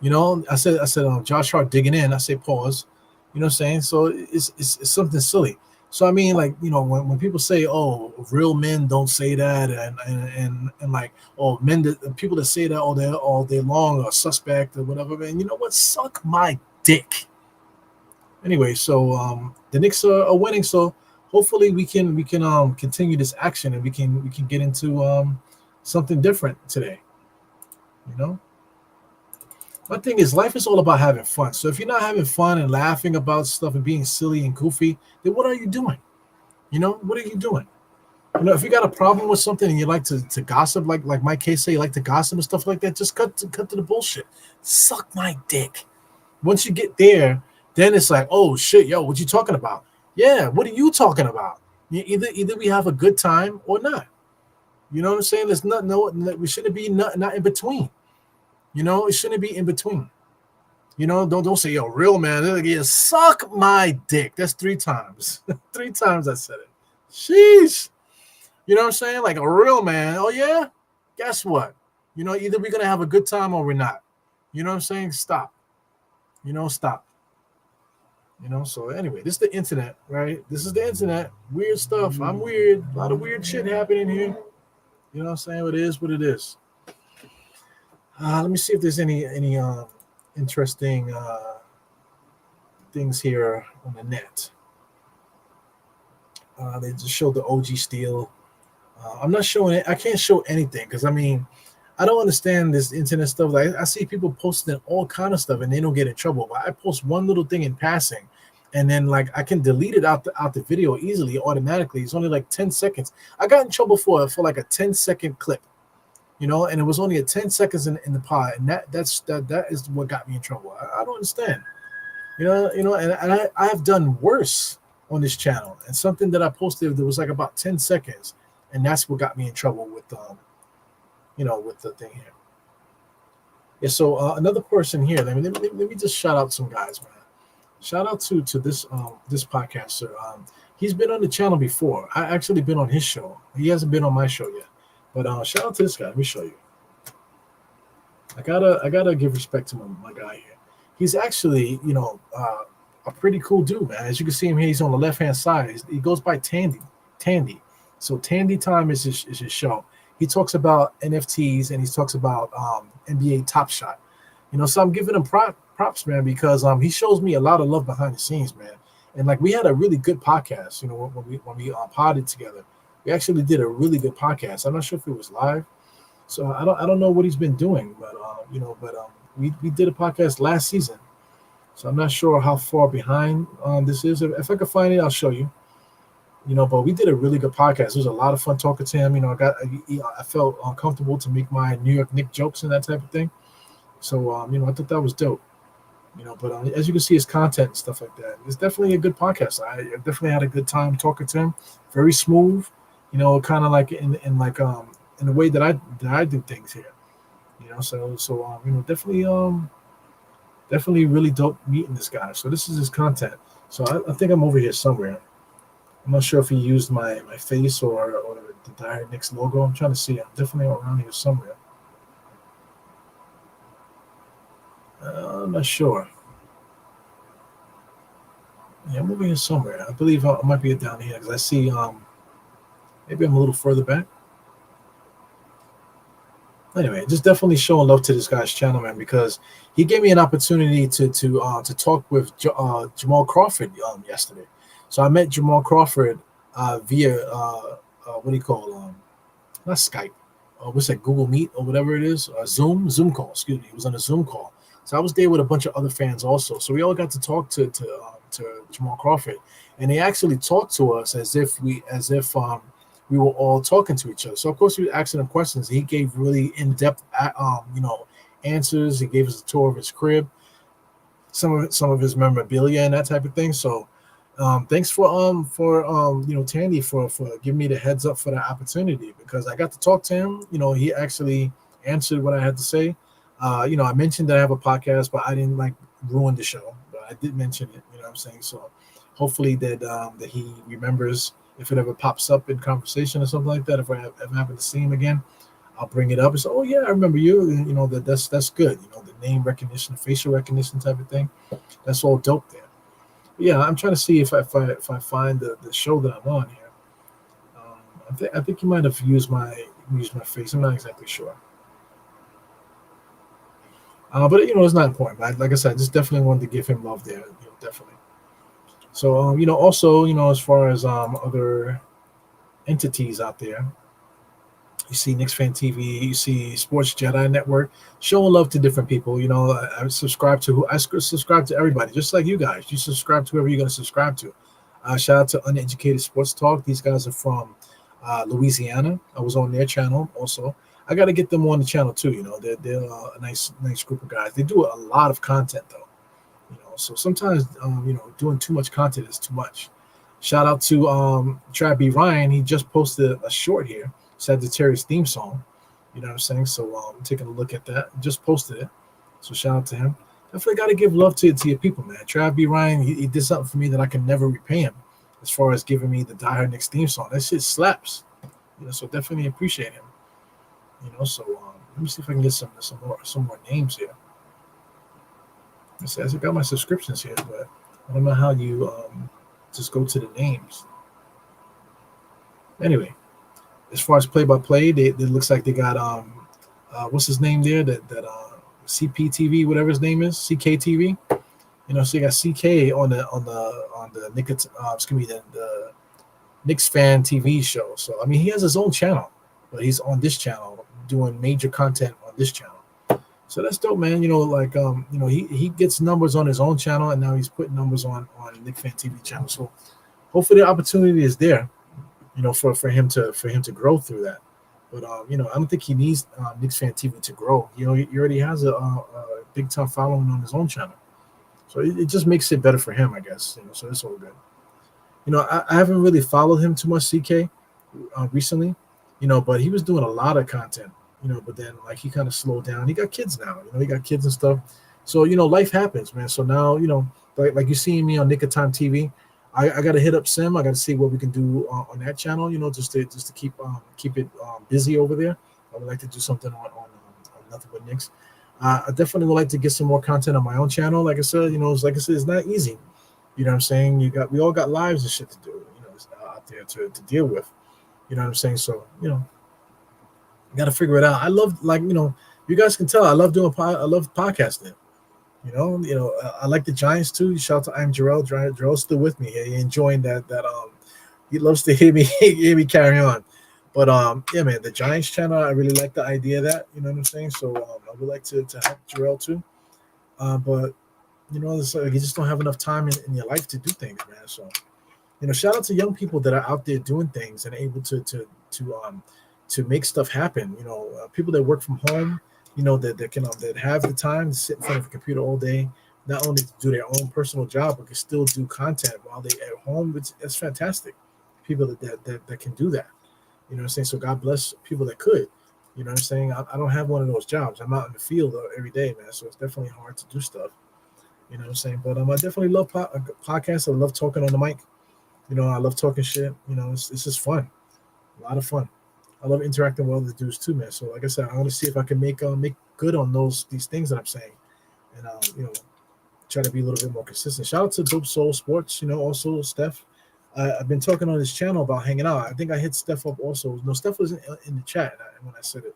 S2: I said Josh Hart digging in. I say pause. You know what I'm saying? So it's something silly. So I mean, when people say, "Oh, real men don't say that," and like, "Oh, people that say that all day long are suspect or whatever," man, you know what? Suck my dick. Anyway, so the Knicks are winning. So hopefully we can continue this action and we can get into something different today. My thing is, life is all about having fun. So if you're not having fun and laughing about stuff and being silly and goofy, then what are you doing? What are you doing? If you got a problem with something and you like to gossip, like Mike K say, you like to gossip and stuff like that, just cut to the bullshit. Suck my dick. Once you get there, then it's like, oh shit, yo, what you talking about? Yeah, what are you talking about? Either we have a good time or not. You know what I'm saying? There's we shouldn't be not in between. It shouldn't be in between. You know, don't say, yo, real man. They're like, yeah, suck my dick. That's 3 times. 3 times I said it. Sheesh. You know what I'm saying? Like a real man. Oh, yeah? Guess what? You know, either we're going to have a good time or we're not. You know what I'm saying? Stop. You know, stop. You know, so anyway, this is the internet, right? This is the internet. Weird stuff. I'm weird. A lot of weird shit happening here. You know what I'm saying? It is what it is. Let me see if there's any interesting things here on the net. They just showed the OG Steel. I'm not showing it. I can't show anything because, I mean, I don't understand this internet stuff. Like, I see people posting all kind of stuff and they don't get in trouble. But I post one little thing in passing, and then like I can delete it out the video easily, automatically. It's only like 10 seconds. I got in trouble for like a 10-second clip, you know, and it was only a 10 seconds in the pod, and that is what got me in trouble. I don't understand, you know, and I have done worse on this channel, and something that I posted that was like about 10 seconds, and that's what got me in trouble with you know, with the thing here. Yeah, so another person here. Let me just shout out some guys, man. Shout out to this this podcaster. He's been on the channel before. I actually been on his show. He hasn't been on my show yet. But shout out to this guy. Let me show you. I gotta give respect to my guy here. He's actually, you know, a pretty cool dude, man. As you can see him here, he's on the left hand side. He goes by Tandy. So Tandy Time is his show. He talks about NFTs and he talks about NBA Top Shot. You know, so I'm giving him props, man, because he shows me a lot of love behind the scenes, man. And like we had a really good podcast, you know, when we podded together. We actually did a really good podcast. I'm not sure if it was live, so I don't know what he's been doing, but you know, we did a podcast last season, so I'm not sure how far behind this is. If I could find it, I'll show you. You know, but we did a really good podcast. It was a lot of fun talking to him. You know, I felt uncomfortable to make my New York Knicks jokes and that type of thing. So, you know, I thought that was dope. You know, but as you can see, his content and stuff like that, it's definitely a good podcast. I definitely had a good time talking to him. Very smooth. You know, kind of like in the way that I do things here. You know, so you know, definitely really dope meeting this guy. So this is his content. So I think I'm over here somewhere. I'm not sure if he used my face or the Dire Knicks logo. I'm trying to see. I'm definitely around here somewhere. I'm not sure. Yeah, I'm over here somewhere. I believe I might be down here because I see. Maybe I'm a little further back. Anyway, just definitely showing love to this guy's channel, man, because he gave me an opportunity to talk with Jamal Crawford yesterday. So I met Jamal Crawford via what do you call not Skype, what's that, Google Meet or whatever it is, Zoom call. Excuse me, it was on a Zoom call. So I was there with a bunch of other fans also. So we all got to talk to Jamal Crawford, and they actually talked to us as if we were all talking to each other. So of course we were asking him questions. He gave really in-depth you know, answers. He gave us a tour of his crib, some of his memorabilia and that type of thing. So thanks for you know, Tandy for giving me the heads up for that opportunity, because I got to talk to him. You know, he actually answered what I had to say. You know, I mentioned that I have a podcast, but I didn't like ruin the show, but I did mention it, you know what I'm saying? So hopefully that he remembers if it ever pops up in conversation or something like that. If I ever happen to see him again, I'll bring it up and say, oh yeah, I remember you. And, you know, that's good. You know, the name recognition, the facial recognition type of thing. That's all dope there. Yeah, I'm trying to see if I find the show that I'm on here. I think you might have used my face. I'm not exactly sure. But you know, it's not important. But like I said, I just definitely wanted to give him love there. You know, definitely. So you know, also, you know, as far as other entities out there, you see Knicks Fan TV, you see Sports Jedi Network, showing love to different people. You know, I subscribe to everybody, just like you guys. You subscribe to whoever you're going to subscribe to. Shout out to Uneducated Sports Talk. These guys are from Louisiana. I was on their channel also. I got to get them on the channel too. You know, they're a nice group of guys. They do a lot of content though. You know, so sometimes you know, doing too much content is too much. Shout out to Trav B. Ryan. He just posted a short here. Sagittarius theme song, you know what I'm saying? So I'm taking a look at that. Just posted it, so shout out to him. definitely got to give love to your people, man. Trav B. Ryan, he did something for me that I can never repay him, as far as giving me the Die Hard Knicks theme song. That shit slaps. So definitely appreciate him. So let me see if I can get some more names here. It says I got my subscriptions here, but I don't know how you just go to the names. Anyway, as far as play by play, it looks like they got what's his name there? That CPTV, whatever his name is, CKTV. So you got CK on the Knicks, the Knicks fan TV show. So I mean, he has his own channel, but he's on this channel doing major content on this channel. So that's dope, man. He gets numbers on his own channel, and now he's putting numbers on Knicks fan TV channel. So hopefully the opportunity is there, for him to grow through that. But I don't think he needs Knicks fan TV to grow. He already has a big time following on his own channel. So it just makes it better for him, I guess. So it's all good. I haven't really followed him too much, CK, recently. But he was doing a lot of content. But then he kind of slowed down. He got kids now. He got kids and stuff. So life happens, man. So now like you seeing me on Nick of Time TV. I got to hit up Sim. I got to see what we can do on that channel. Just to keep it busy over there. I would like to do something on Nothing But Knicks. I definitely would like to get some more content on my own channel. Like I said, it's not easy. You know what I'm saying? We all got lives and shit to do. Out there to deal with. You know what I'm saying? So got to figure it out. I love you guys can tell I love I love podcasting. I like the Giants too. Shout out to I'm Jarrell. Jarrell's still with me. He enjoying that he loves to hear me carry on. But yeah, man, the Giants channel, I really like the idea of that. You know what I'm saying? So I would like to help Jarrell too. But it's like you just don't have enough time in your life to do things, man. So shout out to young people that are out there doing things and able to make stuff happen. People that work from home. That have the time to sit in front of a computer all day, not only to do their own personal job, but can still do content while they're at home. It's fantastic. People that can do that. You know what I'm saying? So God bless people that could. You know what I'm saying? I don't have one of those jobs. I'm out in the field every day, man. So it's definitely hard to do stuff. You know what I'm saying? But I definitely love podcasts. I love talking on the mic. I love talking shit. It's just fun. A lot of fun. I love interacting with other dudes too, man. So like I said, I want to see if I can make good on these things that I'm saying, and try to be a little bit more consistent. Shout out to Dope Soul Sports, also Steph. I've been talking on this channel about hanging out. I think I hit Steph up also. No, Steph was in the chat when I said it,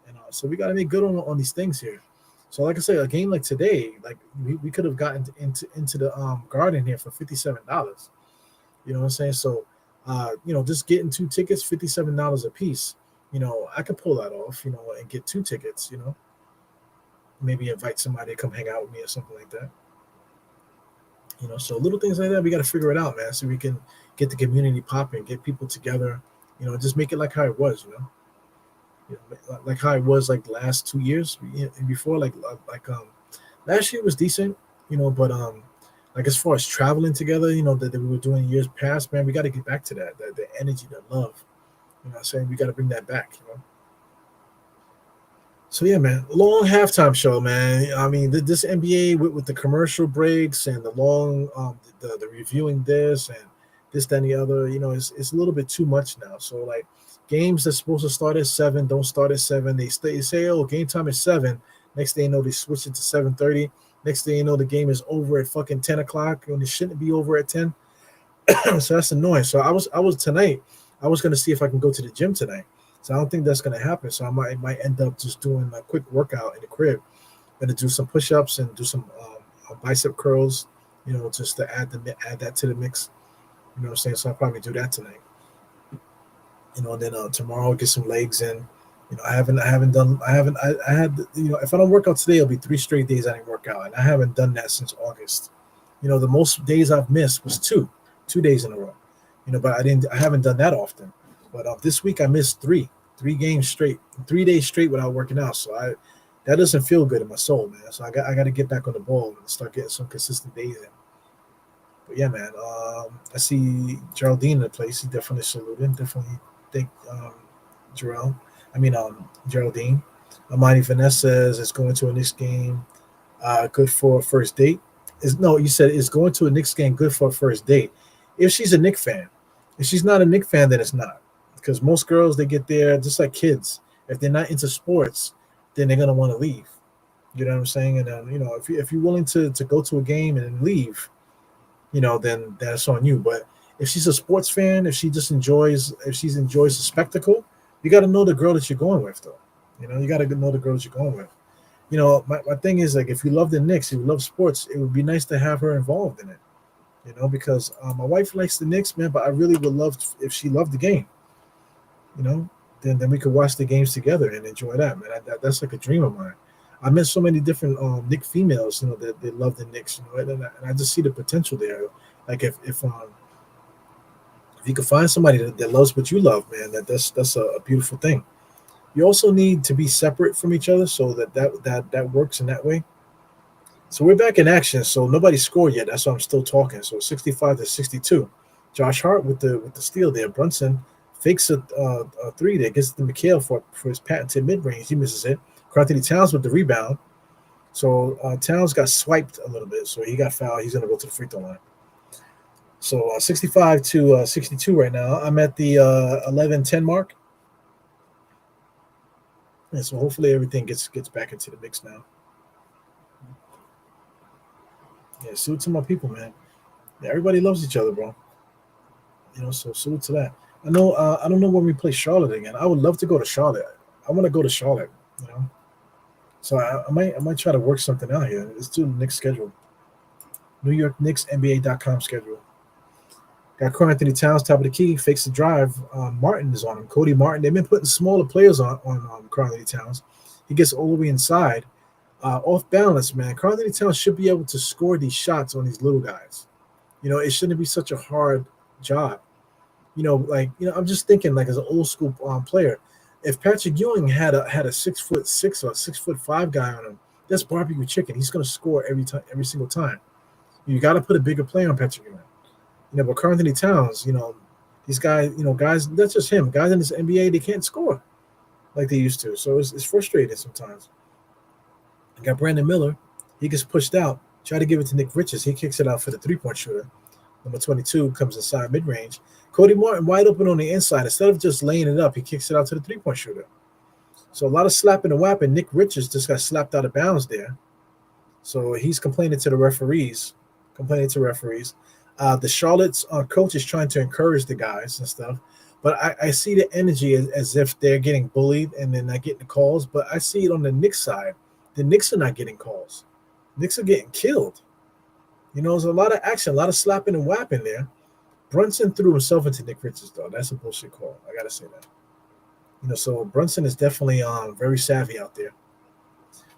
S2: and so we got to make good on these things here. So like I said, a game like today, like we could have gotten into the garden here for $57. You know what I'm saying? So. Just getting 2 tickets, $57 a piece. I could pull that off, and get 2 tickets, maybe invite somebody to come hang out with me or something like that. So little things like that, we got to figure it out, man, so we can get the community popping, get people together, just make it like how it was, like how it was like the last 2 years and before, like last year was decent, but like as far as traveling together, that we were doing years past, man, we got to get back to that, the energy, the love. You know what I'm saying? We got to bring that back, So yeah, man, long halftime show, man. I mean, this NBA with the commercial breaks and the long, the reviewing this and this, that, and the other, it's a little bit too much now. So like games that's supposed to start at 7 don't start at 7. They say, oh, game time is 7. Next thing you know, they switch it to 7:30. Next thing you know, the game is over at fucking 10 o'clock when it shouldn't be over at 10. So that's annoying. So I was tonight. I was gonna see if I can go to the gym tonight. So I don't think that's gonna happen. So I might end up just doing a quick workout in the crib. Gonna do some push-ups and do some bicep curls. Just to add that to the mix. You know what I'm saying? So I'll probably do that tonight. And then tomorrow I'll get some legs in. I had, if I don't work out today, it'll be 3 straight days I didn't work out. And I haven't done that since August. The most days I've missed was 2 days in a row, but I haven't done that often. But this week I missed 3 games straight, 3 days straight without working out. So that doesn't feel good in my soul, man. So I got to get back on the ball and start getting some consistent days in. But yeah, man, I see Geraldine in the place. He definitely saluted. Definitely thank Geraldine. Amani Vanessa says it's going to a Knicks game. Good for a first date. No, you said is going to a Knicks game good for a first date. If she's a Knicks fan, if she's not a Knicks fan, then it's not. Because most girls they get there just like kids. If they're not into sports, then they're gonna want to leave. You know what I'm saying? And then if you're willing to go to a game and then leave, then that's on you. But if she's a sports fan, if she enjoys the spectacle, you got to know the girl that you're going with, though. You got to know the girl that you're going with. My thing is like if you love the Knicks, if you love sports, it would be nice to have her involved in it. Because my wife likes the Knicks, man, but I really would love if she loved the game. You know, then we could watch the games together and enjoy that, man. That's like a dream of mine. I met so many different Knicks females, that they love the Knicks, and I just see the potential there. Like if you can find somebody that loves what you love, man, that's a beautiful thing. You also need to be separate from each other so that works in that way. So we're back in action. So nobody scored yet. That's why I'm still talking. So 65-62. Josh Hart with the steal there. Brunson fakes a three there, gets to McHale for his patented mid range. He misses it. Anthony Towns with the rebound. So Towns got swiped a little bit, so he got fouled. He's going to go to the free throw line. So 65-62 right now. I'm at the 11-10 mark. And so hopefully everything gets back into the mix now. Yeah, salute to my people, man. Yeah, everybody loves each other, bro. So salute to that. I know. I don't know when we play Charlotte again. I would love to go to Charlotte. I want to go to Charlotte. So I might try to work something out here. Let's do the Knicks schedule. New York Knicks NBA.com schedule. Got Anthony Towns, top of the key, fakes the drive. Martin is on him. Cody Martin. They've been putting smaller players on Anthony Towns. He gets all the way inside. Off balance, man. Anthony Towns should be able to score these shots on these little guys. It shouldn't be such a hard job. I'm just thinking like as an old school player, if Patrick Ewing had a 6'6" or 6'5" guy on him, that's barbecue chicken. He's going to score every single time. You got to put a bigger player on Patrick Ewing. But Karl Anthony Towns, these guys, guys, that's just him. Guys in this NBA, they can't score like they used to. So it's frustrating sometimes. You got Brandon Miller. He gets pushed out. Try to give it to Nick Richards. He kicks it out for the three-point shooter. Number 22 comes inside mid-range. Cody Martin wide open on the inside. Instead of just laying it up, he kicks it out to the three-point shooter. So a lot of slapping and whapping. Nick Richards just got slapped out of bounds there. So he's complaining to referees. The Charlotte's coach is trying to encourage the guys and stuff. But I see the energy as if they're getting bullied and they're not getting the calls. But I see it on the Knicks side. The Knicks are not getting calls. Knicks are getting killed. There's a lot of action, a lot of slapping and whapping there. Brunson threw himself into Nick Richards, though. That's a bullshit call. I got to say that. So Brunson is definitely very savvy out there.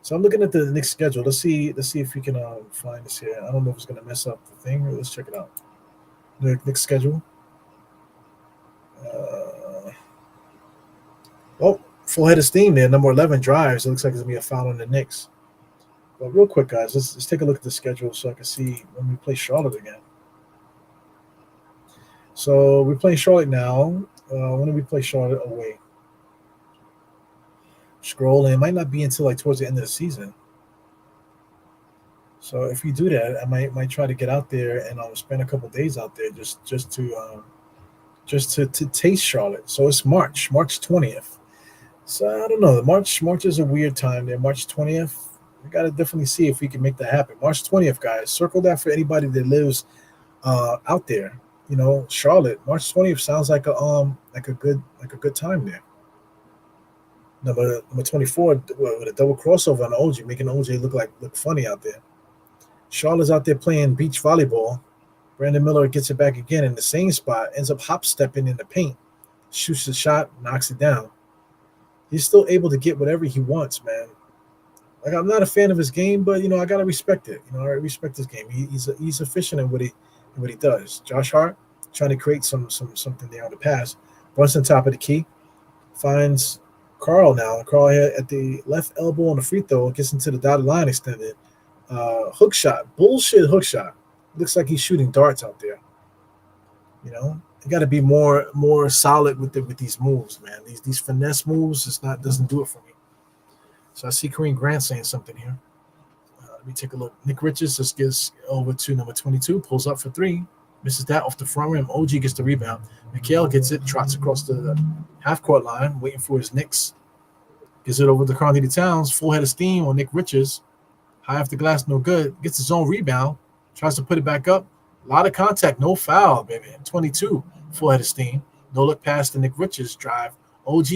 S2: So I'm looking at the Knicks schedule. Let's see if we can find this here. I don't know if it's going to mess up the thing. Let's check it out. The Knicks schedule. Full head of steam there. Number 11 drives. It looks like there's going to be a foul on the Knicks. But real quick, guys, let's take a look at the schedule so I can see when we play Charlotte again. So we're playing Charlotte now. When do we play Charlotte away? Scrolling. It might not be until towards the end of the season. So if we do that, I might try to get out there and spend a couple days out there just to taste Charlotte. So it's March 20th. So I don't know. March is a weird time there. March 20th. We got to definitely see if we can make that happen. March 20th, guys. Circle that for anybody that lives out there. Charlotte. March 20th sounds like a good time there. Number 24 with a double crossover on OG, making OJ look funny out there. Charlotte's out there playing beach volleyball. Brandon Miller gets it back again in the same spot, ends up hop stepping in the paint, shoots the shot, knocks it down. He's still able to get whatever he wants, man. I'm not a fan of his game, but I gotta respect it. I respect his game. He's efficient in what he does. Josh Hart trying to create something there on the pass. Brunson top of the key, finds Carl now. Carl here at the left elbow on the free throw, gets into the dotted line extended. Hook shot, bullshit hook shot. Looks like he's shooting darts out there. You got to be more solid with these moves, man. These finesse moves doesn't do it for me. So I see Kareem Grant saying something here. Let me take a look. Nick Richards just gets over to number 22, pulls up for three, misses that off the front rim. OG gets the rebound. Mikhail gets it, trots across the half-court line, waiting for his Knicks. Gets it over to Carl Towns, full head of steam on Nick Richards. High off the glass, no good. Gets his own rebound, tries to put it back up. A lot of contact, no foul, baby. 22, full head of steam. No look past the Nick Richards drive. OG,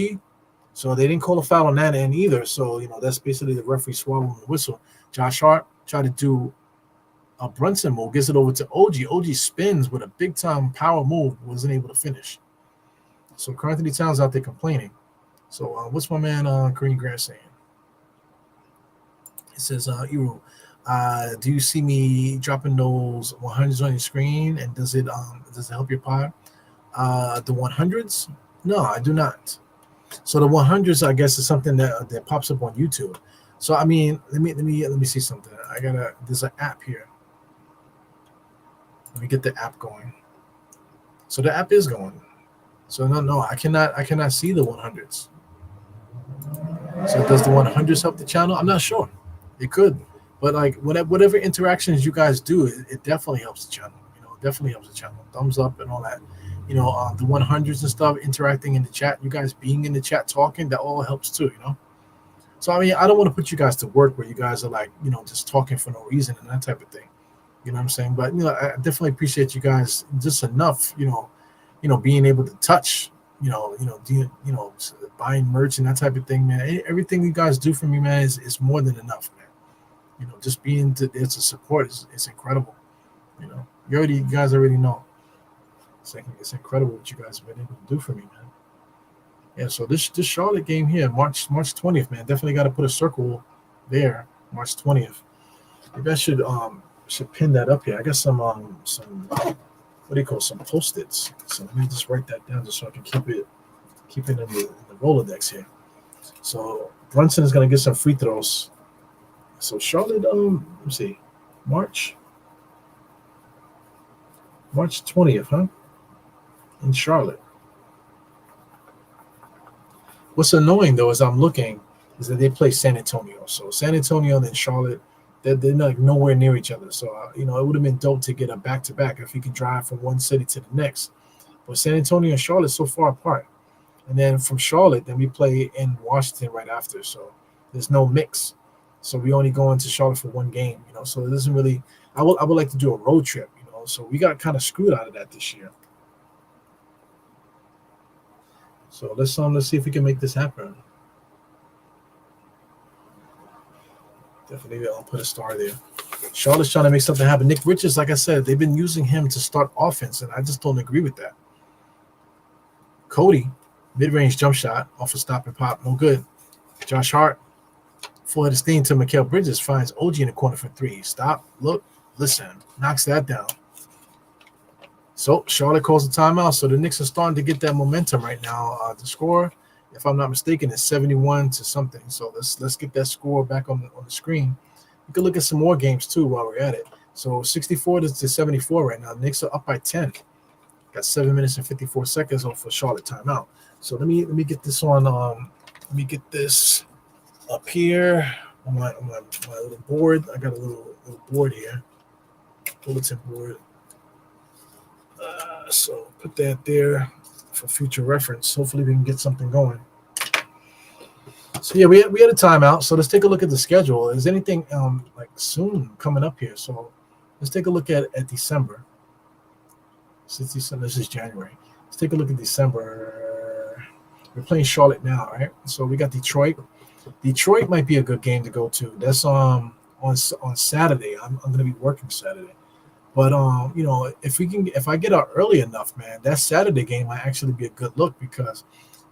S2: so they didn't call a foul on that end either. So, that's basically the referee swallowing the whistle. Josh Hart tried to do a Brunson move, gets it over to OG. OG spins with a big-time power move, wasn't able to finish. So, Carl Towns out there complaining. So, what's my man Kareem Grant saying? It says, Eru, do you see me dropping those 100s on your screen? And does it help your pod? The 100s? No, I do not. So the 100s, I guess, is something that pops up on YouTube. So I mean, let me see something. There's an app here. Let me get the app going. So the app is going. So no, I cannot see the 100s. So does the 100s help the channel? I'm not sure. It could, but like whatever interactions you guys do, it definitely helps the channel. It definitely helps the channel. Thumbs up and all that. The 100s and stuff, interacting in the chat, you guys being in the chat talking, that all helps too. So I mean, I don't want to put you guys to work where you guys are like, just talking for no reason and that type of thing. You know what I'm saying? But I definitely appreciate you guys just enough. Being able to touch. Buying merch and that type of thing, man. Everything you guys do for me, man, is more than enough, man. Just being there to support is incredible. You guys already know. It's incredible what you guys have been able to do for me, man. Yeah, so this Charlotte game here, March 20th, man. Definitely got to put a circle there, March 20th. Maybe I should pin that up here. I got some some Post-its. So let me just write that down just so I can keep it in the Rolodex here. So Brunson is gonna get some free throws. So Charlotte, let's see, March 20th, huh? In Charlotte. What's annoying though is I'm looking is that they play San Antonio. So San Antonio and Charlotte, they're like nowhere near each other. So it would have been dope to get a back-to-back if you could drive from one city to the next. But San Antonio and Charlotte so far apart. And then from Charlotte, then we play in Washington right after. So there's no mix. So we only go into Charlotte for one game, So it doesn't really. I would like to do a road trip, So we got kind of screwed out of that this year. So let's see if we can make this happen. Definitely, I'll put a star there. Charlotte's trying to make something happen. Nick Richards, like I said, they've been using him to start offense, and I just don't agree with that. Cody, mid-range jump shot off a stop and pop, no good. Josh Hart, full head of steam to Mikal Bridges, finds OG in the corner for three. Stop, look, listen, knocks that down. So Charlotte calls a timeout. So the Knicks are starting to get that momentum right now. The score, if I'm not mistaken, is 71 to something. So let's get that score back on the screen. You can look at some more games too while we're at it. So 64 to 74 right now. The Knicks are up by 10. Got 7 minutes and 54 seconds on for Charlotte timeout. So let me get this on. Let me get this up here on my little board. I got a little board here, bulletin board. So put that there for future reference. Hopefully we can get something going. So yeah, we had a timeout. So let's take a look at the schedule. Is anything like soon coming up here? So let's take a look at December. Since December, this is January. Let's take a look at December. We're playing Charlotte now, right? So we got Detroit. Detroit might be a good game to go to. That's on Saturday. I'm going to be working Saturday. But if I get out early enough, man, that Saturday game might actually be a good look because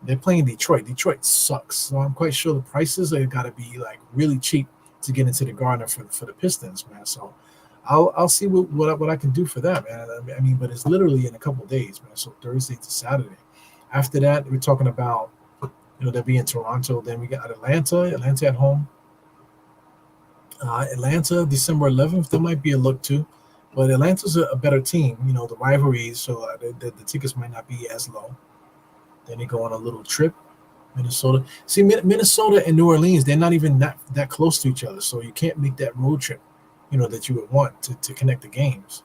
S2: they're playing Detroit. Detroit sucks. So I'm quite sure the prices are got to be like really cheap to get into the Garden for the Pistons, man. So I'll see what I can do for that, man. I mean, but it's literally in a couple of days, man. So Thursday to Saturday. After that, we're talking about, they'll be in Toronto. Then we got Atlanta at home. Atlanta, December 11th, there might be a look too. But Atlanta's a better team, the rivalries, so the tickets might not be as low. Then they go on a little trip Minnesota. See, Minnesota and New Orleans, they're not even that close to each other, so you can't make that road trip, that you would want to connect the games.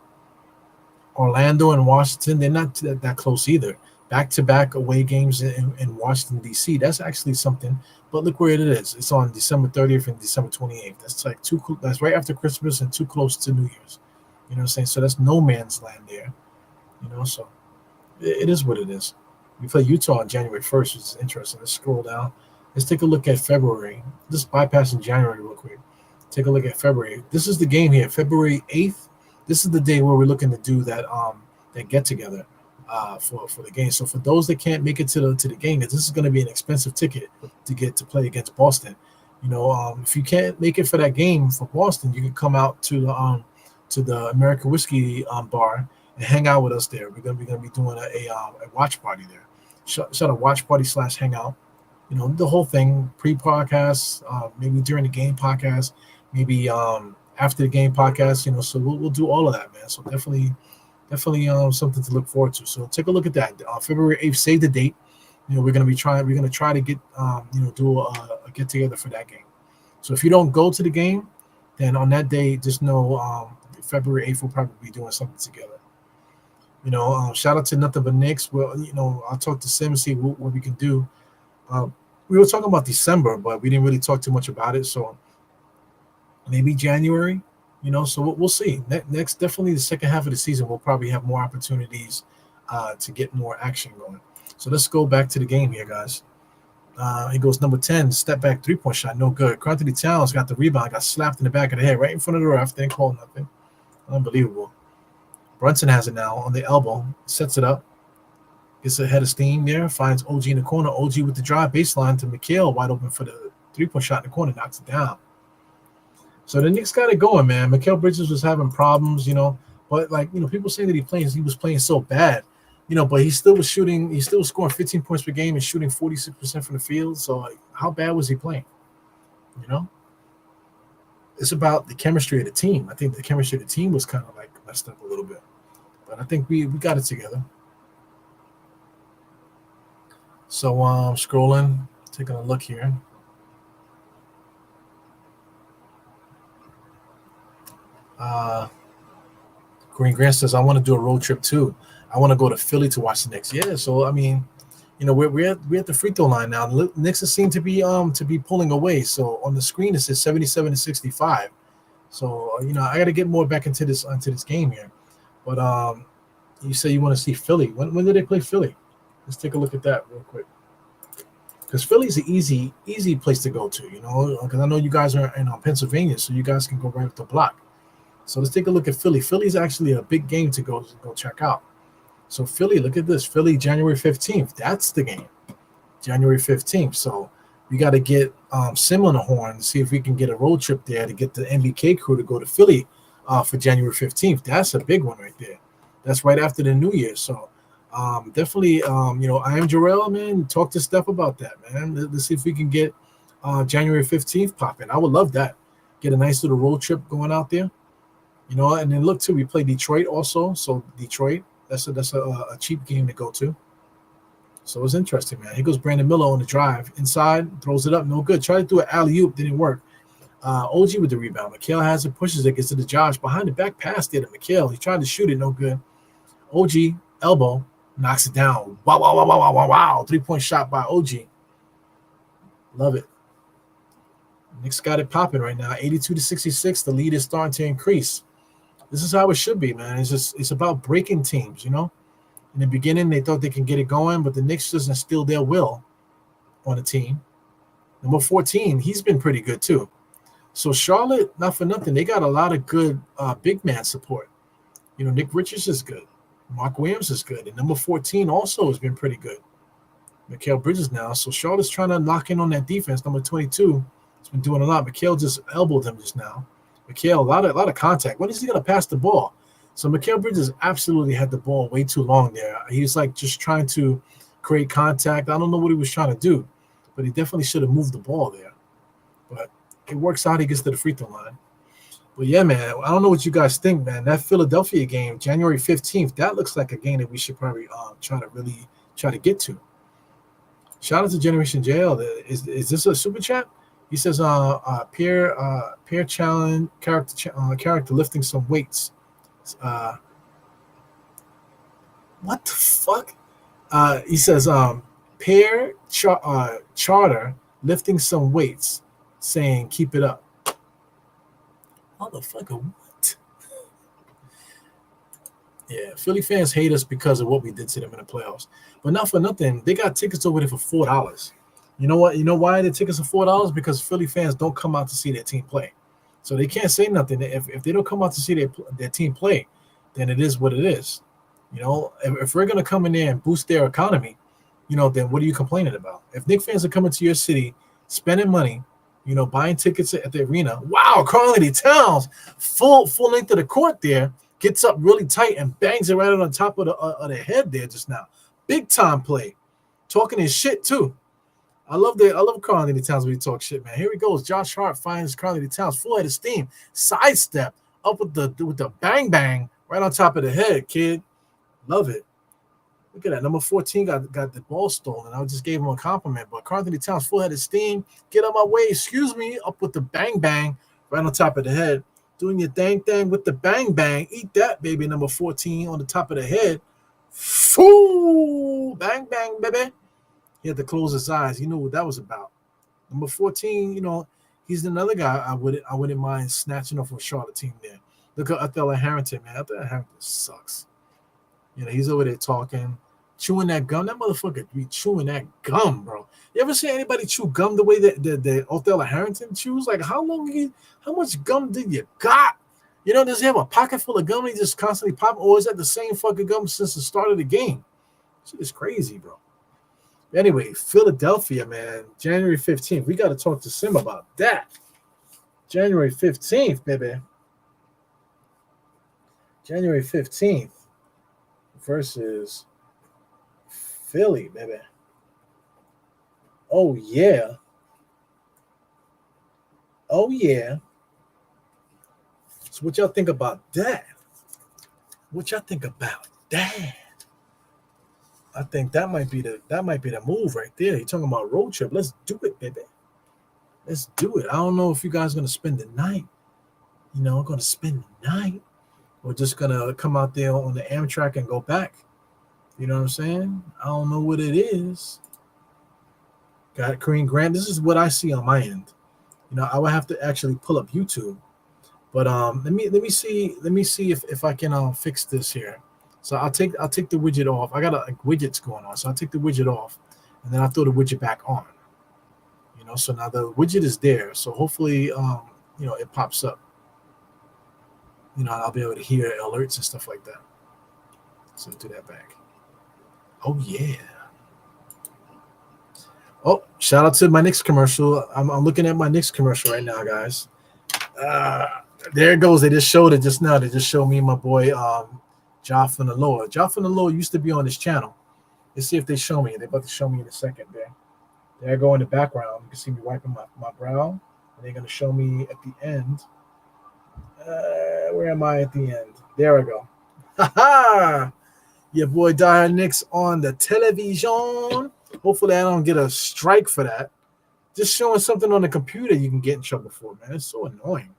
S2: Orlando and Washington, they're not that close either. Back-to-back away games in Washington, D.C., that's actually something. But look where it is. It's on December 30th and December 28th. That's like that's right after Christmas and too close to New Year's. You know what I'm saying? So that's no man's land there. So it is what it is. We play Utah on January 1st, which is interesting. Let's scroll down. Let's take a look at February. Just bypassing January real quick. Take a look at February. This is the game here, February 8th. This is the day where we're looking to do that get together for the game. So for those that can't make it to the game, this is going to be an expensive ticket to get to play against Boston. If you can't make it for that game for Boston, you can come out to the American Whiskey bar and hang out with us there. We're gonna be doing a watch party there. Shut a watch party / hangout. The whole thing, pre-podcast, maybe during the game podcast, maybe after the game podcast. So we'll do all of that, man. So definitely something to look forward to. So take a look at that. February 8th, save the date. We're gonna try to get do a get together for that game. So if you don't go to the game, then on that day, just know February 8th we'll probably be doing something together. Shout out to Nothing But Knicks. Well, I'll talk to Sim and see what we can do. We were talking about December, but we didn't really talk too much about it. So maybe January, so we'll see. Next, definitely the second half of the season, we'll probably have more opportunities to get more action going. So let's go back to the game here, guys. It goes number 10, step back 3-point shot, no good. Carl-Anthony Towns got the rebound, got slapped in the back of the head right in front of the ref. They didn't call nothing. Unbelievable. Brunson has it now on the elbow, sets it up, gets a head of steam there, finds OG in the corner. OG with the drive baseline to McHale, wide open for the 3-point shot in the corner, knocks it down. So the Knicks got it going, man. Mikal Bridges was having problems, but people saying that he was playing so bad, but he still was scoring 15 points per game and shooting 46% from the field. So how bad was he playing? It's about the chemistry of the team. I think the chemistry of the team was kind of messed up a little bit. But I think we got it together. So scrolling, taking a look here. Green Grant says, I want to do a road trip too. I want to go to Philly to watch the Knicks. Yeah, so I mean, we're at the free throw line now. The Knicks seem to be pulling away. So on the screen it says 77-65. So I got to get more back into this game here. But you say you want to see Philly. When did they play Philly? Let's take a look at that real quick. Because Philly's an easy place to go to, because I know you guys are in Pennsylvania, so you guys can go right up the block. So let's take a look at Philly. Philly's actually a big game to go check out. So Philly, look at this. Philly, January 15th. That's the game. January 15th. So we got to get Sim on the horn and see if we can get a road trip there to get the MBK crew to go to Philly for January 15th. That's a big one right there. That's right after the New Year. So definitely, I am Jarrell, man. Talk to Steph about that, man. Let's see if we can get January 15th popping. I would love that. Get a nice little road trip going out there. And then look too, we play Detroit also. So Detroit, that's a cheap game to go to. So it's interesting, man. Here goes Brandon Miller on the drive. Inside, throws it up, no good. Tried to do an alley-oop, didn't work. OG with the rebound. McHale has it, pushes it, gets to the Josh. Behind the back pass there to McHale. He tried to shoot it, no good. OG, elbow, knocks it down. Wow. 3-point shot by OG. Love it. Knicks got it popping right now. 82-66. The lead is starting to increase. This is how it should be, man. It's about breaking teams, In the beginning, they thought they can get it going, but the Knicks just instilled their will on the team. Number 14, he's been pretty good too. So Charlotte, not for nothing, they got a lot of good big man support. Nick Richards is good. Mark Williams is good. And number 14 also has been pretty good. Mikal Bridges now. So Charlotte's trying to lock in on that defense. Number 22 has been doing a lot. Mikal just elbowed him just now. Mikal, a lot of contact. When is he going to pass the ball? So Mikal Bridges absolutely had the ball way too long there. He was just trying to create contact. I don't know what he was trying to do, but he definitely should have moved the ball there. But it works out. He gets to the free throw line. But yeah, man, I don't know what you guys think, man. That Philadelphia game, January 15th, that looks like a game that we should probably try to get to. Shout out to Generation JL. Is this a super chat? He says, peer challenge character lifting some weights. What the fuck? He says, charter lifting some weights, saying keep it up. Motherfucker, what? Yeah, Philly fans hate us because of what we did to them in the playoffs. But not for nothing, they got tickets over there for $4. You know what? You know why the tickets are $4? Because Philly fans don't come out to see their team play. So they can't say nothing. If they don't come out to see their team play, then it is what it is. You know, if we're going to come in there and boost their economy, you know, then what are you complaining about? If Knicks fans are coming to your city, spending money, you know, buying tickets at the arena, wow, Karl-Anthony Towns, full length of the court there, gets up really tight and bangs it right on top of the head there just now. Big time play. Talking his shit too. I love Karl-Anthony Towns when he talks shit, man. Here he goes. Josh Hart finds Karl-Anthony Towns full head of steam. Sidestep up with the bang bang right on top of the head, kid. Love it. Look at that. Number 14 got the ball stolen. I just gave him a compliment. But Karl-Anthony Towns full head of steam. Get out my way. Excuse me. Up with the bang bang right on top of the head. Doing your thing with the bang bang. Eat that, baby. Number 14 on the top of the head. Fool. Bang bang, baby. He had to close his eyes. He knew what that was about. Number 14, you know, he's another guy I wouldn't mind snatching off a Charlotte team there. Look at Othello Harrington, man. Othello Harrington sucks. You know, he's over there talking, chewing that gum. That motherfucker be chewing that gum, bro. You ever see anybody chew gum the way that Othello Harrington chews? Like, how much gum did you got? You know, does he have a pocket full of gum and he just constantly pop? Or is that the same fucking gum since the start of the game? Shit is crazy, bro. Anyway, Philadelphia, man, January 15th. We got to talk to Sim about that. January 15th, baby. January 15th versus Philly, baby. Oh, yeah. Oh, yeah. So what y'all think about that? What y'all think about that? I think that might be the move right there. You're talking about road trip. Let's do it, baby. Let's do it. I don't know if you guys are gonna spend the night. You know, gonna spend the night. We're just gonna come out there on the Amtrak and go back. You know what I'm saying? I don't know what it is. Got Kareem Grant. This is what I see on my end. You know, I would have to actually pull up YouTube. But let me see if I can fix this here. So I'll take the widget off. I got widgets going on, so I'll take the widget off, and then I'll throw the widget back on. You know, so now the widget is there. So hopefully, you know, it pops up. You know, I'll be able to hear alerts and stuff like that. So do that back. Oh yeah. Oh, shout out to my Knicks commercial. I'm looking at my Knicks commercial right now, guys. There it goes. They just showed it just now. They just showed me and my boy Ja from the Lord. Ja from the Lord used to be on this channel. Let's see if they show me. They're about to show me in a second there. There I go in the background. You can see me wiping my brow. And they're going to show me at the end. Where am I at the end? There I go. Ha-ha! Your boy Dire Knicks on the television. Hopefully I don't get a strike for that. Just showing something on the computer you can get in trouble for, man. It's so annoying.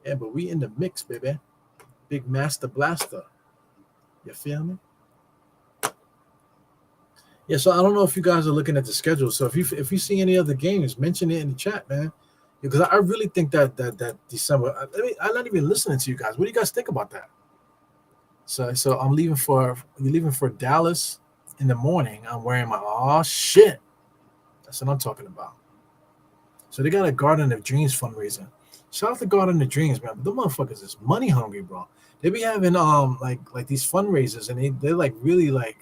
S2: Yeah, but we in the mix, baby. Big Master Blaster. You feel me? Yeah, so I don't know if you guys are looking at the schedule. So if you see any other games, mention it in the chat, man. Because I really think that December. I'm not even listening to you guys. What do you guys think about that? So I'm leaving for Dallas in the morning. I'm wearing my shit. That's what I'm talking about. So they got a Garden of Dreams fundraiser. Shout out to Garden of Dreams, man. But the motherfuckers is money hungry, bro. They be having like these fundraisers, and they're like really like,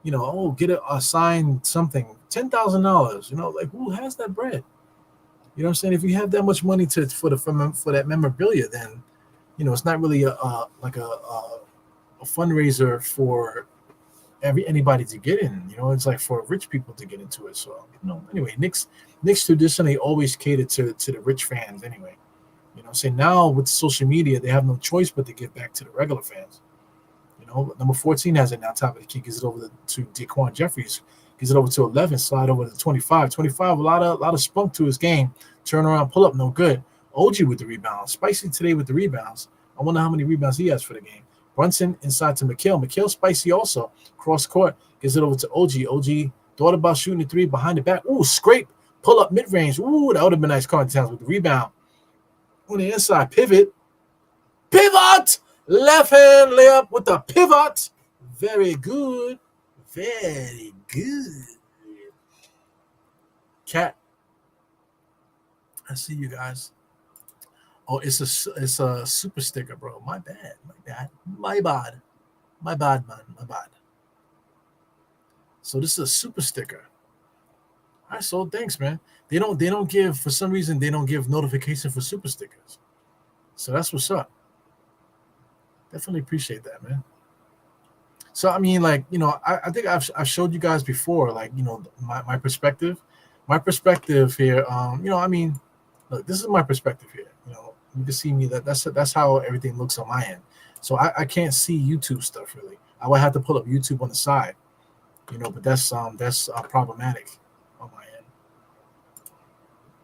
S2: you know, get a sign something, $10,000. You know, like who has that bread? You know what I'm saying? If you have that much money for that memorabilia, then you know it's not really a fundraiser for anybody to get in. You know, it's like for rich people to get into it. So you know, anyway, Knicks traditionally always cater to the rich fans. Anyway, you know, say now with social media, they have no choice but to give back to the regular fans. You know, number 14 has it now, top of the key, gives it over to Daquan Jeffries. Gives it over to 11. Slide over to 25. 25, a lot of spunk to his game. Turn around, pull up, no good. OG with the rebound. Spicy today with the rebounds. I wonder how many rebounds he has for the game. Brunson inside to McHale. McHale spicy also. Cross court. Gives it over to OG. OG thought about shooting the three behind the back. Ooh, scrape. Pull up mid-range. Ooh, that would have been nice contact with the rebound. On the inside, pivot. Pivot! Left hand layup with the pivot. Very good. Very good. Cat. I see you guys. Oh, it's a super sticker, bro. My bad. My bad, man. My bad. So this is a super sticker. All right, so thanks, man. They don't give, for some reason, they don't give notification for super stickers. So that's what's up. Definitely appreciate that, man. So I mean, like, you know, I think I've showed you guys before, like, you know, my perspective. My perspective here, you know, I mean, look, this is my perspective here. You know, you can see me that's how everything looks on my end. So I can't see YouTube stuff really. I would have to pull up YouTube on the side, you know, but that's problematic on my end.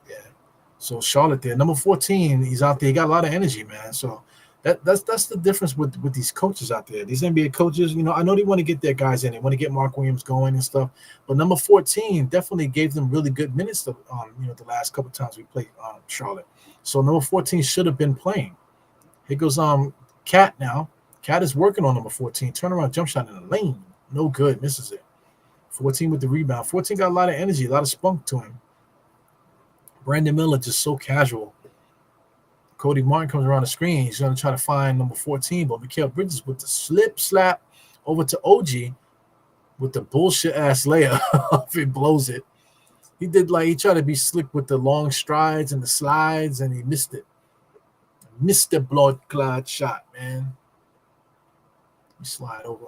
S2: Yeah. So Charlotte there, number 14, he's out there. He got a lot of energy, man. So that's the difference with these coaches out there. These NBA coaches, you know, I know they want to get their guys in. They want to get Mark Williams going and stuff. But number 14 definitely gave them really good minutes to, you know, the last couple of times we played Charlotte. So number 14 should have been playing. Here goes Cat now. Cat is working on number 14. Turnaround jump shot in the lane. No good. Misses it. 14 with the rebound. 14 got a lot of energy, a lot of spunk to him. Brandon Miller just so casual. Cody Martin comes around the screen. He's going to try to find number 14, but Mikal Bridges with the slap over to OG with the bullshit-ass layup. It blows it. He tried to be slick with the long strides and the slides, and he missed it. Missed the blood-clot shot, man. He slide over.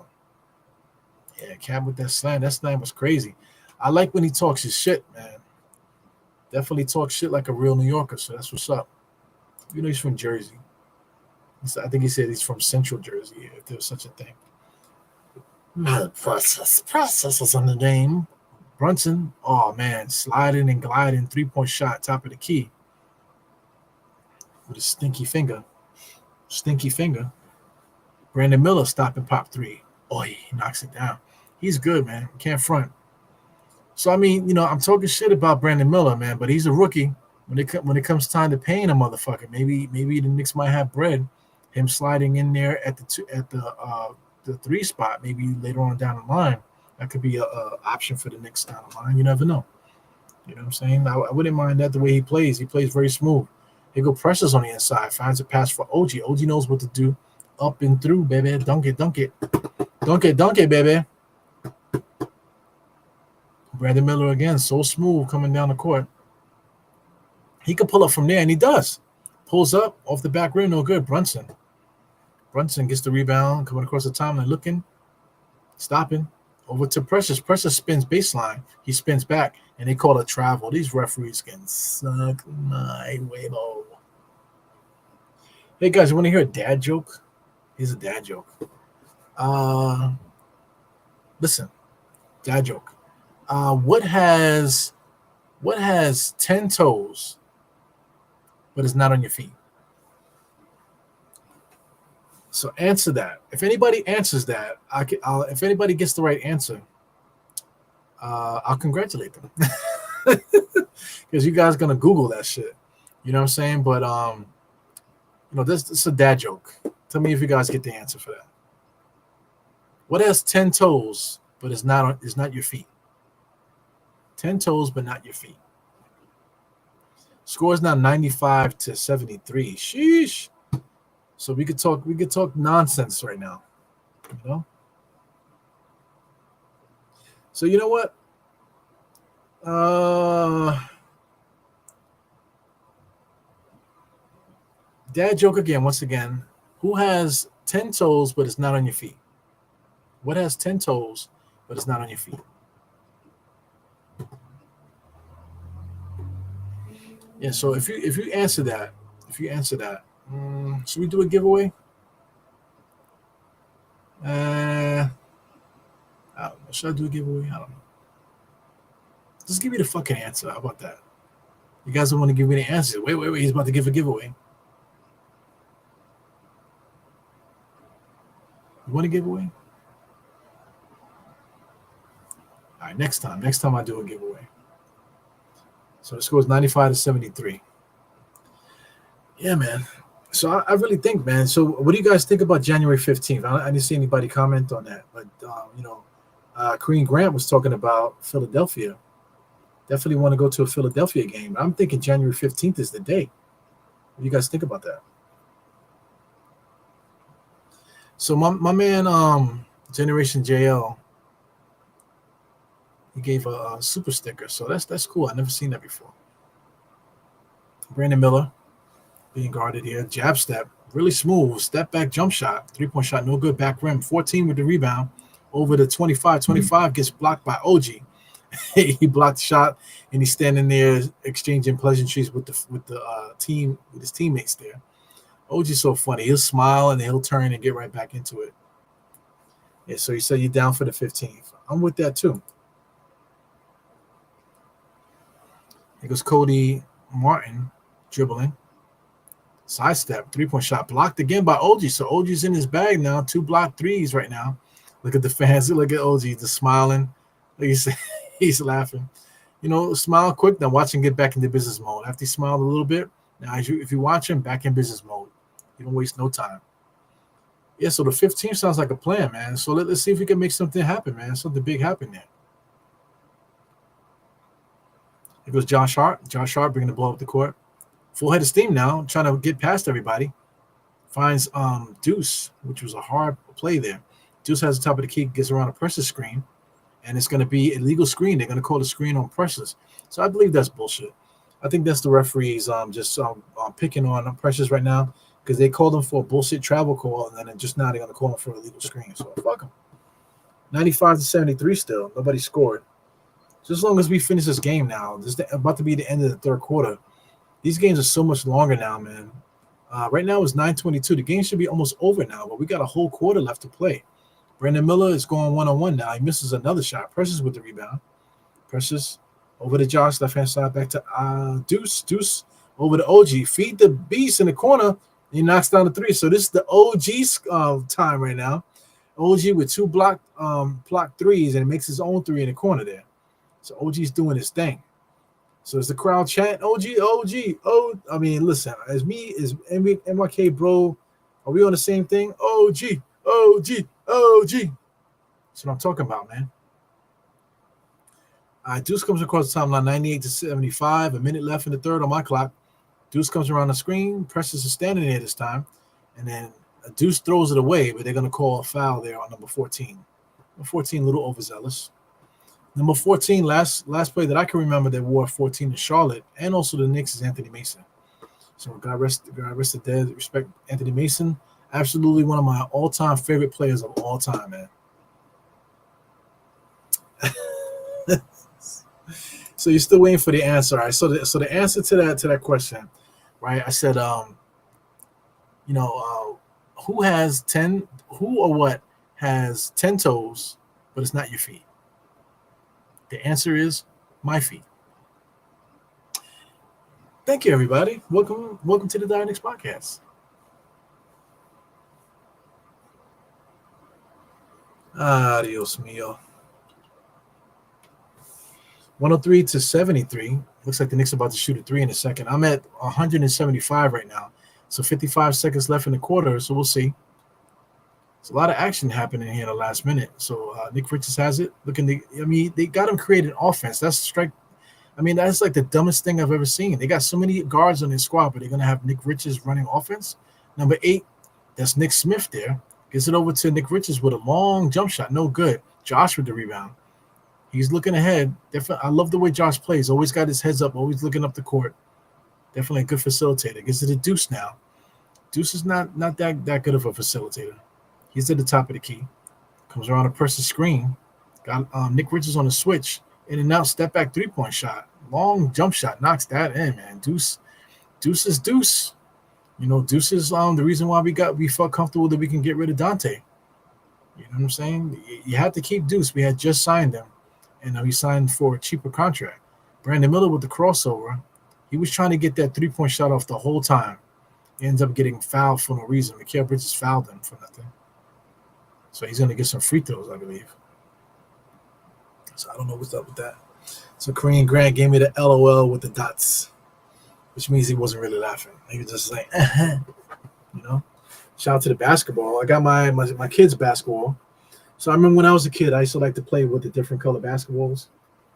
S2: Yeah, Cam with that slam. That slam was crazy. I like when he talks his shit, man. Definitely talks shit like a real New Yorker, so that's what's up. You know, he's from Jersey. I think he said he's from Central Jersey, if there's such a thing. Process is on the name. Brunson, oh man, sliding and gliding, 3-point shot, top of the key. With a stinky finger. Brandon Miller stopping pop three. Oh, he knocks it down. He's good, man. Can't front. So, I mean, you know, I'm talking shit about Brandon Miller, man, but he's a rookie. When it comes time to paying a motherfucker, maybe the Knicks might have bread. Him sliding in there at the 3 spot, maybe later on down the line, that could be a option for the Knicks down the line. You never know. You know what I'm saying? I wouldn't mind that the way he plays. He plays very smooth. He go pressures on the inside, finds a pass for OG. OG knows what to do. Up and through, baby. Dunk it, baby. Brandon Miller again, so smooth coming down the court. He can pull up from there, and he does. Pulls up off the back rim, no good. Brunson gets the rebound, coming across the timeline, looking, stopping, over to Precious. Precious spins baseline. He spins back, and they call a travel. These referees can suck my wabo. Hey, guys, you want to hear a dad joke? Here's a dad joke. Listen, dad joke. What has 10 toes, but it's not on your feet? So answer that. If anybody answers that, if anybody gets the right answer, I'll congratulate them. Because you guys are gonna Google that shit. You know what I'm saying? But you know, this is a dad joke. Tell me if you guys get the answer for that. What has 10 toes, but it's not your feet? 10 toes, but not your feet. Score is now 95-73. Sheesh. So we could talk nonsense right now. You know? So you know what? Dad joke again, once again. Who has 10 toes, but it's not on your feet? What has 10 toes, but it's not on your feet? Yeah, so if you answer that, should we do a giveaway? I don't know. Should I do a giveaway? I don't know. Just give me the fucking answer. How about that? You guys don't want to give me the answer. Wait. He's about to give a giveaway. You want a giveaway? All right, next time. Next time I do a giveaway. So the score is 95-73. Yeah, man. So I really think, man. So what do you guys think about January 15th? I didn't see anybody comment on that. But, Kareem Grant was talking about Philadelphia. Definitely want to go to a Philadelphia game. I'm thinking January 15th is the day. What do you guys think about that? So my man, Generation JL, he gave a super sticker. So that's cool. I've never seen that before. Brandon Miller being guarded here. Jab step. Really smooth. Step back jump shot. 3-point shot. No good. Back rim. 14 with the rebound. Over the 25. 25 gets blocked by OG. He blocked the shot, and he's standing there exchanging pleasantries with the team, with his teammates there. OG's so funny. He'll smile, and he'll turn and get right back into it. Yeah, so you said you're down for the 15th. I'm with that, too. Here goes Cody Martin dribbling. Sidestep, 3-point shot. Blocked again by OG. So OG's in his bag now. 2 blocked threes right now. Look at the fans. Look at OG just smiling. Like you said, he's laughing. Smile quick. Then watch him get back into business mode. After he smiled a little bit, now if you watch him, back in business mode. You don't waste no time. Yeah, so the 15th sounds like a plan, man. So let's see if we can make something happen, man. Something big happen there. Here goes Josh Hart. Josh Hart bringing the ball up the court. Full head of steam now, trying to get past everybody. Finds Deuce, which was a hard play there. Deuce has the top of the key, gets around a Precious screen, and it's going to be a legal screen. They're going to call the screen on Precious. So I believe that's bullshit. I think that's the referees just picking on Precious right now because they called him for a bullshit travel call, and then just now they're going to call him for a legal screen. So fuck them. 95-73 still. Nobody scored. Just as long as we finish this game now, this is about to be the end of the third quarter. These games are so much longer now, man. Right now it's 9:22. The game should be almost over now, but we got a whole quarter left to play. Brandon Miller is going one-on-one now. He misses another shot. Precious with the rebound. Precious over to Josh, left-hand side, back to Deuce. Deuce over to OG. Feed the beast in the corner. He knocks down the three. So this is the OG's time right now. OG with 2 blocked threes, and he makes his own 3 in the corner there. So OG's doing his thing. So is the crowd chanting, OG, OG, oh. I mean, listen, as MYK, bro, are we on the same thing? OG, OG, OG. That's what I'm talking about, man. Deuce comes across the timeline, 98-75, a minute left in the third on my clock. Deuce comes around the screen. Precious is standing there this time. And then Deuce throws it away, but they're going to call a foul there on number 14. Number 14, a little overzealous. Number 14, last play that I can remember that wore 14 to Charlotte, and also the Knicks is Anthony Mason. So God rest the dead. Respect Anthony Mason. Absolutely one of my all-time favorite players of all time, man. So you're still waiting for the answer, all right? So the answer to that question, right? I said, who has 10? Who or what has 10 toes, but it's not your feet? The answer is my feet. Thank you, everybody. Welcome to the Dynamics Podcast. Adios mio. 103-73. Looks like the Knicks are about to shoot a 3 in a second. I'm at 175 right now. So 55 seconds left in the quarter, so we'll see. There's a lot of action happening here in the last minute. So Nick Richards has it. They got him creating offense. That's strike. That's like the dumbest thing I've ever seen. They got so many guards on their squad, but they're going to have Nick Richards running offense. Number 8, that's Nick Smith there. Gets it over to Nick Richards with a long jump shot. No good. Josh with the rebound. He's looking ahead. Definitely, I love the way Josh plays. Always got his heads up, always looking up the court. Definitely a good facilitator. Gets it to Deuce now. Deuce is not that good of a facilitator. He's at the top of the key. Comes around a person's screen. Got Nick Richards on the switch. In and out, step back 3-point shot. Long jump shot. Knocks that in, man. Deuce is Deuce. Deuce is the reason why we felt comfortable that we can get rid of Dante. You know what I'm saying? You had to keep Deuce. We had just signed him. and he signed for a cheaper contract. Brandon Miller with the crossover, he was trying to get that 3-point shot off the whole time. He ends up getting fouled for no reason. Mikal Bridges fouled him for nothing. So he's going to get some free throws, I believe. So I don't know what's up with that. So Kareem Grant gave me the LOL with the dots, which means he wasn't really laughing. He was just like, you know. Shout out to the basketball. I got my kids' basketball. So I remember when I was a kid, I used to like to play with the different color basketballs.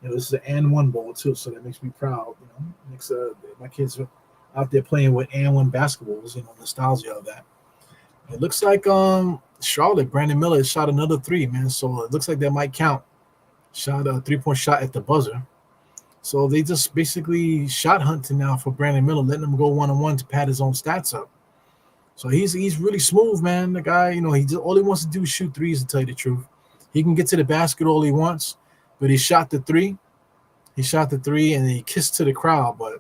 S2: This is an and one ball too, so that makes me proud. Makes my kids are out there playing with and one basketballs. Nostalgia of that. It looks like Charlotte, Brandon Miller shot another 3, man. So it looks like that might count. Shot a 3-point shot at the buzzer. So they just basically shot hunting now for Brandon Miller, letting him go 1-on-1 to pad his own stats up. So he's really smooth, man. The guy, all he wants to do is shoot threes, to tell you the truth. He can get to the basket all he wants, but he shot the 3. He shot the 3 and he kissed to the crowd. But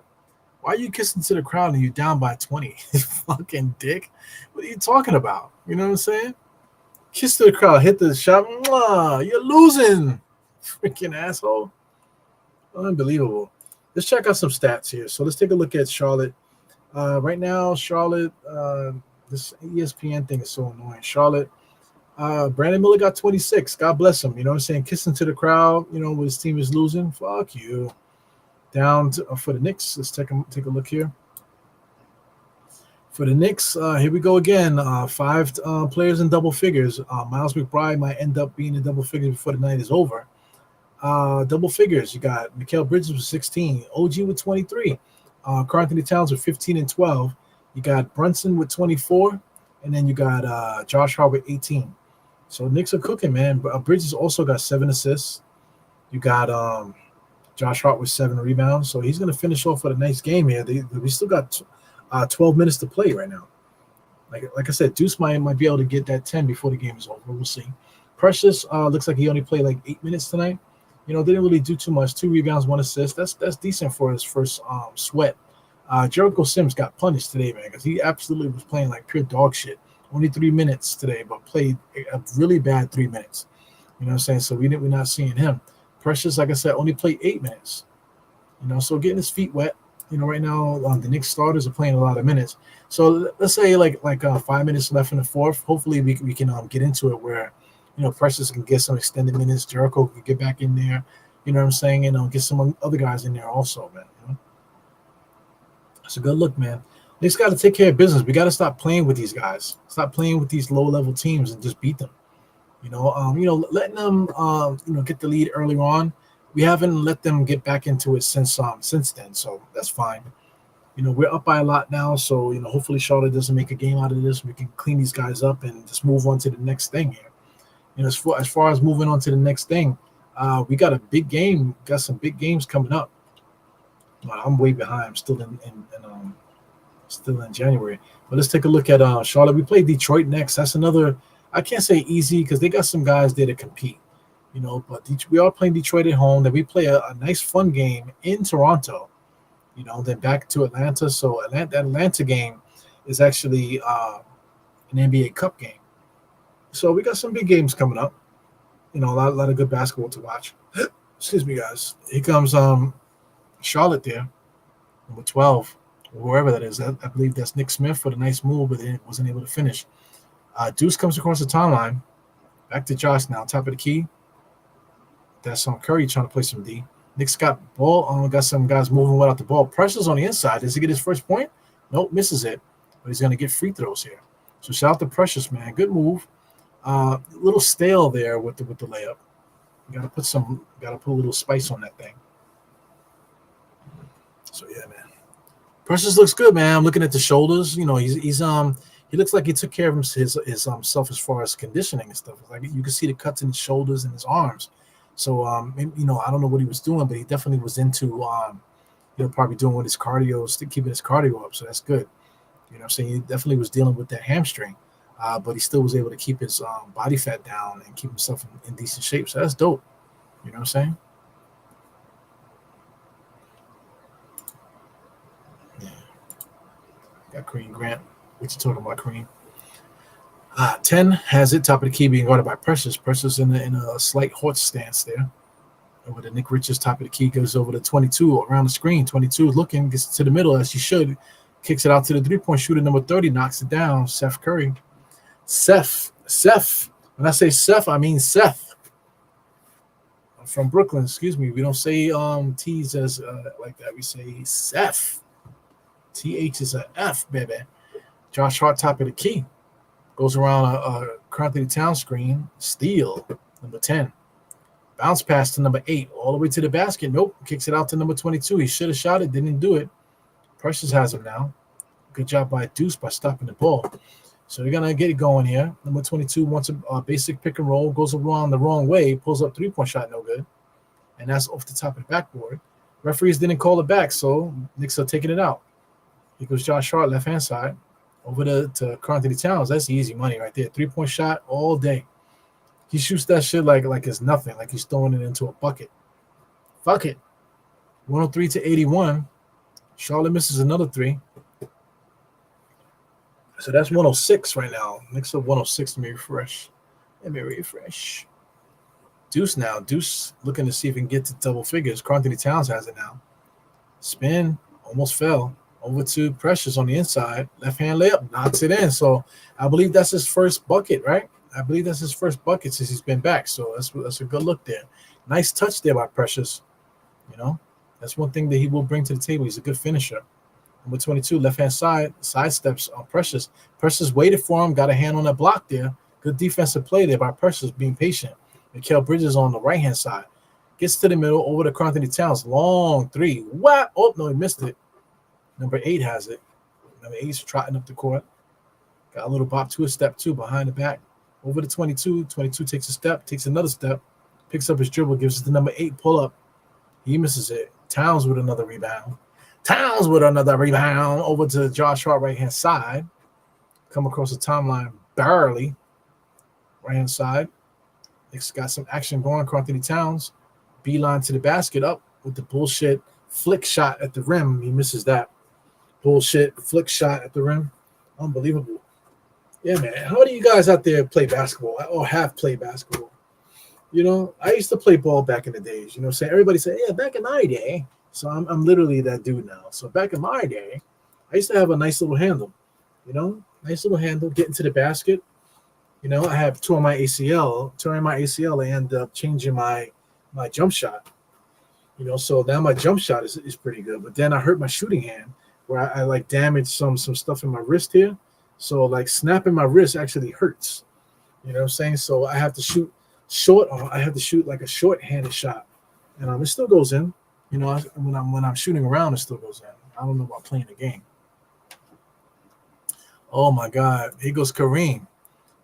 S2: why are you kissing to the crowd and you're down by 20? Fucking dick. What are you talking about? You know what I'm saying? Kiss to the crowd, hit the shot. Mwah, you're losing. Freaking asshole. Unbelievable. Let's check out some stats here. So let's take a look at Charlotte. Right now, Charlotte, this ESPN thing is so annoying. Charlotte, Brandon Miller got 26. God bless him. You know what I'm saying? Kissing to the crowd, when his team is losing. Fuck you. Down for the Knicks. Let's take a look here. For the Knicks, here we go again. 5 players in double figures. Miles McBride might end up being in double figures before the night is over. Double figures. You got Mikal Bridges with 16. OG with 23. Karl-Anthony Towns with 15 and 12. You got Brunson with 24, and then you got Josh Hart with 18. So Knicks are cooking, man. Bridges also got 7 assists. You got Josh Hart with 7 rebounds. So he's going to finish off with a nice game here. We still got 12 minutes to play right now. Like I said, Deuce might be able to get that 10 before the game is over. We'll see. Precious looks like he only played like 8 minutes tonight. Didn't really do too much. 2 rebounds, 1 assist. That's decent for his first sweat. Jericho Sims got punished today, man, because he absolutely was playing like pure dog shit. Only 3 minutes today, but played a really bad 3 minutes. You know what I'm saying? So we're not seeing him. Precious, like I said, only played 8 minutes. So getting his feet wet. Right now the Knicks starters are playing a lot of minutes. So let's say like 5 minutes left in the fourth. Hopefully we can get into it where Precious can get some extended minutes. Jericho can get back in there. You know what I'm saying? And get some other guys in there also, man. It's a good look, man. Knicks got to take care of business. We got to stop playing with these guys. Stop playing with these low-level teams and just beat them. Letting them get the lead earlier on. We haven't let them get back into it since then, so that's fine. We're up by a lot now, so hopefully Charlotte doesn't make a game out of this. We can clean these guys up and just move on to the next thing here. As far as moving on to the next thing, we got a big game. Got some big games coming up. I'm way behind. I'm still in January. But let's take a look at Charlotte. We play Detroit next. That's another. I can't say easy because they got some guys there to compete. But we are playing Detroit at home. Then we play a nice fun game in Toronto. Then back to Atlanta. So that Atlanta game is actually an NBA Cup game. So we got some big games coming up. A lot of good basketball to watch. Excuse me, guys. Here comes Charlotte there, number 12, whoever that is. I believe that's Nick Smith for the nice move, but he wasn't able to finish. Deuce comes across the timeline. Back to Josh now, top of the key. That's Curry trying to play some D. Nick's got ball. Got some guys moving without the ball. Pressure's on the inside. Does he get his first point? Nope, misses it. But he's going to get free throws here. So shout out to Precious, man. Good move. A little stale there with the layup. You got to put a little spice on that thing. So yeah, man. Precious looks good, man. I'm looking at the shoulders. He looks like he took care of himself as far as conditioning and stuff. Like you can see the cuts in his shoulders and his arms. So I don't know what he was doing, but he definitely was into probably doing with his cardio, keeping his cardio up. So that's good. I'm saying? He definitely was dealing with that hamstring. But he still was able to keep his body fat down and keep himself in decent shape. So that's dope. You know what I'm saying? Yeah. Got Kareem Grant. What you talking about, Kareem? 10 has it, top of the key, being guarded by Precious. Precious in a slight horse stance there. Over to Nick Richards, top of the key, goes over to 22 around the screen. 22 looking, gets to the middle as she should. Kicks it out to the three-point shooter, number 30, knocks it down. Seth Curry. Seth. When I say Seth, I mean Seth. From Brooklyn, excuse me. We don't say T's as like that. We say Seth. TH is a F, baby. Josh Hart, top of the key. Goes around a Anthony Towns screen. Steal, number 10. Bounce pass to number 8, all the way to the basket. Nope. Kicks it out to number 22. He should have shot it, didn't do it. Precious has him now. Good job by Deuce by stopping the ball. So we're going to get it going here. Number 22 wants a basic pick and roll, goes around the wrong way, pulls up three-point shot, no good. And that's off the top of the backboard. Referees didn't call it back, so Knicks are taking it out. Here goes Josh Hart, left-hand side, over to Anthony Towns. That's easy money right there. Three-point shot all day. He shoots that shit like it's nothing, like he's throwing it into a bucket. Fuck it. 103 to 81. Charlotte misses another three. So that's 106 right now. Knicks up 106. Let me refresh. Deuce now. Deuce looking to see if he can get to double figures. Anthony Towns has it now. Spin. Almost fell. Over to Precious on the inside. Left-hand layup. Knocks it in. So I believe that's his first bucket, right? I believe that's his first bucket since he's been back. So that's a good look there. Nice touch there by Precious. You know, that's one thing that he will bring to the table. He's a good finisher. Number 22, left-hand side, sidesteps on Precious. Precious waited for him, got a hand on that block there. Good defensive play there by Precious, being patient. Mikal Bridges on the right-hand side. Gets to the middle, over to Anthony Towns. Long three. What? Oh, no, he missed it. Number 8 has it. Number 8's trotting up the court. Got a little bop to a step 2 behind the back. Over to 22. 22 takes a step, takes another step, picks up his dribble, gives it to number 8 pull-up. He misses it. Towns with another rebound. Over to Josh Hart, right-hand side. Come across the timeline barely. Right-hand side. Knicks got some action going. Anthony Towns. Beeline to the basket, up with the bullshit flick shot at the rim. He misses that. Bullshit flick shot at the rim. Unbelievable. Yeah, man. How do you guys out there play basketball or have played basketball? You know, I used to play ball back in the days. You know what I'm saying? Everybody say, yeah, back in my day. So I'm literally that dude now. So back in my day, I used to have a nice little handle. You know, nice little handle, getting to the basket. You know, I have torn my ACL. I end up changing my jump shot. You know, so now my jump shot is pretty good. But then I hurt my shooting hand where I like damaged some stuff in my wrist here. So like snapping my wrist actually hurts. You know what I'm saying? So I have to shoot short. I have to shoot like a short-handed shot, and it still goes in. You know, when I'm shooting around, it still goes in. I don't know about playing the game. Oh my God! Here goes Kareem.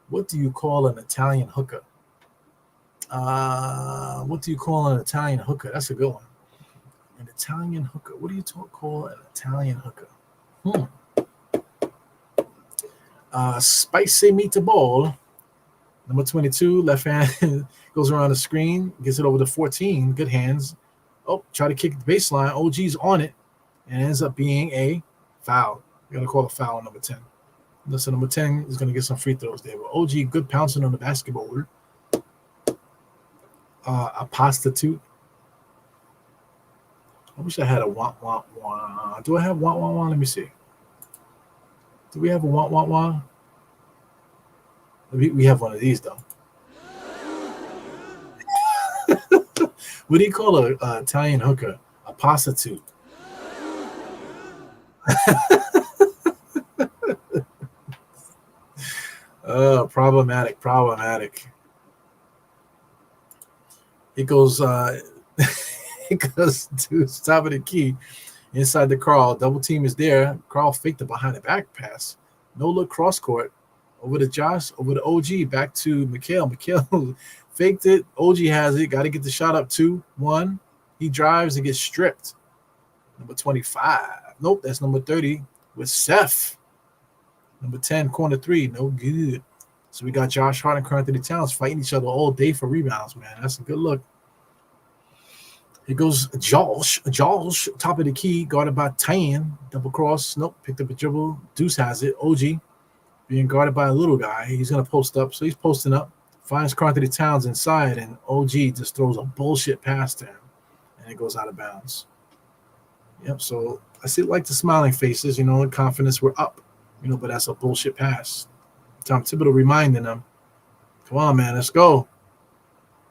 S2: What do you call an Italian hooker? What do you call an Italian hooker? That's a good one. An Italian hooker. What do you call an Italian hooker? Spicy meatball. Number 22, left hand goes around the screen, gets it over to 14. Good hands. Oh, try to kick the baseline. OG's on it, and ends up being a foul. We're going to call a foul on number 10. So number 10 is going to get some free throws there. But OG, good pouncing on the basketball. A prostitute. I wish I had a wah. Do I have wah? Let me see. Do we have a wah? We have one of these, though. What do you call a Italian hooker? A prostitute. Problematic. It goes to the top of the key. Inside the Carl. Double team is there. Carl faked it behind the back pass. No look cross court. Over to Josh. Over to OG. Back to Mikal. Mikal faked it. OG has it. Got to get the shot up 2-1. He drives and gets stripped. Number 25. Nope, that's number 30 with Seth. Number 10, corner 3. No good. So we got Josh Hart and Anthony Towns fighting each other all day for rebounds, man. That's a good look. Here goes Josh, top of the key, guarded by Tan. Double cross. Nope, picked up a dribble. Deuce has it. OG being guarded by a little guy. He's going to post up. So he's posting up. finds Karl Anthony Towns inside, and OG just throws a bullshit pass to him, and it goes out of bounds. Yep. So I see like the smiling faces, and confidence we're up, but that's a bullshit pass. Tom Thibodeau reminding them, "Come on, man, let's go.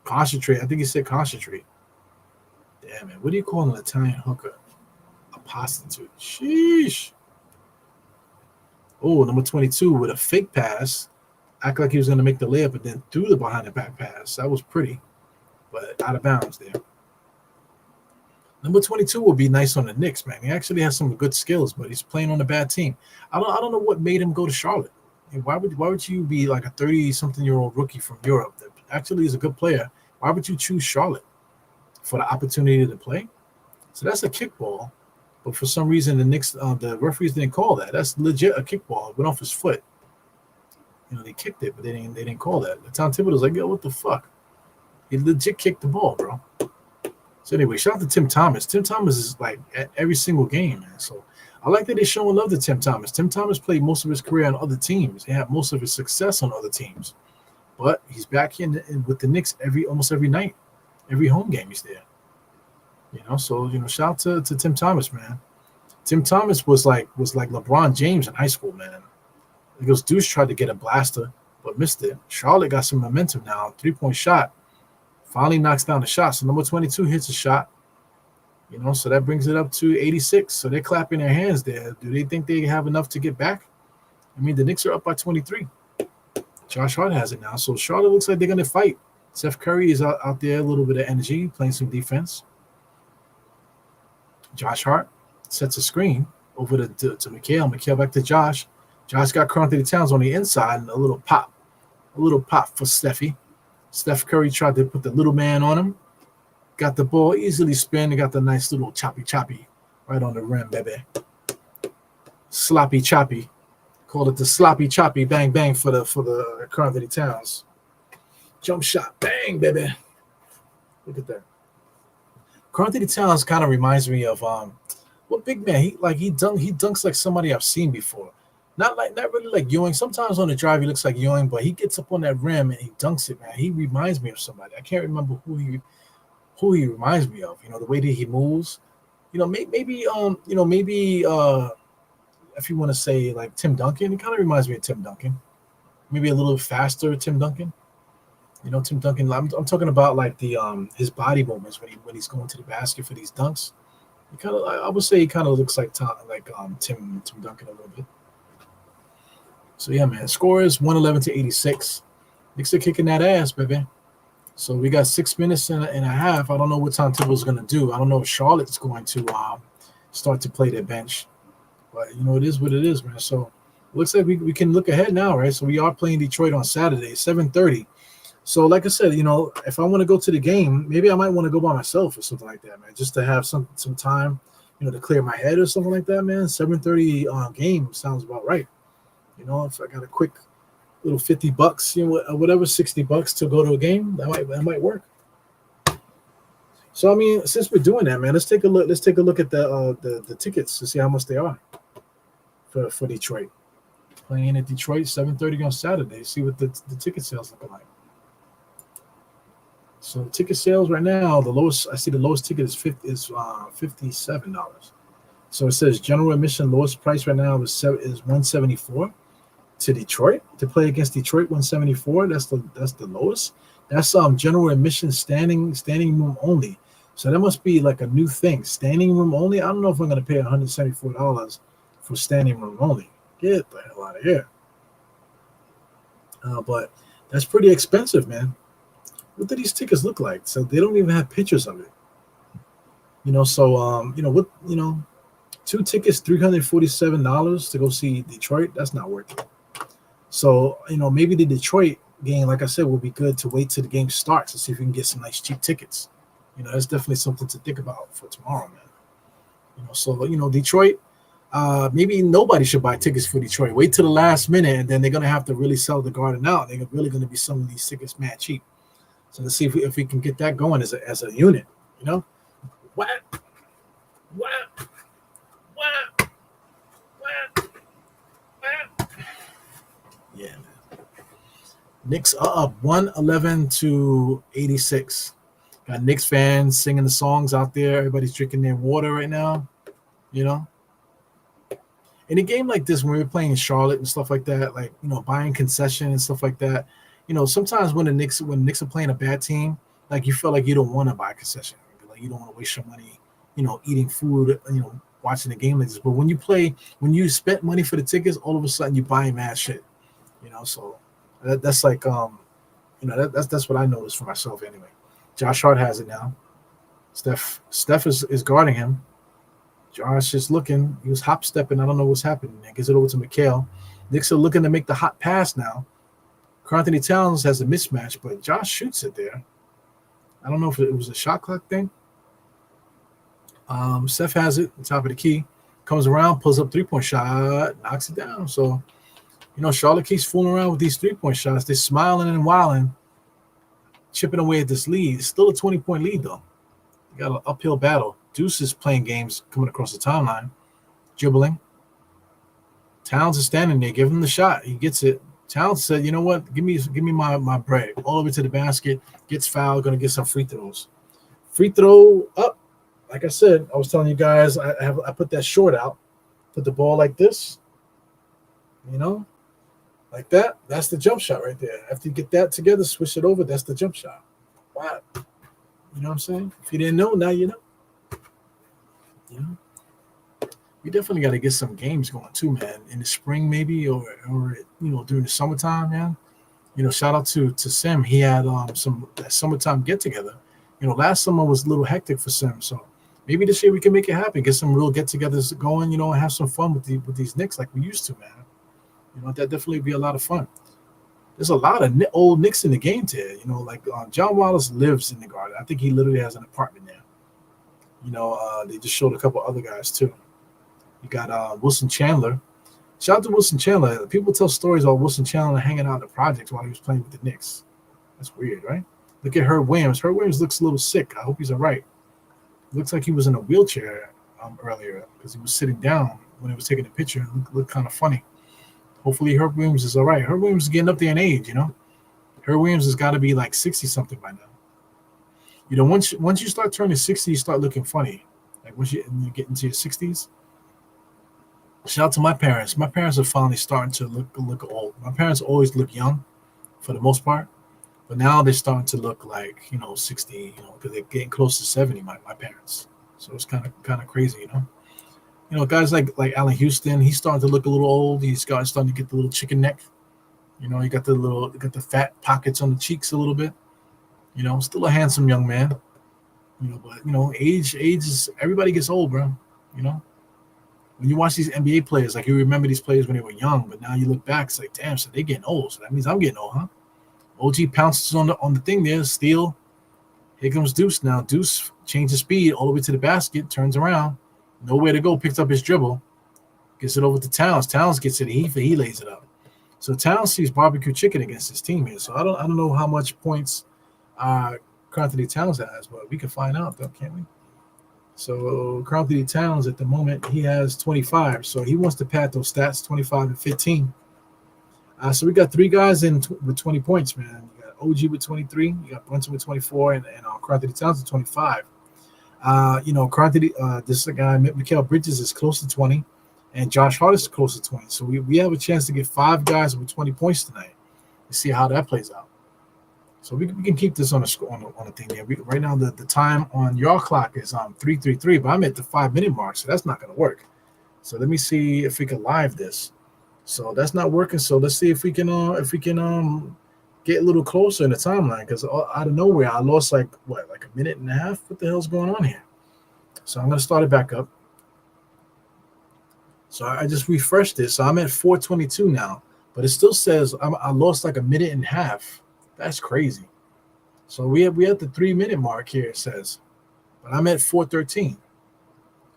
S2: Concentrate." I think he said concentrate. Damn it. What do you call an Italian hooker? A prostitute. Sheesh. Oh, number 22 with a fake pass. Act like he was going to make the layup, but then threw the behind the back pass. That was pretty, but out of bounds there. Number 22 will be nice on the Knicks, man. He actually has some good skills, but he's playing on a bad team. I don't know what made him go to Charlotte. Why would you be like a 30-something-year-old rookie from Europe that actually is a good player? Why would you choose Charlotte for the opportunity to play? So that's a kickball, but for some reason the Knicks, the referees didn't call that. That's legit a kickball. It went off his foot. They kicked it, but they didn't call that. Tom Thibodeau's like, yo, what the fuck? He legit kicked the ball, bro. So anyway, shout out to Tim Thomas. Tim Thomas is like at every single game, man. So I like that they're showing love to Tim Thomas. Tim Thomas played most of his career on other teams. He had most of his success on other teams. But he's back in with the Knicks almost every night. Every home game he's there. So shout out to Tim Thomas, man. Tim Thomas was like LeBron James in high school, man. Because Deuce tried to get a blaster, but missed it. Charlotte got some momentum now. 3-point shot. Finally knocks down the shot. So number 22 hits a shot. So that brings it up to 86. So they're clapping their hands there. Do they think they have enough to get back? I mean, the Knicks are up by 23. Josh Hart has it now. So Charlotte looks like they're going to fight. Steph Curry is out there, a little bit of energy, playing some defense. Josh Hart sets a screen over to Mikhail. Mikhail back to Josh. Josh got Karl Anthony Towns on the inside, and a little pop for Steffi. Steph Curry tried to put the little man on him. Got the ball easily spin and got the nice little choppy right on the rim, baby. Sloppy choppy. Called it the sloppy choppy bang bang for the Karl Anthony Towns. Jump shot, bang, baby. Look at that. Karl Anthony Towns kind of reminds me of what big man he dunks like somebody I've seen before. Not really like Ewing. Sometimes on the drive he looks like Ewing, but he gets up on that rim and he dunks it, man. He reminds me of somebody. I can't remember who he reminds me of. The way that he moves. Maybe if you want to say like Tim Duncan, it kind of reminds me of Tim Duncan. Maybe a little faster Tim Duncan. Tim Duncan. I'm talking about like the his body movements when he's going to the basket for these dunks. I would say he kind of looks like Tim Duncan a little bit. So yeah, man. Score is 111-86. Knicks are kicking that ass, baby. So we got 6 minutes and a half. I don't know what Tom Thibodeau's going to do. I don't know if Charlotte's going to start to play their bench. But, it is what it is, man. So it looks like we can look ahead now, right? So we are playing Detroit on Saturday, 7:30. So like I said, if I want to go to the game, maybe I might want to go by myself or something like that, man, just to have some time, to clear my head or something like that, man. 7:30 game sounds about right. If I got a quick little $50, whatever, $60 to go to a game, that might work. So I mean, since we're doing that, man, let's take a look. Let's take a look at the tickets to see how much they are for Detroit. Playing at Detroit, 7:30 on Saturday. See what the ticket sales look like. So ticket sales right now, the lowest ticket is $57. So it says general admission lowest price right now is $174 to Detroit to play against Detroit. $174. That's the lowest. That's general admission standing room only. So that must be like a new thing. Standing room only. I don't know if I'm going to pay $174 for standing room only. Get the hell out of here. But that's pretty expensive, man. What do these tickets look like? So they don't even have pictures of it. Two tickets, $347 to go see Detroit. That's not worth it. So, maybe the Detroit game, like I said, will be good to wait till the game starts and see if we can get some nice cheap tickets. That's definitely something to think about for tomorrow, man. Detroit, maybe nobody should buy tickets for Detroit. Wait till the last minute, and then they're going to have to really sell the garden out. They're really going to be some of these tickets mad cheap. So let's see if we can get that going as a unit, What? Yeah, man. Knicks are up 111-86. Got Knicks fans singing the songs out there. Everybody's drinking their water right now. You know, in a game like this, when we were playing in Charlotte and stuff like that, like buying concession and stuff like that, sometimes when the Knicks are playing a bad team, like you feel like you don't want to buy concession, like you don't want to waste your money, eating food, watching the game like this. But when you spent money for the tickets, all of a sudden you buying mad shit, So that's like that's what I noticed for myself anyway. Josh Hart has it now. Steph is guarding him. Josh just looking. He was hop stepping. I don't know what's happening. He gives it over to Mikal. Knicks are looking to make the hot pass now. Karl-Anthony Towns has a mismatch, but Josh shoots it there. I don't know if it was a shot clock thing. Steph has it, on top of the key. Comes around, pulls up 3-point shot, knocks it down. So, Charlotte keeps fooling around with these 3-point shots. They're smiling and wilding, chipping away at this lead. It's still a 20-point lead, though. You got an uphill battle. Deuce is playing games coming across the timeline, dribbling. Towns is standing there, give him the shot. He gets it. Towns said, "You know what? Give me my bread." All the way to the basket, gets fouled, gonna get some free throws. Free throw up. Like I said, I was telling you guys, I put that short out, put the ball like this, like that. That's the jump shot right there. After you get that together, switch it over. That's the jump shot. Wow. You know what I'm saying? If you didn't know, now you know. We definitely got to get some games going too, man. In the spring, maybe, or during the summertime, man. Shout out to Sim. He had some summertime get together. Last summer was a little hectic for Sim, so maybe this year we can make it happen. Get some real get-togethers going. And have some fun with these Knicks like we used to, man. That definitely be a lot of fun. There's a lot of old Knicks in the game today. Like John Wallace lives in the Garden. I think he literally has an apartment there. They just showed a couple other guys too. You got Wilson Chandler. Shout out to Wilson Chandler. People tell stories about Wilson Chandler hanging out in the projects while he was playing with the Knicks. That's weird, right? Look at Herb Williams. Herb Williams looks a little sick. I hope he's all right. Looks like he was in a wheelchair earlier because he was sitting down when he was taking the picture. It looked kind of funny. Hopefully Herb Williams is all right. Herb Williams is getting up there in age, Herb Williams has got to be like 60-something by now. Once you start turning 60, you start looking funny. Like once you get into your 60s. Shout out to my parents. My parents are finally starting to look old. My parents always look young for the most part. But now they're starting to look like, 60, because they're getting close to 70, my parents. So it's kind of crazy, guys like Allen Houston, he's starting to look a little old. He's starting to get the little chicken neck. He got the fat pockets on the cheeks a little bit. Still a handsome young man. But age is, everybody gets old, bro. When you watch these NBA players, like you remember these players when they were young, but now you look back, it's like, damn, so they're getting old. So that means I'm getting old, huh? OG pounces on the thing there, steal. Here comes Deuce now. Deuce changes speed all the way to the basket, turns around, nowhere to go, picks up his dribble, gets it over to Towns. Towns gets it, he lays it up. So Towns sees barbecue chicken against his team here. So I don't know how much points Karl-Anthony Towns has, but we can find out though, can't we? So Karl-Anthony Towns at the moment, he has 25. So he wants to pad those stats, 25 and 15. So we got three guys with 20 points, man. You got OG with 23, you got Brunson with 24, and Karl-Anthony Towns with 25. Karl-Anthony, this guy, Mikal Bridges, is close to 20, and Josh Hart is close to 20. So we have a chance to get 5 guys with 20 points tonight. Let's see how that plays out. So we can keep this on a thing there. Right now, the time on your clock is 3:33, but I'm at the 5-minute mark, so that's not going to work. So let me see if we can live this. So that's not working. So let's see if we can get a little closer in the timeline, because out of nowhere I lost like a minute and a half. What the hell's going on here? So I'm going to start it back up. So I just refreshed it. So I'm at 4:22 now, but it still says I lost like a minute and a half. That's crazy. So we have the 3-minute mark here, it says, but I'm at 4:13.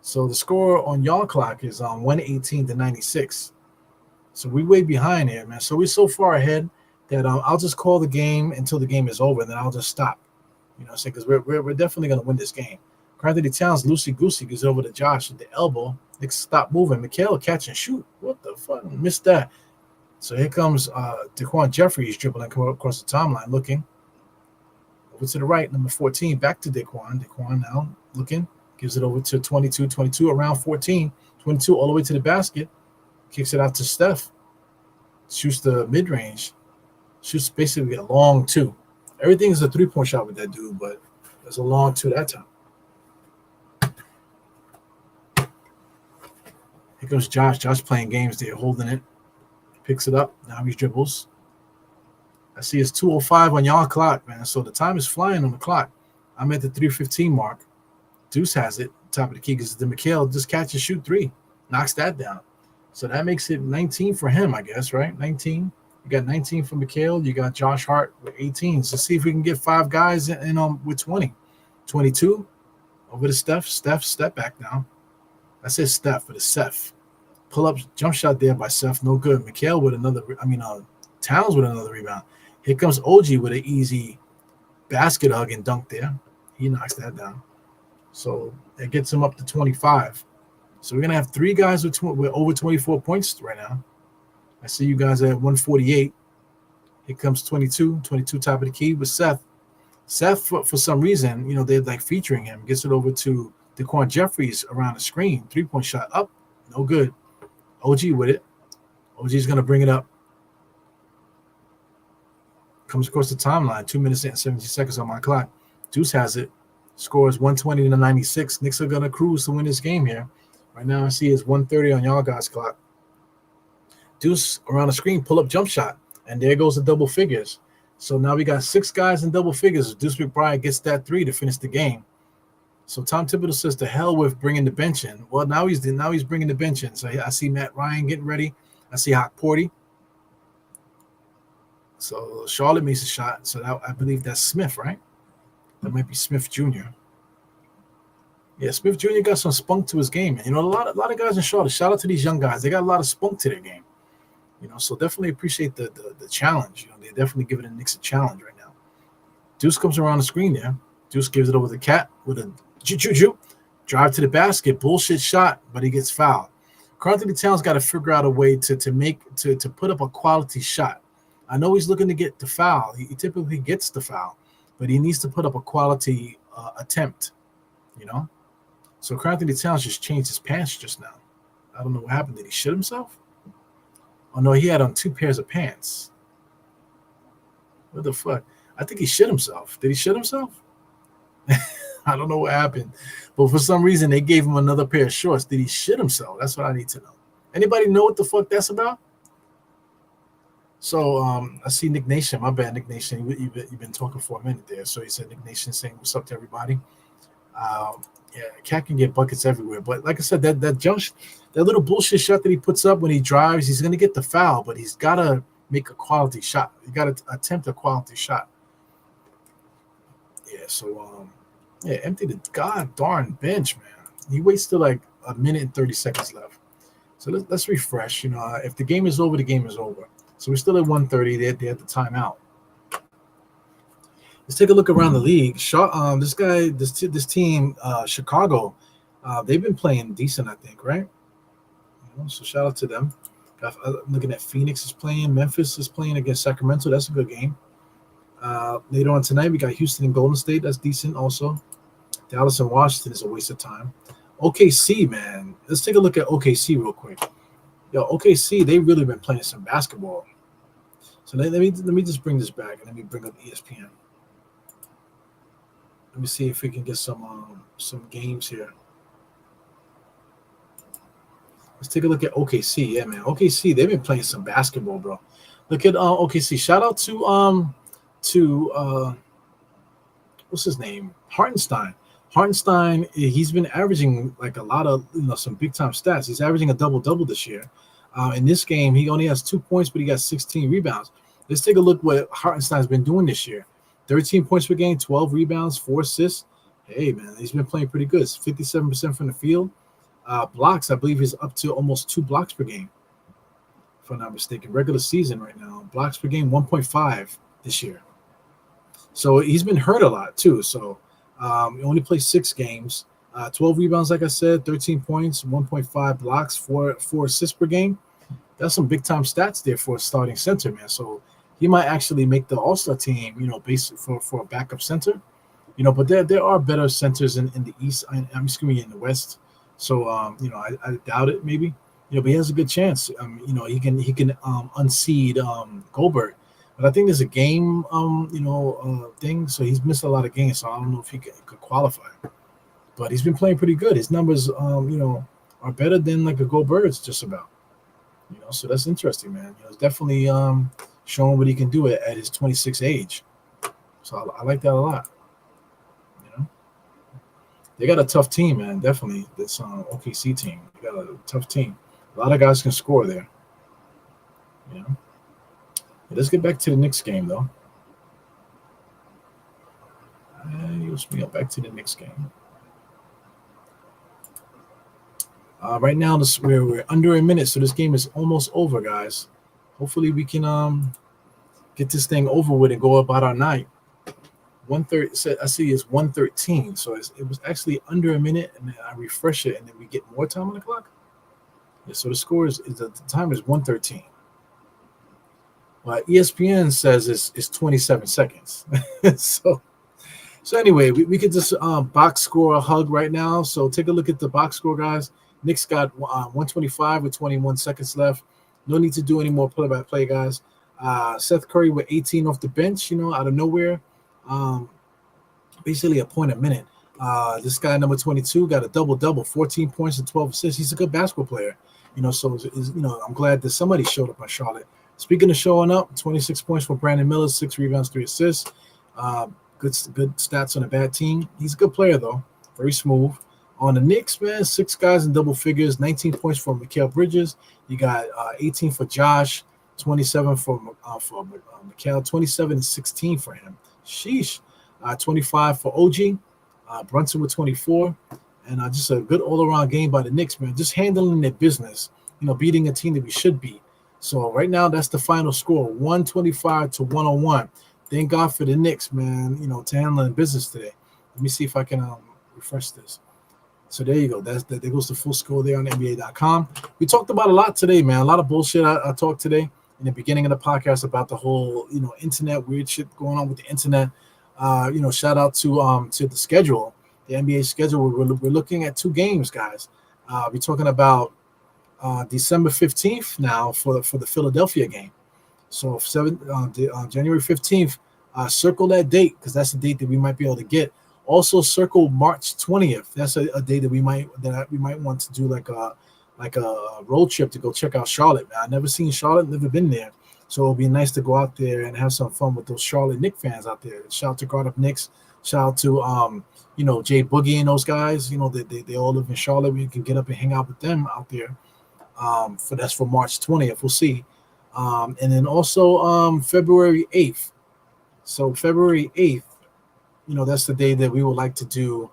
S2: So the score on y'all clock is 118-96. So we way behind here, man. So we're so far ahead that I'll just call the game until the game is over, and then I'll just stop. Because we're definitely gonna win this game. Karl-Anthony Towns loosey goosey goes over to Josh with the elbow. Knicks stop moving. Mikal catch and shoot. What the fuck? Missed that. So here comes Daquan Jeffries dribbling across the timeline, looking over to the right, number 14, back to Daquan. Daquan now looking, gives it over to 22, around 14, 22 all the way to the basket, kicks it out to Steph, shoots the mid-range, shoots basically a long two. Everything is a three-point shot with that dude, but there's a long two that time. Here comes Josh. Josh playing games there, holding it. Picks it up. Now he dribbles. I see it's 2:05 on y'all clock, man. So the time is flying on the clock. I'm at the 3:15 mark. Deuce has it. Top of the key because the Mikhail just catch and shoot three. Knocks that down. So that makes it 19 for him, I guess, right? 19. You got 19 for Mikhail. You got Josh Hart with 18. So see if we can get five guys in with 20. 22 over to Steph. Step back now. I said Steph, but it's Seth. Pull up jump shot there by Seth. No good. Mikhail with another. Towns with another rebound. Here comes OG with an easy basket hug and dunk there. He knocks that down. So it gets him up to 25. So we're going to have three guys with over 24 points right now. I see you guys at 148. Here comes 22 top of the key with Seth. Seth, for some reason, they're like featuring him. Gets it over to Daquan Jeffries around the screen. 3-point shot up. No good. OG with it. OG's going to bring it up. Comes across the timeline. 2 minutes and 17 seconds on my clock. Deuce has it. Scores 120 to 96. Knicks are going to cruise to win this game here. Right now I see it's 130 on y'all guys' clock. Deuce around the screen, pull up jump shot. And there goes the double figures. So now we got 6 guys in double figures. Deuce McBride gets that 3 to finish the game. So Tom Thibodeau says to hell with bringing the bench in. Well, now he's bringing the bench in. So I see Matt Ryan getting ready. I see Hawk Porty. So Charlotte makes a shot. So I believe that's Smith, right? That might be Smith Jr. Yeah, Smith Jr. got some spunk to his game. A lot of guys in Charlotte. Shout out to these young guys. They got a lot of spunk to their game. So definitely appreciate the challenge. They're definitely giving the Knicks a challenge right now. Deuce comes around the screen there. Deuce gives it over to Cat with a drive to the basket. Bullshit shot, but he gets fouled. Karl-Anthony Towns got to figure out a way to put up a quality shot. I know he's looking to get the foul. He typically gets the foul, but he needs to put up a quality attempt. So Karl-Anthony Towns just changed his pants just now. I don't know what happened. Did he shit himself? Oh, no, he had on 2 pairs of pants. What the fuck? I think he shit himself. Did he shit himself? I don't know what happened. But for some reason, they gave him another pair of shorts. Did he shit himself? That's what I need to know. Anybody know what the fuck that's about? So I see Nick Nation. My bad, Nick Nation. You've been talking for a minute there. So he said Nick Nation saying what's up to everybody. Yeah, Cat can get buckets everywhere. But like I said, that little bullshit shot that he puts up when he drives, he's going to get the foul, but he's got to make a quality shot. You got to attempt a quality shot. Yeah, so empty the god darn bench, man. He waits till like a minute and 30 seconds left. So let's refresh. If the game is over, the game is over. So we're still at 1:30. They're at the timeout. Let's take a look around the league. This team, Chicago, they've been playing decent, I think, right? So shout out to them. I'm looking at Phoenix is playing. Memphis is playing against Sacramento. That's a good game. Later on tonight, we got Houston and Golden State. That's decent also. Dallas and Washington is a waste of time. OKC, man. Let's take a look at OKC real quick. OKC, they've really been playing some basketball. So let me just bring this back and let me bring up ESPN. Let me see if we can get some games here. Let's take a look at OKC. Yeah, man. OKC, they've been playing some basketball, bro. Look at OKC. Shout out to what's his name? Hartenstein. Hartenstein, he's been averaging like a lot of some big time stats. He's averaging a double-double this year. In this game, he only has 2 points, but he got 16 rebounds. Let's take a look what Hartenstein's been doing this year. 13 points per game, 12 rebounds, 4 assists. Hey, man, he's been playing pretty good. It's 57% from the field. Blocks, I believe he's up to almost 2 blocks per game, if I'm not mistaken. Regular season right now. Blocks per game, 1.5 this year. So he's been hurt a lot, too. So he only played 6 games. 12 rebounds, like I said, 13 points, 1.5 blocks, 4 assists per game. that's some big time stats there for a starting center, man. So he might actually make the All-Star team, based for a backup center. But there are better centers in the East. In the West. So I doubt it. Maybe but he has a good chance. He can unseed Goldberg, but I think there's a game thing. So he's missed a lot of games. So I don't know if he could qualify. But he's been playing pretty good. His numbers are better than like a Goldberg's just about. So that's interesting, man. It's definitely showing what he can do at his 26 age. So I like that a lot. They got a tough team, man. Definitely, this OKC team. They got a tough team. A lot of guys can score there. Let's get back to the Knicks game, though. Back to the Knicks game. Right now, we're under a minute, so this game is almost over, guys. Hopefully, we can get this thing over with and go about our night. 1:30. I see it's 1:13, so it was actually under a minute, and then I refresh it, and then we get more time on the clock. Yeah, so the score the time is 1:13. Well, ESPN says it's 27 seconds. so anyway, we could just box score a hug right now. So take a look at the box score, guys. Knicks got 125 with 21 seconds left. No need to do any more play-by-play, guys. Seth Curry with 18 off the bench, out of nowhere. Basically a point a minute. This guy, number 22, got a double-double, 14 points and 12 assists. He's a good basketball player, so I'm glad that somebody showed up on Charlotte. Speaking of showing up, 26 points for Brandon Miller, 6 rebounds, 3 assists. Good stats on a bad team. He's a good player, though. Very smooth. On the Knicks, man, 6 guys in double figures, 19 points for Mikal Bridges. You got 18 for Josh, 27 for Mikal, 27 and 16 for him. Sheesh. 25 for OG. Brunson with 24. And just a good all-around game by the Knicks, man. Just handling their business, beating a team that we should beat. So right now, that's the final score, 125 to 101. Thank God for the Knicks, man, to handling business today. Let me see if I can refresh this. So there you go. There goes the full score there on NBA.com. We talked about a lot today, man. A lot of bullshit I talked today in the beginning of the podcast about the whole, internet, weird shit going on with the internet. Shout out to the schedule, the NBA schedule. We're looking at 2 games, guys. We're talking about December 15th now for the Philadelphia game. So January 15th, circle that date because that's the date that we might be able to get. Also circle March 20th. That's a day that we might want to do like a road trip to go check out Charlotte. Man, I've never seen Charlotte, never been there. So it'll be nice to go out there and have some fun with those Charlotte Knicks fans out there. Shout out to Guard Up Knicks. Shout out to Jay Boogie and those guys. They all live in Charlotte. We can get up and hang out with them out there. That's for March 20th. We'll see. And then also February 8th. So February 8th, that's the day that we would like to do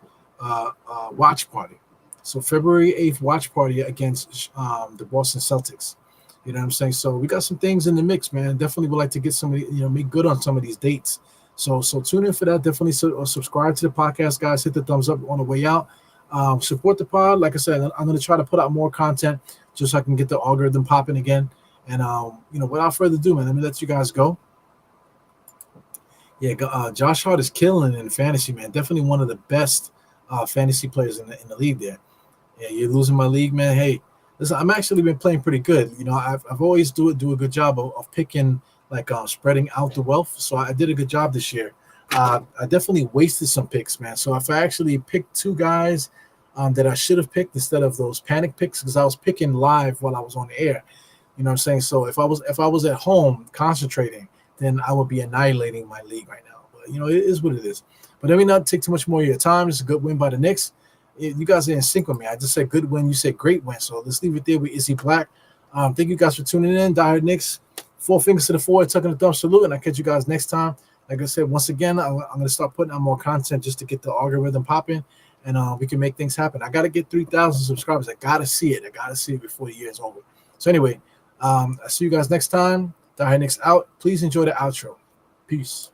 S2: watch party. So February 8th watch party against the Boston Celtics. You know what I'm saying? So we got some things in the mix, man. Definitely would like to get somebody, make good on some of these dates. So tune in for that. Definitely subscribe to the podcast, guys. Hit the thumbs up on the way out. Support the pod. Like I said, I'm going to try to put out more content just so I can get the algorithm popping again. And, without further ado, man, let me let you guys go. Yeah, Josh Hart is killing in fantasy, man. Definitely one of the best fantasy players in the league there. Yeah, you're losing my league, man. Hey, listen, I'm actually been playing pretty good. I've always do a good job of picking, spreading out the wealth. So I did a good job this year. I definitely wasted some picks, man. So if I actually picked 2 guys that I should have picked instead of those panic picks, because I was picking live while I was on the air. You know what I'm saying? So if I was at home concentrating, then I would be annihilating my league right now. But it is what it is. But let me not take too much more of your time. It's a good win by the Knicks. You guys are in sync with me. I just said good win. You said great win. So let's leave it there with Izzy Black. Thank you guys for tuning in. Die Hard Knicks. 4 fingers to the forehead, tucking the thumb salute. And I'll catch you guys next time. Like I said, once again, I'm going to start putting out more content just to get the algorithm popping. And we can make things happen. I got to get 3,000 subscribers. I got to see it. Before the year is over. So anyway, I'll see you guys next time. Die Hard Knicks out. Please enjoy the outro. Peace.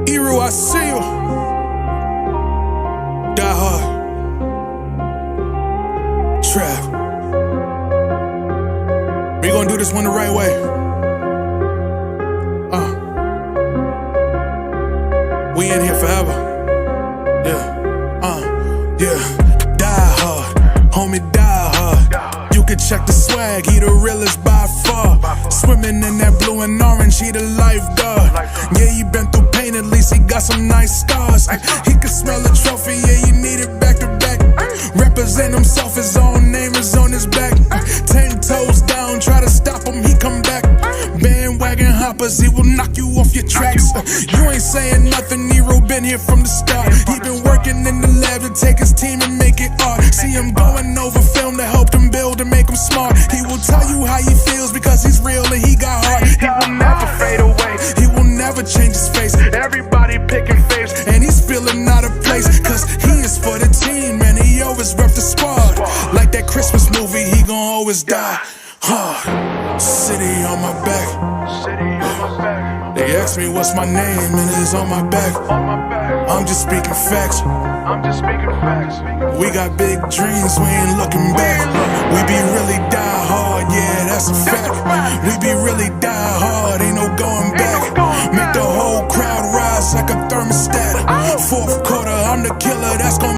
S1: Eru, I see you. Die Hard. We gonna do this one the right way. We in here forever. Yeah. Die hard, homie, die hard. You can check the swag, he the realest by far. Swimming in that blue and orange, he the lifeguard. Yeah, he been through pain, at least he got some nice scars. He can smell a trophy, yeah, you need it back to back. Represent himself, his own name is on his back. 10 toes down, try to stop him, he come back. Bandwagon hoppers, he will knock you off your tracks. You ain't saying nothing, Nero been here from the start. He been working in the lab to take his team and make it art. See him going over film to help him build and make him smart. He will tell you how he feels because he's real and he got heart. He will never fade away, he will never change his face. Everybody picking faves and he's feeling out of place. Cause he is for the team and he always rep the squad. Like that Christmas movie, he gon' always die hard. City on my back. They ask me what's my name and it's on my back. I'm just speaking facts. We got big dreams, we ain't looking back. We be really die hard, yeah, that's a fact. We be really die hard, ain't no going back. Make the whole crowd rise like a thermostat. Fourth quarter, I'm the killer, that's gon'